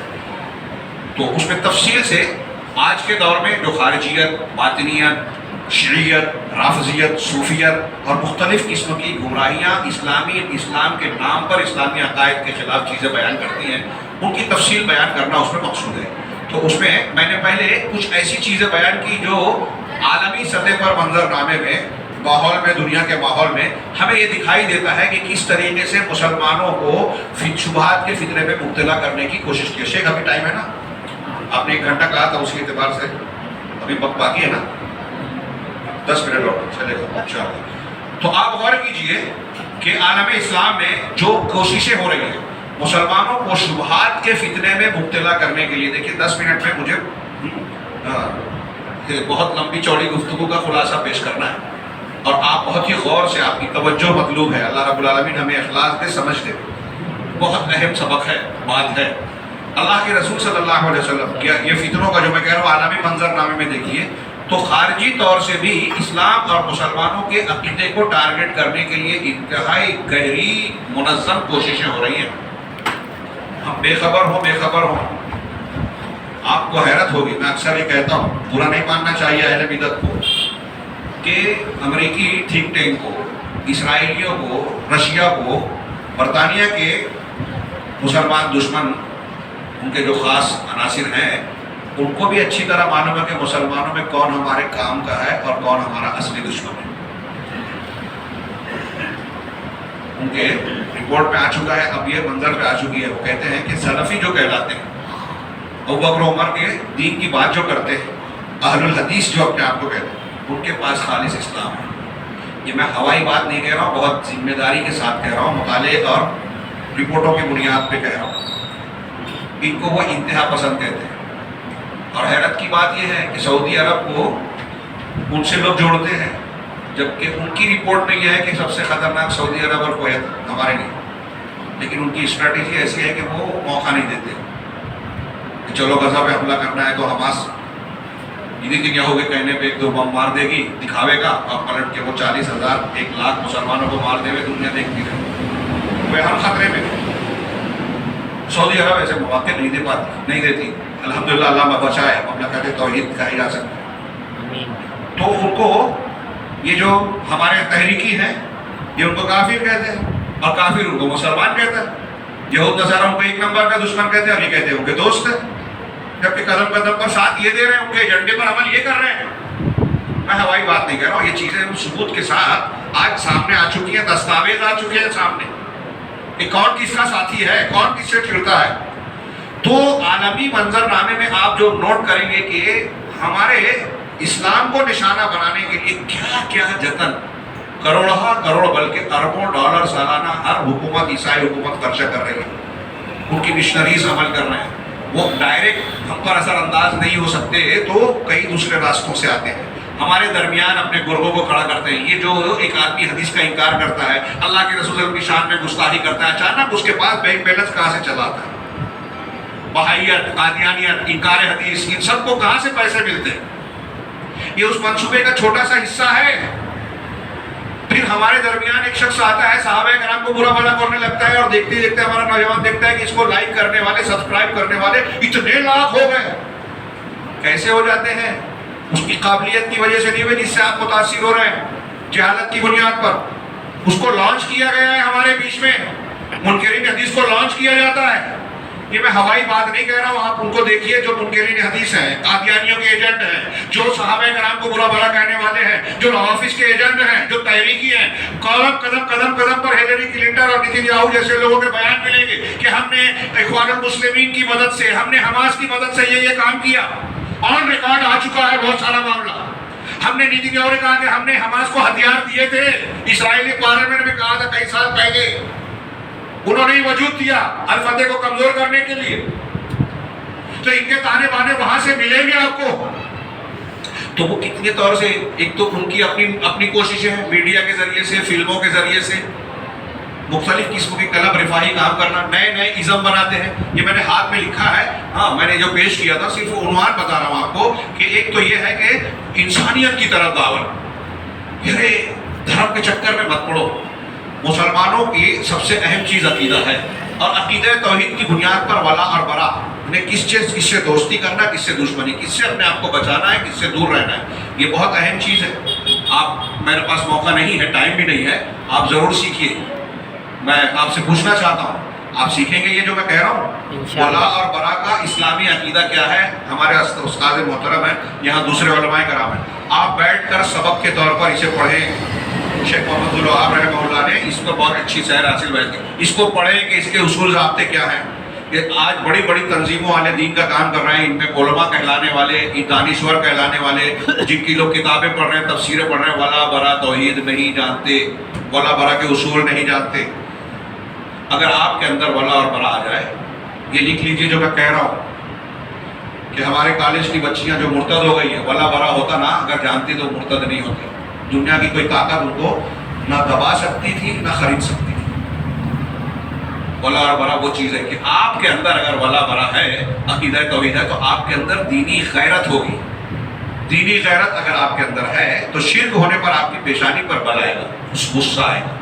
تو اس میں تفصیل سے آج کے دور میں جو خارجیت، باطنیت، شیعیت، رافضیت، صوفیت اور مختلف قسم کی گمراہیاں اسلام کے نام پر اسلامی عقائد کے خلاف چیزیں بیان کرتی ہیں، ان کی تفصیل بیان کرنا اس میں مقصود ہے۔ تو اس میں میں نے پہلے کچھ ایسی چیزیں بیان کی جو عالمی سطح پر منظرنامے میں، ماحول میں، دنیا کے ماحول میں ہمیں یہ دکھائی دیتا ہے کہ کس طریقے سے مسلمانوں کو شبہات کے فتنے میں مبتلا کرنے کی کوشش کی۔ شیخ ابھی ٹائم ہے نا، آپ نے 1 گھنٹہ کہا تھا، اسی اعتبار سے ابھی وقت باقی ہے نا، 10 منٹ اور چلے گا انشاءاللہ۔ تو آپ غور کیجئے کہ عالم اسلام میں جو کوششیں ہو رہی ہیں، مسلمانوں کو شبہات کے فتنے میں مبتلا کرنے کے لیے، دیکھیے 10 منٹ میں مجھے بہت لمبی چوڑی گفتگو کا خلاصہ پیش کرنا ہے، اور آپ بہت ہی غور سے، آپ کی توجہ مطلوب ہے، اللہ رب العالمین ہمیں اخلاص دے، سمجھ دے، بہت اہم سبق ہے، بات ہے۔ اللہ کے رسول صلی اللہ علیہ وسلم یہ فتنوں کا جو میں کہہ رہا ہوں عالمی منظر نامے میں دیکھیے تو خارجی طور سے بھی اسلام اور مسلمانوں کے عقیدے کو ٹارگٹ کرنے کے لیے انتہائی گہری منظم کوششیں ہو رہی ہیں۔ ہم بے خبر ہوں، آپ کو حیرت ہوگی، میں اکثر یہ کہتا ہوں، برا نہیں ماننا چاہیے اہل بدعت کو، کہ امریکی تھنک ٹینک کو، اسرائیلیوں کو، رشیا کو، برطانیہ کے مسلمان دشمن، ان کے جو خاص عناصر ہیں، ان کو بھی اچھی طرح معلوم ہے کہ مسلمانوں میں کون ہمارے کام کا ہے اور کون ہمارا اصلی دشمن ہے۔ ان کے رپورٹ میں آ چکا ہے، اب یہ منظر پہ آ چکی ہے، وہ کہتے ہیں کہ سلفی جو کہلاتے ہیں، ابو بکر و عمر کے دین کی بات جو کرتے ہیں، اہل الحدیث جو اپنے آپ کو کہتے ہیں، ان کے پاس خالص اسلام ہے۔ یہ میں ہوائی بات نہیں کہہ رہا ہوں، بہت ذمہ داری کے ساتھ کہہ رہا ہوں، مطالعے اور رپورٹوں کی بنیاد پہ کہہ رہا ہوں۔ ان کو وہ انتہا پسند کہتے ہیں، اور حیرت کی بات یہ ہے کہ سعودی عرب کو ان سے لوگ جوڑتے ہیں، جبکہ ان کی رپورٹ میں یہ ہے کہ سب سے خطرناک سعودی عرب اور کویت ہمارے لیے، لیکن ان کی اسٹریٹجی ایسی ہے کہ وہ موقع نہیں دیتے کہ چلو غزہ پہ حملہ کرنا ہے تو حماس نیتنیاہو کے کہنے پہ 1-2 بم مار دے گی، دکھاوے گا، اور پلٹ کے وہ 40,000 1 لاکھ مسلمانوں کو مار دے ہوئے دنیا دیکھتی رہے، وہ ہر خطرے میں۔ سعودی عرب ایسے مواقع نہیں دیتی، الحمدللہ اللہ بچائے، مملکت توحید کہی جا سکتی ہے۔ تو ان کو یہ جو ہمارے تحریکی ہیں، یہ ان کو کافر کہتے ہیں، اور کافر ان کو مسلمان کہتا ہے۔ یہود نصارہ ان کو 1 نمبر کا دشمن کہتے ہیں، اور یہ کہتے ہیں ان کے دوست ہیں، جبکہ قدم قدم پر ساتھ یہ دے رہے ہیں، ان کے ایجنڈے پر عمل یہ کر رہے ہیں۔ میں ہوائی بات نہیں کہہ رہا ہوں، یہ چیزیں ثبوت کے ساتھ آج سامنے آ چکی ہیں، دستاویز آ چکے ہیں سامنے کہ کون کس کا ساتھی ہے، کون کس سے چڑھتا ہے۔ تو عالمی منظر نامے میں آپ جو نوٹ کریں گے کہ ہمارے اسلام کو نشانہ بنانے کے لیے کیا کیا جتن، کروڑ بلکہ اربوں ڈالر سالانہ ہر حکومت، عیسائی حکومت خرچہ کر رہی ہے، ان کی مشنریز عمل کر رہے ہیں۔ وہ ڈائریکٹ ہم پر اثر انداز نہیں ہو سکتے تو کئی دوسرے راستوں سے آتے ہیں، ہمارے درمیان اپنے گروہوں کو کھڑا کرتے ہیں۔ یہ جو ایک آدمی حدیث کا انکار کرتا ہے، اللہ کے رسول کی شان میں گستاخی کرتا ہے، اچانک اس کے پاس بینک بیلنس کہاں سے چلا آتا ہے؟ بہائیت، قادیانیت، انکار حدیث، ان سب کو کہاں سے پیسے ملتے ہیں؟ یہ اس منصوبے کا چھوٹا سا حصہ ہے۔ پھر ہمارے درمیان ایک شخص آتا ہے، صحابہ کرام کو برا بھلا کرنے لگتا ہے، اور دیکھتے دیکھتے ہمارا نوجوان دیکھتا ہے کہ اس کو لائک کرنے والے، سبسکرائب کرنے والے اتنے لاکھ ہو گئے۔ کیسے ہو جاتے ہیں؟ اس کی قابلیت کی وجہ سے نہیں ہوئے جس سے آپ متاثر ہو رہے ہیں، جہالت کی بنیاد پر۔ اس کو لانچ کیا گیا ہے ہمارے بیچ میں، منکرین حدیث کو لانچ کیا جاتا ہے۔ یہ میں ہوائی بات نہیں کہہ رہا ہوں، آپ ان کو دیکھیے جو منکرین حدیث ہیں، قادیانیوں کے ایجنٹ ہیں، جو صحابہ کرام کو برا بھلا کہنے والے ہیں، جو روافض کے ایجنٹ ہیں، جو تحریکی ہیں۔ قدم پر ہیلری کلنٹن اور نیتنیاہو جیسے لوگوں کے بیان ملیں گے کہ ہم نے اخوان المسلمین کی مدد سے، ہم نے حماس کی مدد سے یہ کام کیا۔ آن ریکارڈ آ چکا ہے بہت سارا معاملہ۔ ہم نے نیتنیاہو نے کہا کہ ہم نے حماس کو ہتھیار دیے تھے، اسرائیلی پارلیمنٹ میں کہا تھا کئی سال پہلے، انہوں نے وجود دیا الفتح کو کمزور کرنے کے لیے۔ تو ان کے تانے بانے وہاں سے ملیں گے آپ کو۔ تو وہ کتنے طور سے، ایک تو ان کی اپنی کوششیں ہیں، میڈیا کے ذریعے سے، فلموں کے ذریعے سے، مختلف قسم کی کلب رفاہی کام کرنا، نئے ازم بناتے ہیں۔ یہ میں نے ہاتھ میں لکھا ہے، ہاں میں نے جو پیش کیا تھا صرف عنوان بتا رہا ہوں آپ کو، کہ ایک تو یہ ہے کہ انسانیت کی طرف دعوت، یہ دھرم کے چکر میں مت پڑو۔ مسلمانوں کی سب سے اہم چیز عقیدہ ہے، اور عقیدہ توحید کی بنیاد پر ولا اور برا، انہیں کس سے دوستی کرنا، کس سے دشمنی، کس سے اپنے آپ کو بچانا ہے، کس سے دور رہنا ہے، یہ بہت اہم چیز ہے۔ آپ، میرے پاس موقع نہیں ہے، ٹائم بھی نہیں ہے، آپ ضرور سیکھیے۔ میں آپ سے پوچھنا چاہتا ہوں، آپ سیکھیں گے یہ جو میں کہہ رہا ہوں؟ ولا اور برا کا اسلامی عقیدہ کیا ہے؟ ہمارے استاد محترم ہیں، یہاں دوسرے علماء کرام ہیں، آپ بیٹھ کر سبق کے طور پر اسے پڑھیں۔ شیخ محمد الوہاب رحمہ اللہ نے اس پر بہت اچھی سیر حاصل کی، اس کو پڑھیں کہ اس کے اصول ضابطے کیا ہیں۔ یہ آج بڑی بڑی تنظیموں والے دین کا کام کر رہے ہیں، ان میں علماء کہلانے والے، دانشور کہلانے والے، جن کی لوگ کتابیں پڑھ رہے ہیں، تفسیریں پڑھ رہے ہیں، ولا برا توحید نہیں جانتے، ولا برا کے اصول نہیں جانتے۔ اگر آپ کے اندر ولا اور برا آ جائے، یہ لکھ لیجیے جو میں کہہ رہا ہوں کہ ہمارے کالج کی بچیاں جو مرتد ہو گئی ہیں، ولا برا ہوتا نا اگر جانتی تو مرتد نہیں ہوتی. دنیا کی کوئی طاقت ان کو نہ دبا سکتی تھی نہ خرید سکتی تھی. ولا اور برا وہ چیز ہے کہ آپ کے اندر اگر ولا برا ہے، عقیدہ توحید ہے، تو آپ کے اندر دینی غیرت ہوگی. دینی غیرت اگر آپ کے اندر ہے تو شرک ہونے پر آپ کی پیشانی پر بل آئے گا، غصہ آئے گا.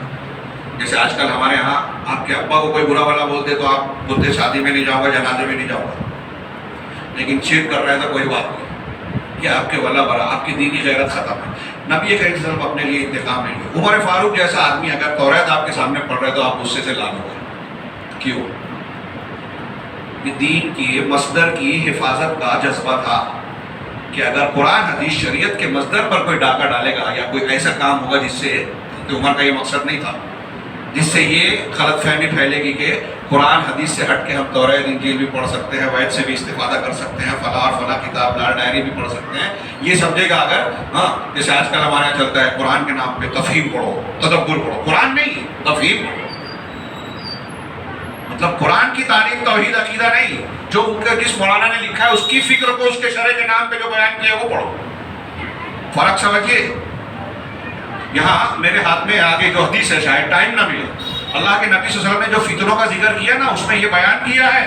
جیسے آج کل ہمارے ہاں آپ کے ابا کو کوئی برا بھلا بولتے تو آپ بولتے شادی میں نہیں جاؤں گا، جنازے میں نہیں جاؤں گا. لیکن شرک کر رہے تو کوئی بات نہیں، یہ آپ کے ولا برا، آپ کی دینی غیرت ختم ہے. نبی کریم صلی اللہ علیہ وسلم اپنے لیے انتقام نہیں ہوئے. عمر فاروق جیسا آدمی اگر توریت آپ کے سامنے پڑھ رہے تو آپ غصے سے لال ہو گئے. کیوں؟ یہ دین کی مصدر کی حفاظت کا جذبہ تھا کہ اگر قرآن حدیث شریعت کے مصدر پر کوئی ڈاکہ ڈالے گا یا کوئی ایسا کام ہوگا جس سے، کہ عمر کا یہ مقصد نہیں تھا، جس سے یہ غلط فہمی پھیلے گی کہ قرآن حدیث سے ہٹ کے ہم توریت انجیل بھی پڑھ سکتے ہیں، وید سے بھی استفادہ کر سکتے ہیں، فلاں اور فلاں کتاب لال ڈائری بھی پڑھ سکتے ہیں، یہ سمجھے گا اگر جیسے آج کل ہمارے یہاں چلتا ہے قرآن کے نام پہ تفہیم پڑھو، تدبر پڑھو. قرآن نہیں، تفہیم پڑھو. مطلب قرآن کی تعلیم توحید عقیدہ نہیں، جو ان کے جس مولانا نے لکھا ہے اس کی فکر کو اس کے شرع کے نام پہ جو بیان کیا وہ پڑھو. فرق سمجھیے. یہاں میرے ہاتھ میں آگے جو حدیث ہے، شاید ٹائم نہ ملے، اللہ کے نبی صلی اللہ علیہ وسلم نے جو فتنوں کا ذکر کیا نا اس میں یہ بیان کیا ہے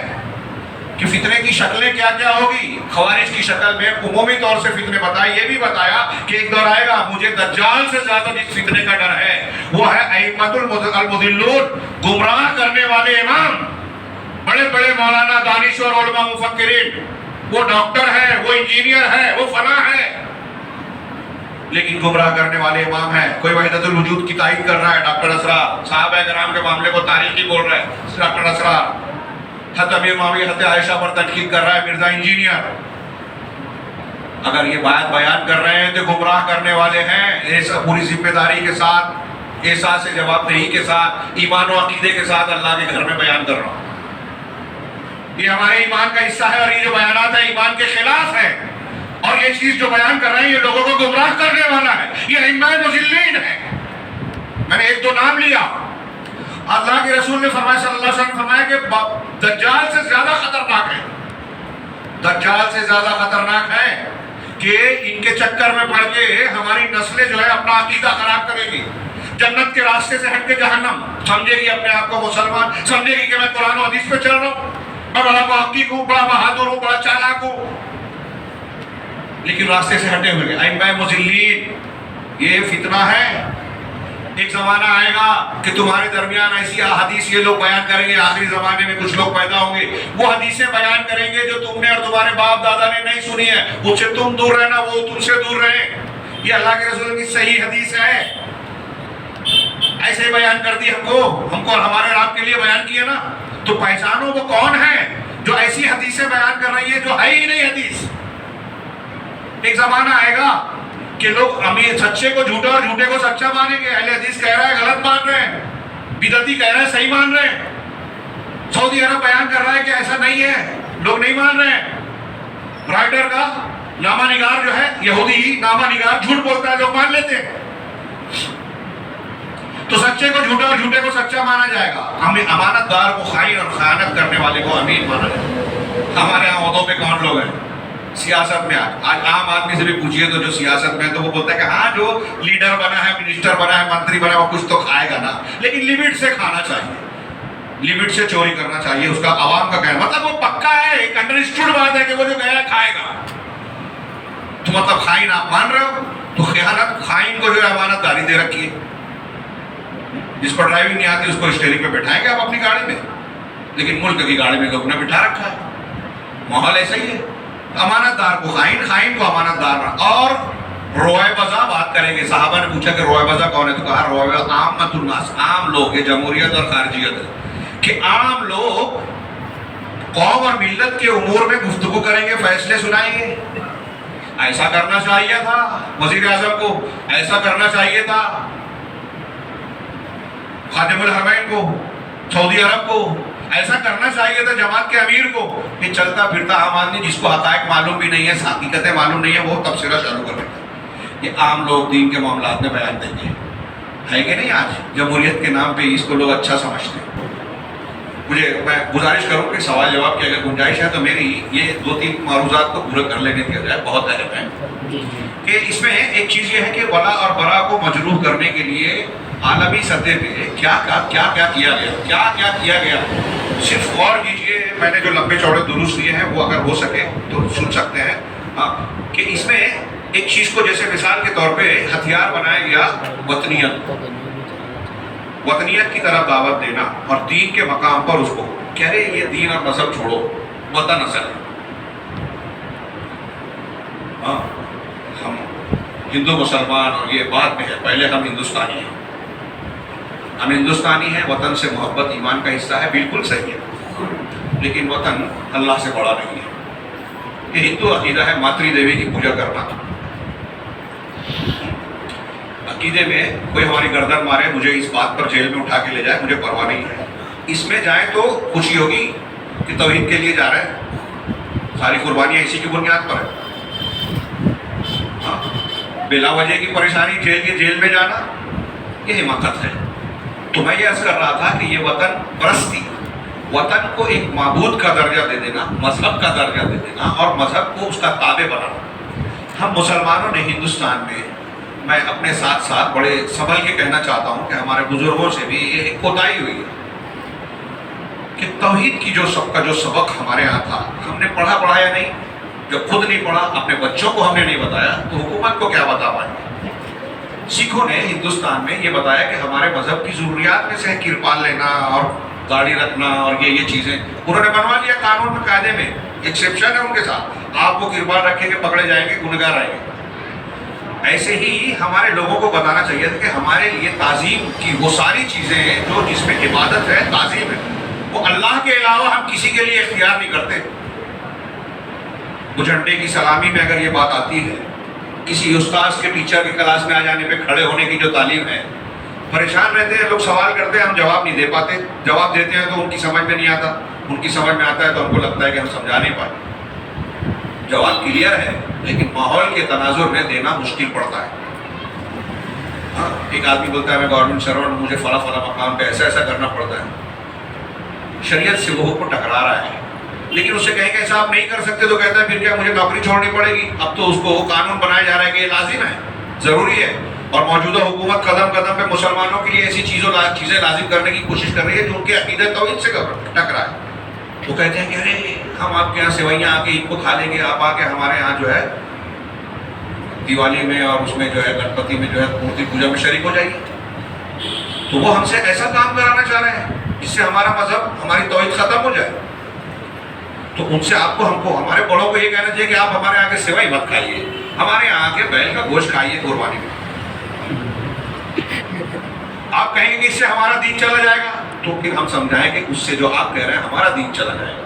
کہ فتنے کی شکلیں کیا کیا ہوگی. خوارج کی شکل میں عمومی طور سے فتنے بتائے، یہ بھی بتایا کہ ایک دور آئے گا مجھے دجال سے زیادہ جس فتنے کا ڈر ہے وہ ہے ائمۃ المضلون، گمراہ کرنے والے امام، بڑے بڑے مولانا، دانشور، علماء، مفکرین. وہ ڈاکٹر ہے، وہ انجینئر ہے، وہ فلاں ہے، لیکن گمراہ کرنے والے امام ہیں. کوئی وحدت الوجود کی تائید کر رہا ہے، ڈاکٹر اسرار. صحابہ کرام کے معاملے کو تاریخی بول رہا ہے ڈاکٹر اسرار. حضرت امیر معاویہ، حضرت عائشہ پر تنقید کر رہا ہے مرزا انجینئر. اگر یہ بات بیان کر رہے ہیں تو گمراہ کرنے والے ہیں. پوری ذمہ داری کے ساتھ، احساس جواب دہی کے ساتھ، ایمان و عقیدے کے ساتھ اللہ کے گھر میں بیان کر رہا ہوں. یہ ہمارے ایمان کا حصہ ہے اور یہ جو بیانات ہیں ایمان کے خلاف ہیں. اور یہ چیز جو بیان کر رہے ہیں یہ لوگوں کو گمراہ کرنے والا ہے. یہ ائمہ مضلین ہے. میں نے ایک دو نام لیا. اللہ کے رسول نے فرمایا، صلی اللہ علیہ وسلم نے فرمایا کہ دجال سے زیادہ خطرناک ہے، دجال سے زیادہ خطرناک ہے کہ ان کے چکر میں پڑ کے ہماری نسلیں جو ہے اپنا عقیدہ خراب کرے گی، جنت کے راستے سے ہٹ کے جہنم. سمجھے گی اپنے آپ کو مسلمان، سمجھے گی کہ میں قرآن و حدیث پہ چل رہا ہوں، میں بڑا محقق ہوں، بڑا بہادر ہوں، بڑا چالاک ہوں، لیکن راستے سے ہٹے ہوئے. ائمہ مضلین یہ فتنہ ہے. ایک زمانہ آئے گا کہ تمہارے درمیان ایسی حدیث یہ لوگ بیان کریں گے. آخری زمانے میں کچھ لوگ پیدا ہوں گے، وہ حدیثیں بیان کریں گے جو تم نے اور تمہارے باپ دادا نے نہیں سنی ہے. ان سے تم دور رہنا، وہ تم سے دور رہیں. یہ اللہ کے رسول کی صحیح حدیث ہے. ایسے بیان کر دی ہم کو اور ہمارے رب کے لیے بیان کیا نا. تو پہچانو وہ کون ہے جو ایسی حدیثیں بیان کر رہی ہے جو ہے ہی نہیں حدیث. ایک زمانہ آئے گا کہ لوگ امیر سچے کو جھوٹا اور جھوٹے کو سچا مانیں گے. اہل حدیث کہہ رہا ہے غلط مان رہے ہیں، بدعتی کہہ رہا ہے صحیح مان رہے ہیں. سعودی عرب بیان کر رہا ہے کہ ایسا نہیں ہے، لوگ نہیں مان رہے ہیں. رائٹر کا نامہ نگار جو ہے یہودی نامہ نگار جھوٹ بولتا ہے، لوگ مان لیتے ہیں. تو سچے کو جھوٹا اور جھوٹے کو سچا مانا جائے گا. ہمیں امانت دار کو خائن اور خیانت کرنے والے کو امین مانا جائے گا. ہمارے یہاں عہدوں پہ کون لوگ ہیں سیاست میں؟ آج عام آدمی سے بھی پوچھئے تو جو سیاست میں ہے تو وہ بولتا ہے کہ ہاں جو لیڈر بنا ہے، منسٹر بنا ہے، منتری بنا ہے، وہ کچھ تو کھائے گا نا، لیکن لیمٹ سے کھانا چاہیے، لیمٹ سے چوری کرنا چاہیے. اس کا عوام کا کہنا مطلب وہ پکا ہے، ایک انڈرسٹوڈ بات ہے کہ وہ جو گیا کھائے گا. تو مطلب خائن آپ مان رہے ہو؟ تو خیانت، خائن کو جو ہے امانت داری دے رکھی ہے. جس پر ڈرائیونگ نہیں آتی اس کو اسٹیئرنگ پہ بٹھائیں گے آپ اپنی گاڑی میں، لیکن ملک کی گاڑی میں لوگ نے بٹھا رکھا ہے. ماحول ایسا ہی ہے. امانت دار کو خائن، خائن کو امانت دار بنا. اور روئے بزا بات کریں گے. صحابہ نے پوچھا کہ روئے بزا کون ہے؟ تو کہا روئے بزا عامۃ الناس، عام لوگ. یہ جمہوریت اور خارجیت ہے کہ عام لوگ قوم اور ملت کے امور میں گفتگو کریں گے، فیصلے سنائیں گے. ایسا کرنا چاہیے تھا وزیر اعظم کو، ایسا کرنا چاہیے تھا خادم الحرمین کو، سعودی عرب کو، ایسا کرنا چاہیے تھا جماعت کے امیر کو. کہ چلتا پھرتا عام آدمی جس کو حقائق معلوم بھی نہیں ہے، حقیقتیں معلوم نہیں ہے، وہ تبصرہ شروع کر دیتا ہے. یہ عام لوگ دین کے معاملات میں بیان دیں گے. ہے کہ نہیں؟ آج جمہوریت کے نام پہ اس کو لوگ اچھا سمجھتے ہیں. مجھے میں گزارش کروں کہ سوال جواب کی اگر گنجائش ہے تو میری یہ 2-3 معروضات کو پورا کر لینے دیا جائے، بہت اہم ہے کہ اس میں ایک چیز یہ ہے کہ ولا اور برا کو مجروح کرنے کے لیے عالمی سطح پہ کیا کیا گیا. صرف غور کیجئے، میں نے جو لمبے چوڑے دروس دیے ہیں وہ اگر ہو سکے تو سن سکتے ہیں. کہ اس میں ایک چیز کو جیسے مثال کے طور پہ ہتھیار بنایا گیا وطنیت کی طرف دعوت دینا، اور دین کے مقام پر اس کو کہہ رہے یہ دین اور مذہب چھوڑو، وطن اصل ہے. ہم ہندو مسلمان اور یہ بات میں ہے، پہلے ہم ہندوستانی ہیں، ہم ہندوستانی ہیں، وطن سے محبت ایمان کا حصہ ہے، بالکل صحیح ہے، لیکن وطن اللہ سے بڑا نہیں ہے. یہ ہندو عقیدہ ہے ماتری دیوی کی پوجا کرنا. عقیدے میں کوئی ہماری گردن مارے، مجھے اس بات پر جیل میں اٹھا کے لے جائے، مجھے پرواہ نہیں ہے. اس میں جائیں تو خوشی ہوگی کہ توحید کے لیے جا رہے ہیں، ساری قربانیاں اسی کی بنیاد پر ہے. بلا وجہ کی پریشانی، جیل میں جانا، یہ حماقت ہے. تو میں یہ عرض کر رہا تھا کہ یہ وطن پرستی، وطن کو ایک معبود کا درجہ دے دینا، مذہب کا درجہ دے دینا اور مذہب کو اس کا تابع بنانا. ہم مسلمانوں نے ہندوستان میں، میں اپنے ساتھ ساتھ بڑے سنبھل کے کہنا چاہتا ہوں کہ ہمارے بزرگوں سے بھی یہ ایک کوتاہی ہوئی ہے کہ توحید کی جو سبق ہمارے یہاں تھا، ہم نے پڑھایا نہیں. جب خود نہیں پڑھا، اپنے بچوں کو ہم نے نہیں بتایا، تو حکومت کو کیا بتا پائیں گے. سکھوں نے ہندوستان میں یہ بتایا کہ ہمارے مذہب کی ضروریات میں سے ہے کرپال لینا اور داڑھی رکھنا اور یہ چیزیں انہوں نے بنوا لیا قانون میں، قاعدے میں ایکسیپشن ہے ان کے ساتھ. آپ وہ کرپال رکھیں گے پکڑے جائیں گے، گنہگار آئیں گے. ایسے ہی ہمارے لوگوں کو بتانا چاہیے تھا کہ ہمارے لیے تعظیم کی وہ ساری چیزیں ہیں جو جس میں عبادت ہے، تعظیم ہے، وہ اللہ کے علاوہ ہم کسی کے لیے اختیار نہیں کرتے. وہ جھنڈے کی سلامی میں اگر یہ بات آتی ہے، کسی استاذ کے ٹیچر کی کلاس میں آ جانے پہ کھڑے ہونے کی جو تعلیم ہے، پریشان رہتے ہیں لوگ، سوال کرتے ہیں، ہم جواب نہیں دے پاتے. جواب دیتے ہیں تو ان کی سمجھ میں نہیں آتا، ان کی سمجھ میں آتا ہے تو ہم کو لگتا ہے کہ ہم سمجھا نہیں پائے. جواب کلیئر ہے لیکن ماحول کے تناظر میں دینا مشکل پڑتا ہے. ایک آدمی بولتا ہے میں گورنمنٹ سرونٹ، مجھے فلاں مقام پہ ایسا کرنا پڑتا ہے. شریعت سے وہ حکم ٹکرا رہا ہے، لیکن اس سے کہیں کہ ایسا آپ نہیں کر سکتے تو کہتا ہے پھر کیا مجھے نوکری چھوڑنی پڑے گی. اب تو اس کو قانون بنایا جا رہا ہے کہ یہ لازم ہے، ضروری ہے. اور موجودہ حکومت قدم قدم پہ مسلمانوں کے لیے ایسی چیزیں لازم کرنے کی کوشش کر رہی ہے جو ان کے عقیدہ توحید سے ٹکرا ہے. وہ کہتے ہیں کہ ارے ہم آپ کے یہاں سوئیاں آ کے عید کو کھا لیں گے، آپ آ کے ہمارے یہاں جو ہے دیوالی میں اور اس میں جو ہے گنپتی میں جو ہے مورتی پوجا میں شریک ہو جائے گی. تو وہ ہم سے ایسا کام کرانا چاہ رہے ہیں جس سے ہمارا مذہب، ہماری توحید ختم ہو جائے. تو ان سے آپ کو، ہم کو، ہمارے بڑوں کو یہ کہنا چاہیے کہ آپ ہمارے یہاں کے سیوئی مت کھائیے، ہمارے یہاں کے بیل کا گوشت کھائیے قربانی میں. آپ کہیں گے کہ اس سے ہمارا دین چلا جائے گا، تو پھر ہم سمجھائیں کہ اس سے جو آپ کہہ رہے ہیں ہمارا دین چلا جائے گا.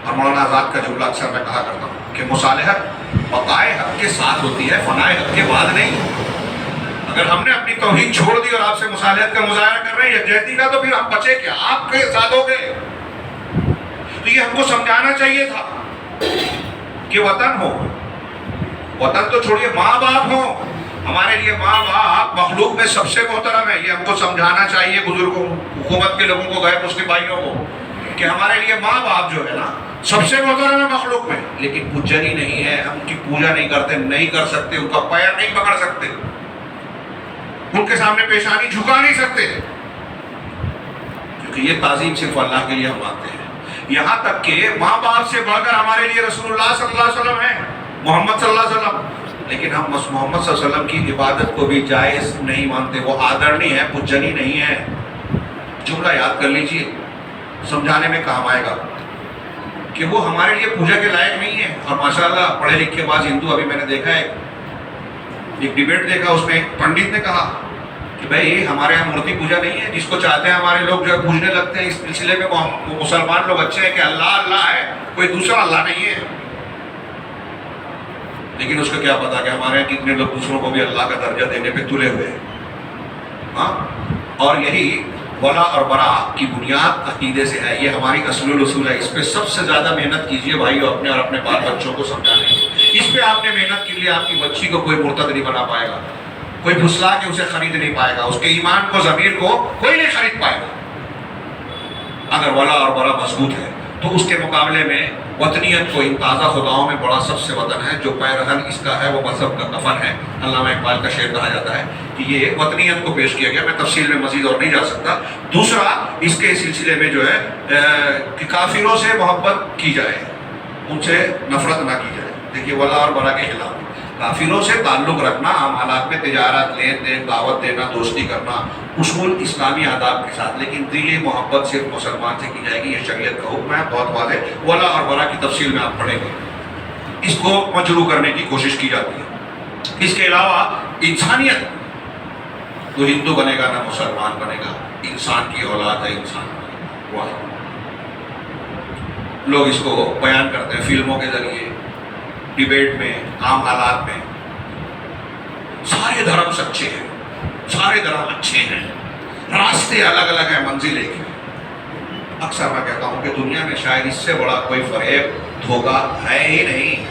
اور مولانا آزاد کا جملہ اکثر میں کہا کرتا ہوں کہ مصالحت بقائے حق کے ساتھ ہوتی ہے، فنائے حق کے بعد نہیں. اگر ہم نے اپنی توحید چھوڑ دی اور آپ سے مصالحت کا مظاہرہ کر رہے ہیں یکجہتی کا، تو پھر ہم بچے کیا؟ آپ کے ساتھ ہو گئے. تو یہ ہم کو سمجھانا چاہیے تھا کہ وطن ہو، وطن تو چھوڑیے، ماں باپ ہو. ہمارے لیے ماں باپ مخلوق میں سب سے محترم ہے. یہ ہم کو سمجھانا چاہیے بزرگوں، حکومت کے لوگوں کو، غیر مسلم بھائیوں کو، کہ ہمارے لیے ماں باپ جو ہے نا سب سے محترم ہے مخلوق میں، لیکن پوجنی نہیں ہے. ہم ان کی پوجا نہیں کرتے، نہیں کر سکتے، ان کا پیر نہیں پکڑ سکتے، ان کے سامنے پیشانی جھکا نہیں سکتے، کیونکہ یہ تعظیم صرف اللہ کے لیے ہم مانتے ہیں. یہاں تک کہ ماں باپ سے بڑھ کر ہمارے لیے رسول اللہ صلی اللہ علیہ وسلم ہے، محمد صلی اللہ علیہ وسلم. لیکن ہم محمد صلی اللہ علیہ وسلم کی عبادت کو بھی جائز نہیں مانتے. وہ آدرنی ہے، پوجنی نہیں ہے. جملہ یاد کر لیجئے، سمجھانے میں کام آئے گا کہ وہ ہمارے لیے پوجا کے لائق نہیں ہے. اور ماشاءاللہ پڑھے لکھے بعض ہندو، ابھی میں نے دیکھا ہے ایک ڈیبیٹ دیکھا، اس میں ایک پنڈت نے کہا کہ بھائی ہمارے یہاں مورتی پوجا نہیں ہے، جس کو چاہتے ہیں ہمارے لوگ جو ہے پوجنے لگتے ہیں. اس سلسلے میں مسلمان لوگ اچھے ہیں کہ اللہ اللہ ہے، کوئی دوسرا اللہ نہیں ہے. لیکن اس کو کیا پتا کہ ہمارے یہاں کتنے لوگ دوسروں کو بھی اللہ کا درجہ دینے پہ تلے ہوئے ہیں. ہاں، اور یہی ولا اور برا کی بنیاد عقیدے سے ہے. یہ ہماری اصل الاصول ہے. اس پہ سب سے زیادہ محنت کیجیے بھائیو، اپنے اور اپنے بال بچوں کو سمجھانے کی. اس پہ آپ نے محنت کی لیے آپ کی بچی کو کوئی مرتد نہیں بنا پائے گا، کوئی پھسلا کے اسے خرید نہیں پائے گا، اس کے ایمان کو، ضمیر کو کوئی نہیں خرید پائے گا. اگر ولا اور برا مضبوط ہے تو اس کے مقابلے میں وطنیت کو ان تازہ خداؤں میں بڑا سب سے وطن ہے جو پیرہن اس کا ہے وہ مذہب کا کفن ہے. علامہ اقبال کا شعر کہا جاتا ہے کہ یہ وطنیت کو پیش کیا گیا. میں تفصیل میں مزید اور نہیں جا سکتا. دوسرا اس کے سلسلے میں جو ہے کہ کافروں سے محبت کی جائے, ان سے نفرت نہ کی جائے. دیکھیے ولا اور برا کے خلاف کافروں سے تعلق رکھنا, عام حالات میں تجارت, لین دین, دعوت دینا, دوستی کرنا, اصول اسلامی آداب کے ساتھ, لیکن دلی محبت صرف مسلمان سے کی جائے گی. یہ شریعت کا حکم ہے, بہت واضح. ولا اور برا کی تفصیل میں آپ پڑھیں گے. اس کو مجروح کرنے کی کوشش کی جاتی ہے. اس کے علاوہ انسانیت, تو ہندو بنے گا نہ مسلمان بنے گا, انسان کی اولاد ہے انسان. لوگ اس کو بیان کرتے ہیں فلموں کے ذریعے, ڈیبیٹ میں, عام حالات میں. سارے دھرم سچے ہیں, سارے دھرم اچھے ہیں, راستے الگ الگ ہیں, منزل ایک ہے. اکثر میں کہتا ہوں کہ دنیا میں شاید اس سے بڑا کوئی فریب, دھوکہ ہے ہی نہیں.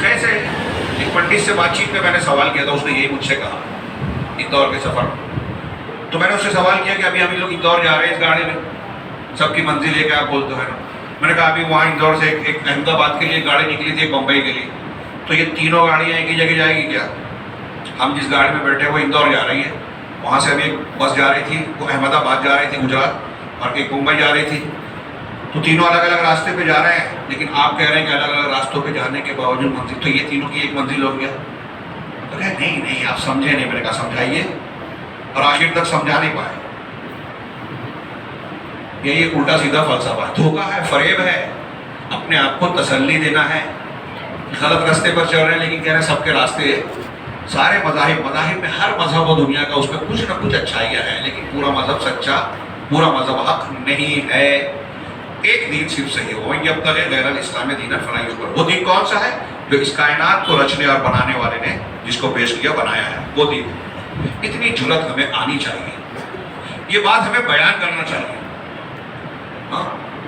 کیسے؟ ایک پنڈت سے بات چیت میں نے سوال کیا تھا, اس نے یہی مجھ سے کہا اندور کے سفر. تو میں نے اس سے سوال کیا کہ ابھی ہم لوگ اندور جا رہے ہیں اس گاڑی میں, سب کی منزل ہے کہ آپ بولتے ہیں نا. میں نے کہا ابھی وہاں اندور سے ایک احمد آباد کے لیے گاڑی نکلی تھی, ایک بمبئی کے لیے. تو یہ تینوں گاڑیاں ایک ہی جگہ جائے گی کیا؟ ہم جس گاڑی میں بیٹھے وہ اندور جا رہی ہے, وہاں سے ابھی ایک بس جا رہی تھی وہ احمد آباد جا رہی تھی گجرات, اور ایک ممبئی جا رہی تھی. تو تینوں الگ الگ راستے پہ جا رہے ہیں, لیکن آپ کہہ رہے ہیں کہ الگ الگ راستوں پہ جانے کے باوجود منزل, تو یہ تینوں کی ایک منزل ہو گیا. تو کہا نہیں نہیں آپ سمجھے نہیں. میں نے کہا سمجھائیے, اور آخر تک سمجھا نہیں پائے. یہ الٹا سیدھا فلسفہ ہے, دھوکہ ہے, فریب ہے, اپنے آپ کو تسلی دینا ہے. غلط راستے پر چل رہے ہیں لیکن کہہ رہے ہیں سب کے راستے, سارے مذاہب میں ہر مذہب و دنیا کا اس میں کچھ نہ کچھ اچھائیاں ہیں, لیکن پورا مذہب سچا, پورا مذہب حق نہیں ہے. ایک دین صرف صحیح ہو, یہ اب تک غیر الاسلام دین فلاں پر. وہ دین کون سا ہے؟ جو اس کائنات کو رچنے اور بنانے والے نے جس کو پیش کیا بنایا ہے, وہ دین. اتنی جرت ہمیں آنی چاہیے, یہ بات ہمیں بیان کرنا چاہیے.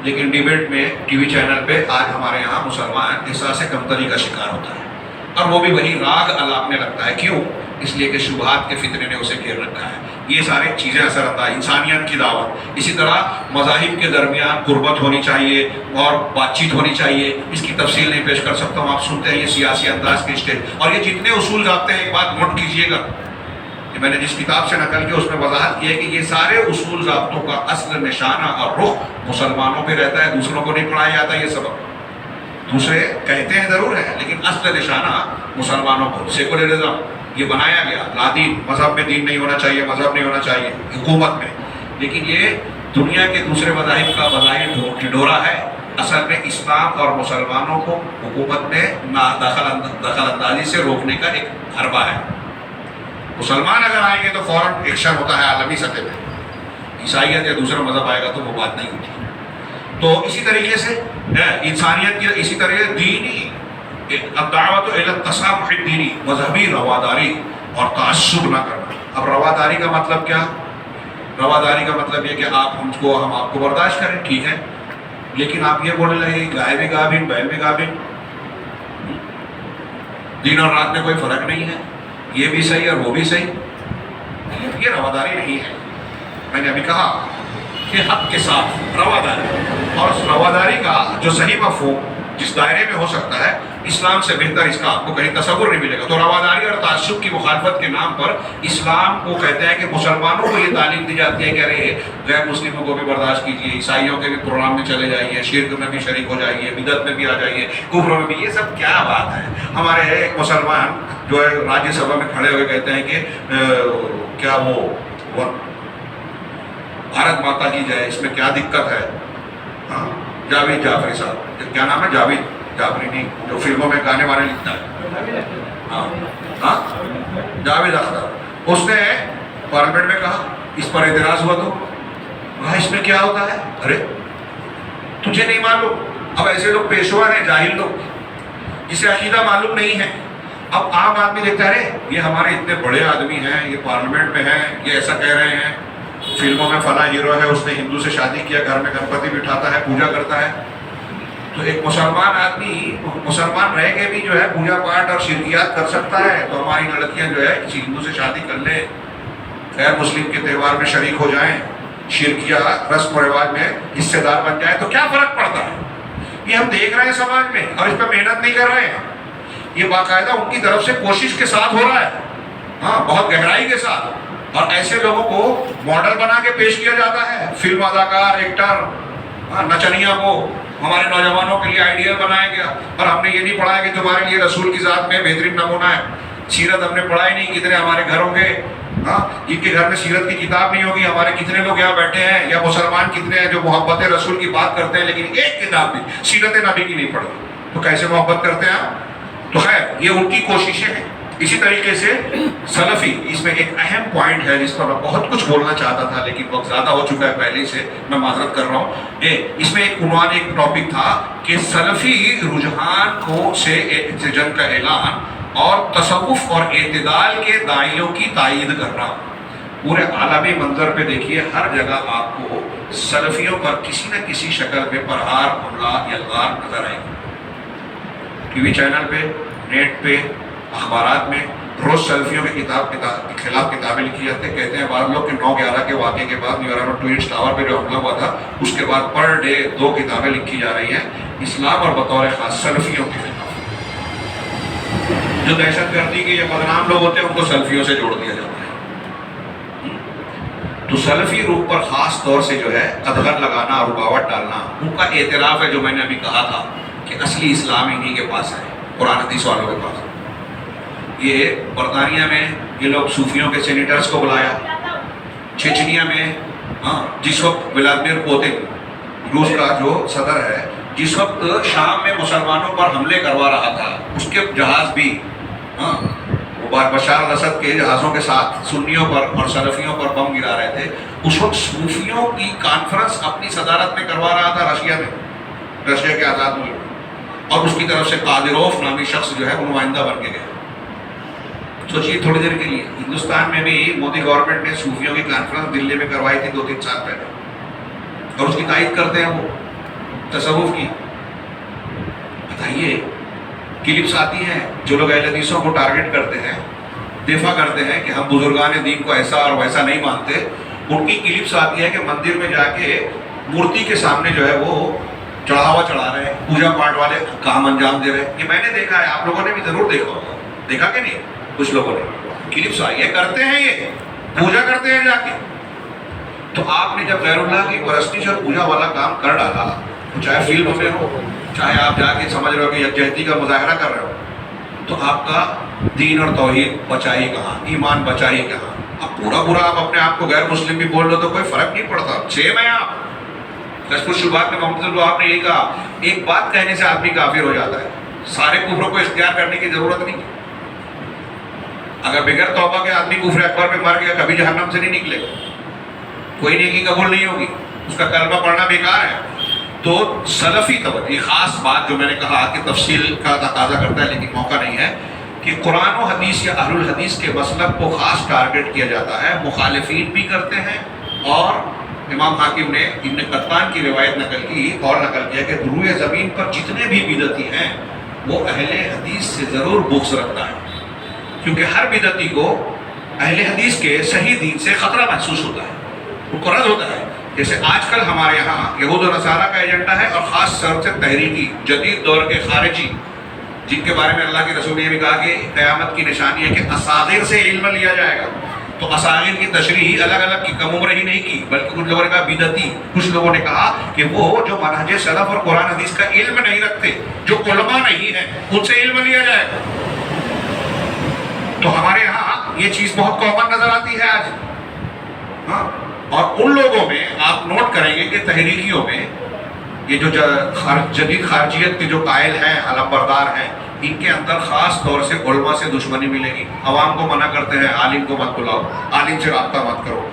لیکن ڈیبیٹ میں ٹی وی چینل پہ آج ہمارے یہاں مسلمان احساس کمتری کا شکار ہوتا ہے, اور وہ بھی وہی راگ الاپنے لگتا ہے. کیوں؟ اس لیے کہ شبہات کے فتنے نے اسے گھیر رکھا ہے. یہ ساری چیزیں اثر انداز, انسانیت کی دعوت. اسی طرح مذاہب کے درمیان قربت ہونی چاہیے اور بات چیت ہونی چاہیے. اس کی تفصیل نہیں پیش کر سکتا ہوں, آپ سنتے ہیں یہ سیاسی انداز کے اسٹیج. اور یہ جتنے اصول ضابطے ہیں, ایک بات نوٹ کیجیے گا, میں نے جس کتاب سے نقل کی اس میں وضاحت کی ہے کہ یہ سارے اصول ضابطوں کا اصل نشانہ اور رخ مسلمانوں پہ رہتا ہے, دوسروں کو نہیں پڑھایا جاتا. یہ سبق دوسرے کہتے ہیں ضرور ہے, لیکن اصل نشانہ مسلمانوں کو. سیکولرزم یہ بنایا گیا, لا دین, مذہب میں دین نہیں ہونا چاہیے, مذہب نہیں ہونا چاہیے حکومت میں, لیکن یہ دنیا کے دوسرے مذاہب کا بظاہر ڈھورا ہے. اصل میں اسلام اور مسلمانوں کو حکومت میں دخل اندازی سے روکنے کا ایک حربہ ہے. مسلمان اگر آئیں گے تو فوراً ایکشن ہوتا ہے عالمی سطح پہ, عیسائیت یا دوسرا مذہب آئے گا تو وہ بات نہیں ہوتی. تو اسی طریقے سے انسانیت کی, اسی طریقے دینی الدعوۃ الی التسامح الدینی, مذہبی رواداری اور تعصب نہ کرنا. اب رواداری کا مطلب کیا؟ رواداری کا مطلب یہ کہ ہم آپ کو برداشت کریں, ٹھیک ہے, لیکن آپ یہ بولنے لگے گائے بھی گابن بیل بھی گابن, دن اور رات میں کوئی فرق نہیں ہے, یہ بھی صحیح اور وہ بھی صحیح. یہ رواداری نہیں ہے. میں نے ابھی کہا کہ حق کے ساتھ رواداری, اور اس رواداری کا جو صحیح مفہوم جس دائرے میں ہو سکتا ہے, اسلام سے بہتر اس کا آپ کو کہیں تصور نہیں ملے گا. تو رواداری اور تعصب کی مخالفت کے نام پر اسلام کو کہتے ہیں کہ مسلمانوں کو یہ تعلیم دی جاتی ہے کہ ارے غیر مسلموں کو بھی برداشت کیجیے, عیسائیوں کے بھی پروگرام میں چلے جائیے, شرک میں بھی شریک ہو جائیے, بدعت میں بھی آ جائیے, کفر میں بھی. یہ سب کیا بات ہے؟ ہمارے ایک مسلمان جو ہے راجیہ سبھا میں کھڑے ہوئے کہتے ہیں کہ کیا وہ بھارت ماتا کی جائے, اس میں کیا دقت ہے؟ ہاں, جاوید جعفری صاحب, کیا نام ہے, جاوید جعفری نہیں, جو فلموں میں گانے وانے لکھتا ہے, ہاں جاوید اختر, اس نے پارلیمنٹ میں کہا, اس پر اعتراض ہوا تو اس میں کیا ہوتا ہے؟ ارے تجھے نہیں معلوم. اب ایسے لوگ پیشوا ہیں, جاہل لوگ, جسے عقیدہ معلوم نہیں ہے. اب عام آدمی دیکھتا ہے یہ ہمارے اتنے بڑے آدمی ہیں, یہ پارلیمنٹ میں ہیں, یہ ایسا کہہ رہے ہیں, فلموں میں فلاں ہیرو ہے, اس نے ہندو سے شادی کیا, گھر میں گنپتی بٹھاتا ہے, پوجا کرتا ہے. تو ایک مسلمان آدمی مسلمان رہ کے بھی جو ہے پوجا پاٹ اور شرکیات کر سکتا ہے. تو ہماری لڑکیاں جو ہے کسی ہندو سے شادی کر لیں, غیر مسلم کے تہوار میں شریک ہو جائیں, شرک یا رسم و رواج میں حصے دار بن جائے تو کیا فرق پڑتا ہے؟ یہ ہم دیکھ رہے ہیں سماج میں، اور اس پہ محنت نہیں کر رہے ہیں. یہ باقاعدہ ان کی طرف سے کوشش کے ساتھ ہو رہا ہے، ہاں، بہت گہرائی کے ساتھ. اور ایسے لوگوں کو ماڈل بنا کے پیش کیا جاتا ہے، فلم اداکار، ایکٹر، نچنیا کو ہمارے نوجوانوں کے لیے آئیڈیل بنایا گیا. اور ہم نے یہ نہیں پڑھا ہے کہ تمہارے لیے رسول کی ذات میں بہترین نمونہ ہے. سیرت ہم نے پڑھا ہی نہیں. کتنے ہمارے گھر ہوں گے جن کے گھر میں سیرت کی کتاب نہیں ہوگی. ہمارے کتنے لوگ یہاں بیٹھے ہیں یا مسلمان کتنے ہیں جو محبت رسول کی بات کرتے ہیں لیکن ایک کتاب بھی سیرت نبی کی نہیں پڑھی؟ تو کیسے محبت کرتے ہیں آپ؟ تو خیر یہ ان کی کوششیں ہیں. اسی طریقے سے سلفی، اس میں ایک اہم پوائنٹ ہے جس پر میں بہت کچھ بولنا چاہتا تھا لیکن وقت زیادہ ہو چکا ہے پہلے سے، میں معذرت کر رہا ہوں. اس میں ایک عنوان، ایک ٹاپک تھا کہ سلفی رجحان کو سے جنگ کا اعلان اور تصوف اور اعتدال کے داعیوں کی تائید کرنا. پورے عالمی منظر پہ دیکھیے، ہر جگہ آپ کو سلفیوں پر کسی نہ کسی شکل میں پرہار، حملہ، یلغار نظر آئے گا. ٹی وی چینل پہ، نیٹ پہ، اخبارات میں روز سلفیوں کے خلاف کتابیں لکھی جاتی ہیں. کہتے ہیں بعض لوگ کہ 9/11 کے واقعے کے بعد نیو یارک ٹوئن ٹاور پہ جو حملہ ہوا تھا اس کے بعد پر ڈے 2 کتابیں لکھی جا رہی ہیں اسلام اور بطور خاص سلفیوں کے خلاف. جو دہشت گردی کے یا بدنام لوگ ہوتے ہیں ان کو سلفیوں سے جوڑ دیا جاتا ہے. تو سلفی روح پر خاص طور سے جو ہے ادغر لگانا، رکاوٹ ڈالنا، ان کا اعتراف ہے جو میں نے ابھی کہا تھا کہ اصلی اسلام انہی کے پاس ہے، قرآن حدیث والوں کے پاس. یہ برطانیہ میں یہ لوگ صوفیوں کے سینیٹرز کو بلایا. چچنیا میں جس وقت ولادیمیر پوتن روس کا جو صدر ہے، جس وقت شام میں مسلمانوں پر حملے کروا رہا تھا، اس کے جہاز بھی وہ بشار الاسد کے جہازوں کے ساتھ سنیوں پر اور سلفیوں پر بم گرا رہے تھے. اس وقت صوفیوں کی کانفرنس اپنی صدارت میں کروا رہا تھا رشیا میں، رشیا کے آزاد ملک، اور اس کی طرف سے قادروف نامی شخص جو ہے وہ نمائندہ بن کے گیا. سوچیے تھوڑی دیر کے لیے ہندوستان میں بھی مودی گورنمنٹ نے صوفیوں کی کانفرنس دلی میں کروائی تھی 2-3 سال پہلے، اور اس کی تائید کرتے ہیں وہ تصوف کی. بتائیے کلپس آتی ہیں جو لوگ اہل حدیثوں کو ٹارگٹ کرتے ہیں، دفاع کرتے ہیں کہ ہم بزرگان دین کو ایسا اور ویسا نہیں مانتے. ان کی کلپس آتی ہے کہ مندر میں جا کے مورتی کے سامنے جو ہے وہ چڑھاوا چڑھا رہے ہیں، پوجا پاٹ والے کام انجام دے رہے ہیں. یہ میں نے دیکھا ہے، آپ لوگوں نے بھی ضرور دیکھا ہوگا. دیکھا کہ نہیں؟ کچھ لوگوں نے کلپس آئی ہے، کرتے ہیں یہ پوجا کرتے ہیں جا کے. تو آپ نے جب غیر اللہ کی پرستش اور پوجا والا کام کر ڈالا، چاہے فلم میں ہو، چاہے آپ جا کے سمجھ رہے ہو کہ یکجہتی کا مظاہرہ کر رہے ہو، تو آپ کا دین اور توحید بچا ہی کہاں، ایمان بچا ہی کہاں. اب پورا پورا آپ اپنے آپ کو غیر مسلم بھی بول لو تو کوئی فرق نہیں پڑتا، سیم ہے. آپ کشف الشبہات میں محمد صلی آپ نے یہی کہا، ایک بات کہنے سے آدمی کافر ہو جاتا ہے، سارے کفروں کو اختیار کرنے کی ضرورت نہیں. اگر بغیر توبہ کے آدمی کفر اکبر پہ مر گیا کبھی جہنم سے نہیں نکلے گا، کوئی نیکی قبول نہیں ہوگی، اس کا کلمہ پڑھنا بیکار ہے. تو سلفی توجہ، یہ خاص بات جو میں نے کہا کہ تفصیل کا تقاضا کرتا ہے لیکن موقع نہیں ہے، کہ قرآن و حدیث یا اہل الحدیث کے مسلک کو خاص ٹارگٹ کیا جاتا ہے. مخالفین بھی کرتے ہیں، اور امام حاکم نے ابن قطان کی روایت نقل کی اور نقل کیا کہ روئے زمین پر جتنے بھی بدعتی ہیں وہ اہل حدیث سے ضرور بغض رکھتا ہے، کیونکہ ہر بدعتی کو اہل حدیث کے صحیح دین سے خطرہ محسوس ہوتا ہے، وہ کو رد ہوتا ہے. جیسے آج کل ہمارے یہاں یہود و نصارہ کا ایجنڈا ہے، اور خاص طور سے تحریکی جدید دور کے خارجی، جن کے بارے میں اللہ کے رسول نے بھی کہا کہ قیامت کی نشانی ہے کہ اصاغر سے علم لیا جائے گا. تو اصاغر کی تشریح الگ الگ کی کم عمر ہی نہیں کی، بلکہ کچھ لوگوں نے کہا بدعتی، کچھ لوگوں نے کہا کہ وہ جو منہج سلف اور قرآن حدیث کا علم نہیں رکھتے، جو علماء نہیں ہیں، ان سے علم لیا جائے گا. تو ہمارے ہاں یہ چیز بہت کامن نظر آتی ہے آج. اور ان لوگوں میں آپ نوٹ کریں گے کہ تحریکیوں میں یہ جو جدید خارجیت کے جو قائل ہیں، علم بردار ہیں، ان کے اندر خاص طور سے علماء سے دشمنی ملے گی. عوام کو منع کرتے ہیں عالم کو مت بلاؤ، عالم سے رابطہ مت کرو.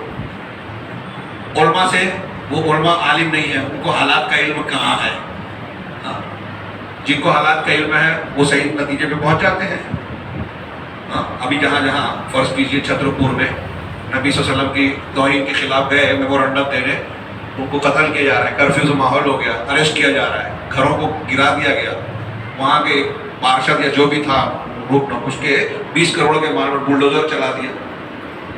علماء سے، وہ علماء عالم نہیں ہے، ان کو حالات کا علم کہاں ہے. جن کو حالات کا علم ہے وہ صحیح نتیجے پہ پہنچ جاتے ہیں. ابھی جہاں جہاں فرض کیجیے چھترپور میں نبی صلی اللہ علیہ وسلم کی توہین کے خلاف گئے میمورنڈم دینے، ان کو قتل کیا جا رہا ہے، کرفیو سے ماحول ہو گیا، اریسٹ کیا جا رہا ہے، گھروں کو گرا دیا گیا. وہاں کے پارشد یا جو بھی تھا گروپ، اس کے 20 کروڑ کے مال پر بلڈوزر چلا دیا.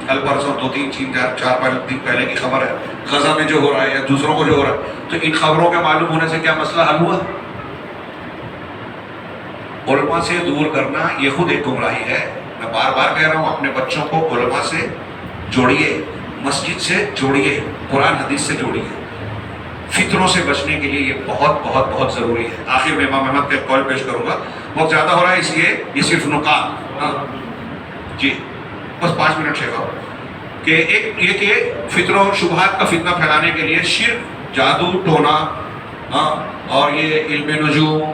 کل پرسوں 2-3-4 دن پہلے کی خبر ہے، غزہ میں جو ہو رہا ہے یا دوسروں کو جو ہو رہا ہے، تو ان خبروں کے معلوم ہونے سے کیا مسئلہ حل ہوا؟ علماء سے دور کرنا یہ خود ایک گمراہی ہے۔ میں بار بار کہہ رہا ہوں، اپنے بچوں کو علماء سے جوڑیے، مسجد سے جوڑیے، قرآن حدیث سے جوڑیے۔ فتنوں سے بچنے کے لیے یہ بہت بہت بہت ضروری ہے۔ آخر میں امام احمد کا ایک قول پیش کروں گا، بہت زیادہ ہو رہا ہے اس لیے یہ صرف نکات، جی بس 5 منٹ سے کہ ایک یہ کہ فتنوں اور شبہات کا فتنہ پھیلانے کے لیے شرک، جادو ٹونا اور یہ علم نجوم،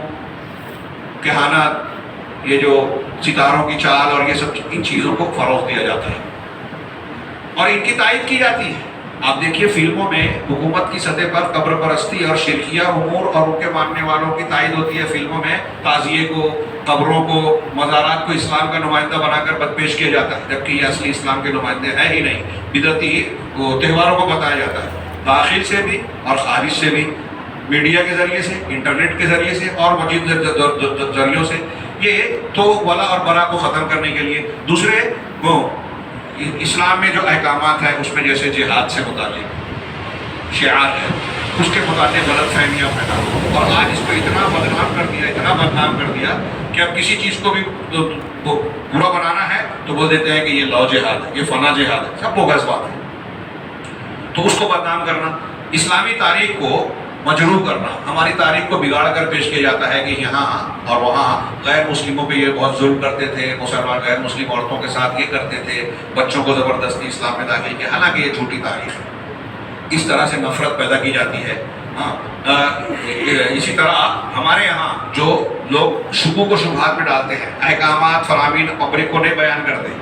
کہانت، یہ جو ستاروں کی چال اور یہ سب ان چیزوں کو فروغ دیا جاتا ہے اور ان کی تائید کی جاتی ہے۔ آپ دیکھیے فلموں میں حکومت کی سطح پر قبر پرستی اور شرکیہ امور اور ان کے ماننے والوں کی تائید ہوتی ہے۔ فلموں میں تعزیے کو، قبروں کو، مزارات کو اسلام کا نمائندہ بنا کر بدپیش کیا جاتا ہے، جبکہ یہ اصلی اسلام کے نمائندے ہیں ہی نہیں۔ بدعتی تہواروں کو بتایا جاتا ہے، داخل سے بھی اور خارج سے بھی، میڈیا کے ذریعے سے، انٹرنیٹ کے ذریعے سے اور مزید ذریعوں سے، یہ تو ولا اور برا کو ختم کرنے کے لیے۔ دوسرے وہ اسلام میں جو احکامات ہیں اس میں جیسے جہاد سے متعلق شعار ہے، اس کے متعلق غلط فہمیاں پیدا، اور آج اس کو اتنا بدنام کر دیا، اتنا بدنام کر دیا کہ اب کسی چیز کو بھی برا بنانا ہے تو بول دیتے ہیں کہ یہ لو جہاد ہے، یہ فنا جہاد ہے، سب بوگس بات ہے۔ تو اس کو بدنام کرنا، اسلامی تاریخ کو مجروح کرنا، ہماری تاریخ کو بگاڑ کر پیش کیا جاتا ہے کہ یہاں اور وہاں غیر مسلموں پہ یہ بہت ظلم کرتے تھے، مسلمان غیر مسلم عورتوں کے ساتھ یہ کرتے تھے، بچوں کو زبردستی اسلام میں داخل کیا، حالانکہ یہ جھوٹی تاریخ ہے۔ اس طرح سے نفرت پیدا کی جاتی ہے۔ اسی طرح ہمارے یہاں جو لوگ شکوک و شبہات میں ڈالتے ہیں، احکامات فرامین پبلک کو نہیں بیان کرتے،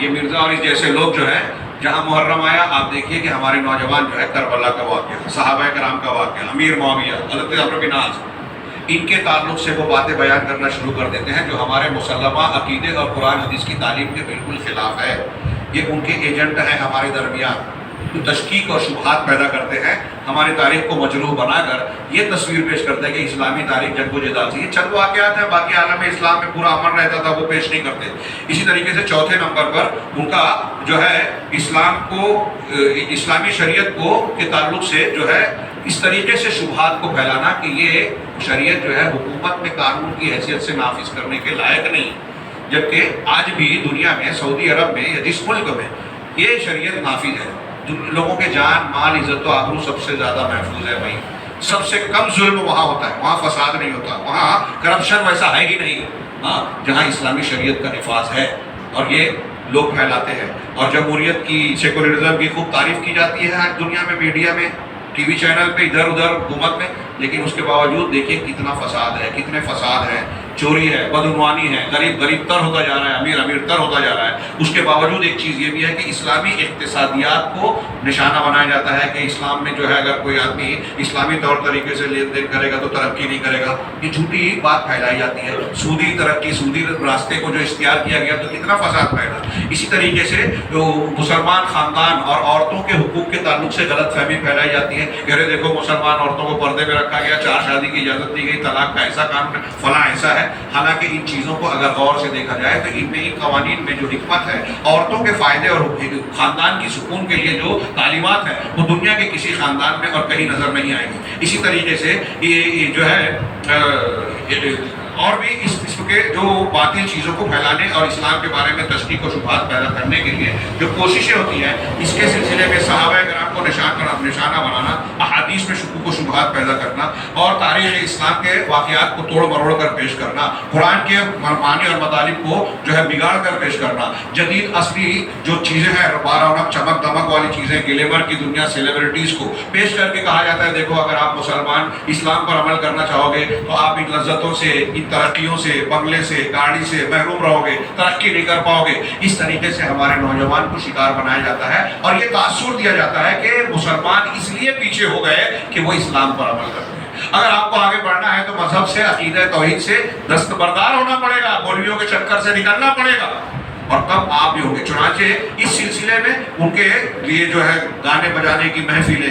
یہ مرزا اور اس جیسے لوگ جو ہیں، جہاں محرم آیا آپ دیکھیے کہ ہمارے نوجوان جو ہے کربلا کا واقعہ، صحابہ کرام کا واقعہ، امیر معاویہ، حضرت عمرو بن عاص، ان کے تعلق سے وہ باتیں بیان کرنا شروع کر دیتے ہیں جو ہمارے مسلمہ عقیدے اور قرآن حدیث کی تعلیم کے بالکل خلاف ہے۔ یہ ان کے ایجنٹ ہیں ہمارے درمیان، جو تشکیک اور شبہات پیدا کرتے ہیں، ہماری تاریخ کو مجروح بنا کر یہ تصویر پیش کرتے ہیں کہ اسلامی تاریخ جنگ و جدال سے، یہ چند واقعات ہیں، باقی عالم اسلام میں پورا امن رہتا تھا، وہ پیش نہیں کرتے۔ اسی طریقے سے چوتھے نمبر پر ان کا جو ہے اسلام کو، اسلامی شریعت کو کے تعلق سے جو ہے اس طریقے سے شبہات کو پھیلانا کہ یہ شریعت جو ہے حکومت میں قانون کی حیثیت سے نافذ کرنے کے لائق نہیں، جبکہ آج بھی دنیا میں، سعودی عرب میں یا جس ملک میں یہ شریعت نافذ ہے، لوگوں کے جان، مال، عزت و آبرو سب سے زیادہ محفوظ ہے بھائی، سب سے کم ظلم وہاں ہوتا ہے، وہاں فساد نہیں ہوتا، وہاں کرپشن ویسا ہے ہی نہیں، جہاں اسلامی شریعت کا نفاذ ہے، اور یہ لوگ پھیلاتے ہیں۔ اور جمہوریت کی، سیکولرزم کی خوب تعریف کی جاتی ہے آج دنیا میں، میڈیا میں، ٹی وی چینل پہ، ادھر ادھر حکومت میں، لیکن اس کے باوجود دیکھیں کتنا فساد ہے، کتنے فساد ہے، چوری ہے، بدعنوانی ہے، غریب غریب تر ہوتا جا رہا ہے، امیر امیر تر ہوتا جا رہا ہے۔ اس کے باوجود ایک چیز یہ بھی ہے کہ اسلامی اقتصادیات کو نشانہ بنایا جاتا ہے کہ اسلام میں جو ہے اگر کوئی آدمی اسلامی طور طریقے سے لین دین کرے گا تو ترقی نہیں کرے گا، یہ جھوٹی بات پھیلائی جاتی ہے۔ سودی ترقی، سودی راستے کو جو اختیار کیا گیا تو کتنا فساد پھیلا۔ اسی طریقے سے مسلمان خاندان اور عورتوں کے حقوق کے تعلق سے غلط فہمی پھیلائی جاتی ہے کہ ارے دیکھو مسلمان عورتوں کو پردے میں رکھا گیا، 4 شادی کی اجازت دی گئی، طلاق کا ایسا قانون ہے، فلاں ایسا ہے۔ حالانکہ ان چیزوں کو اگر غور سے دیکھا جائے تو ان قوانین میں جو حکمت ہے، عورتوں کے فائدے اور خاندان کی سکون کے لیے جو تعلیمات ہیں، وہ دنیا کے کسی خاندان میں اور کہیں نظر نہیں آئیں گی۔ اسی طریقے سے یہ جو ہے اور بھی اس قسم کے جو باطل چیزوں کو پھیلانے اور اسلام کے بارے میں تشکیک و شبہات پیدا کرنے کے لیے جو کوششیں ہوتی ہیں، اس کے سلسلے میں صحابہ کرام کو نشانہ بنانا، احادیث میں شکوک و شبہات پیدا کرنا اور تاریخ اسلام کے واقعات کو توڑ مروڑ کر پیش کرنا، قرآن کے معنی اور مطالب کو جو ہے بگاڑ کر پیش کرنا، جدید اصلی جو چیزیں ہیں، رونق چمک دمک والی چیزیں، گلیمر کی دنیا، سیلیبریٹیز کو پیش کر کے کہا جاتا ہے دیکھو اگر آپ مسلمان اسلام پر عمل کرنا چاہو گے تو آپ ان لذتوں سے، ان ترقیوں سے، بنگلے سے، گاڑی سے محروم رہو گے، ترقی نہیں کر پاؤ گے۔ اس طریقے سے ہمارے نوجوان کو شکار بنایا جاتا ہے اور یہ تاثر دیا جاتا ہے کہ مسلمان اس لیے پیچھے ہو گئے کہ وہ اسلام پر عمل کرتے ہیں۔ اگر آپ کو آگے بڑھنا ہے تو مذہب سے، عقیدہ توحید سے دستبردار ہونا پڑے گا، مولویوں کے چکر سے نکلنا پڑے گا، اور تب آپ بھی ہوں گے۔ چنانچہ اس سلسلے میں ان کے لیے جو ہے گانے بجانے کی محفلیں،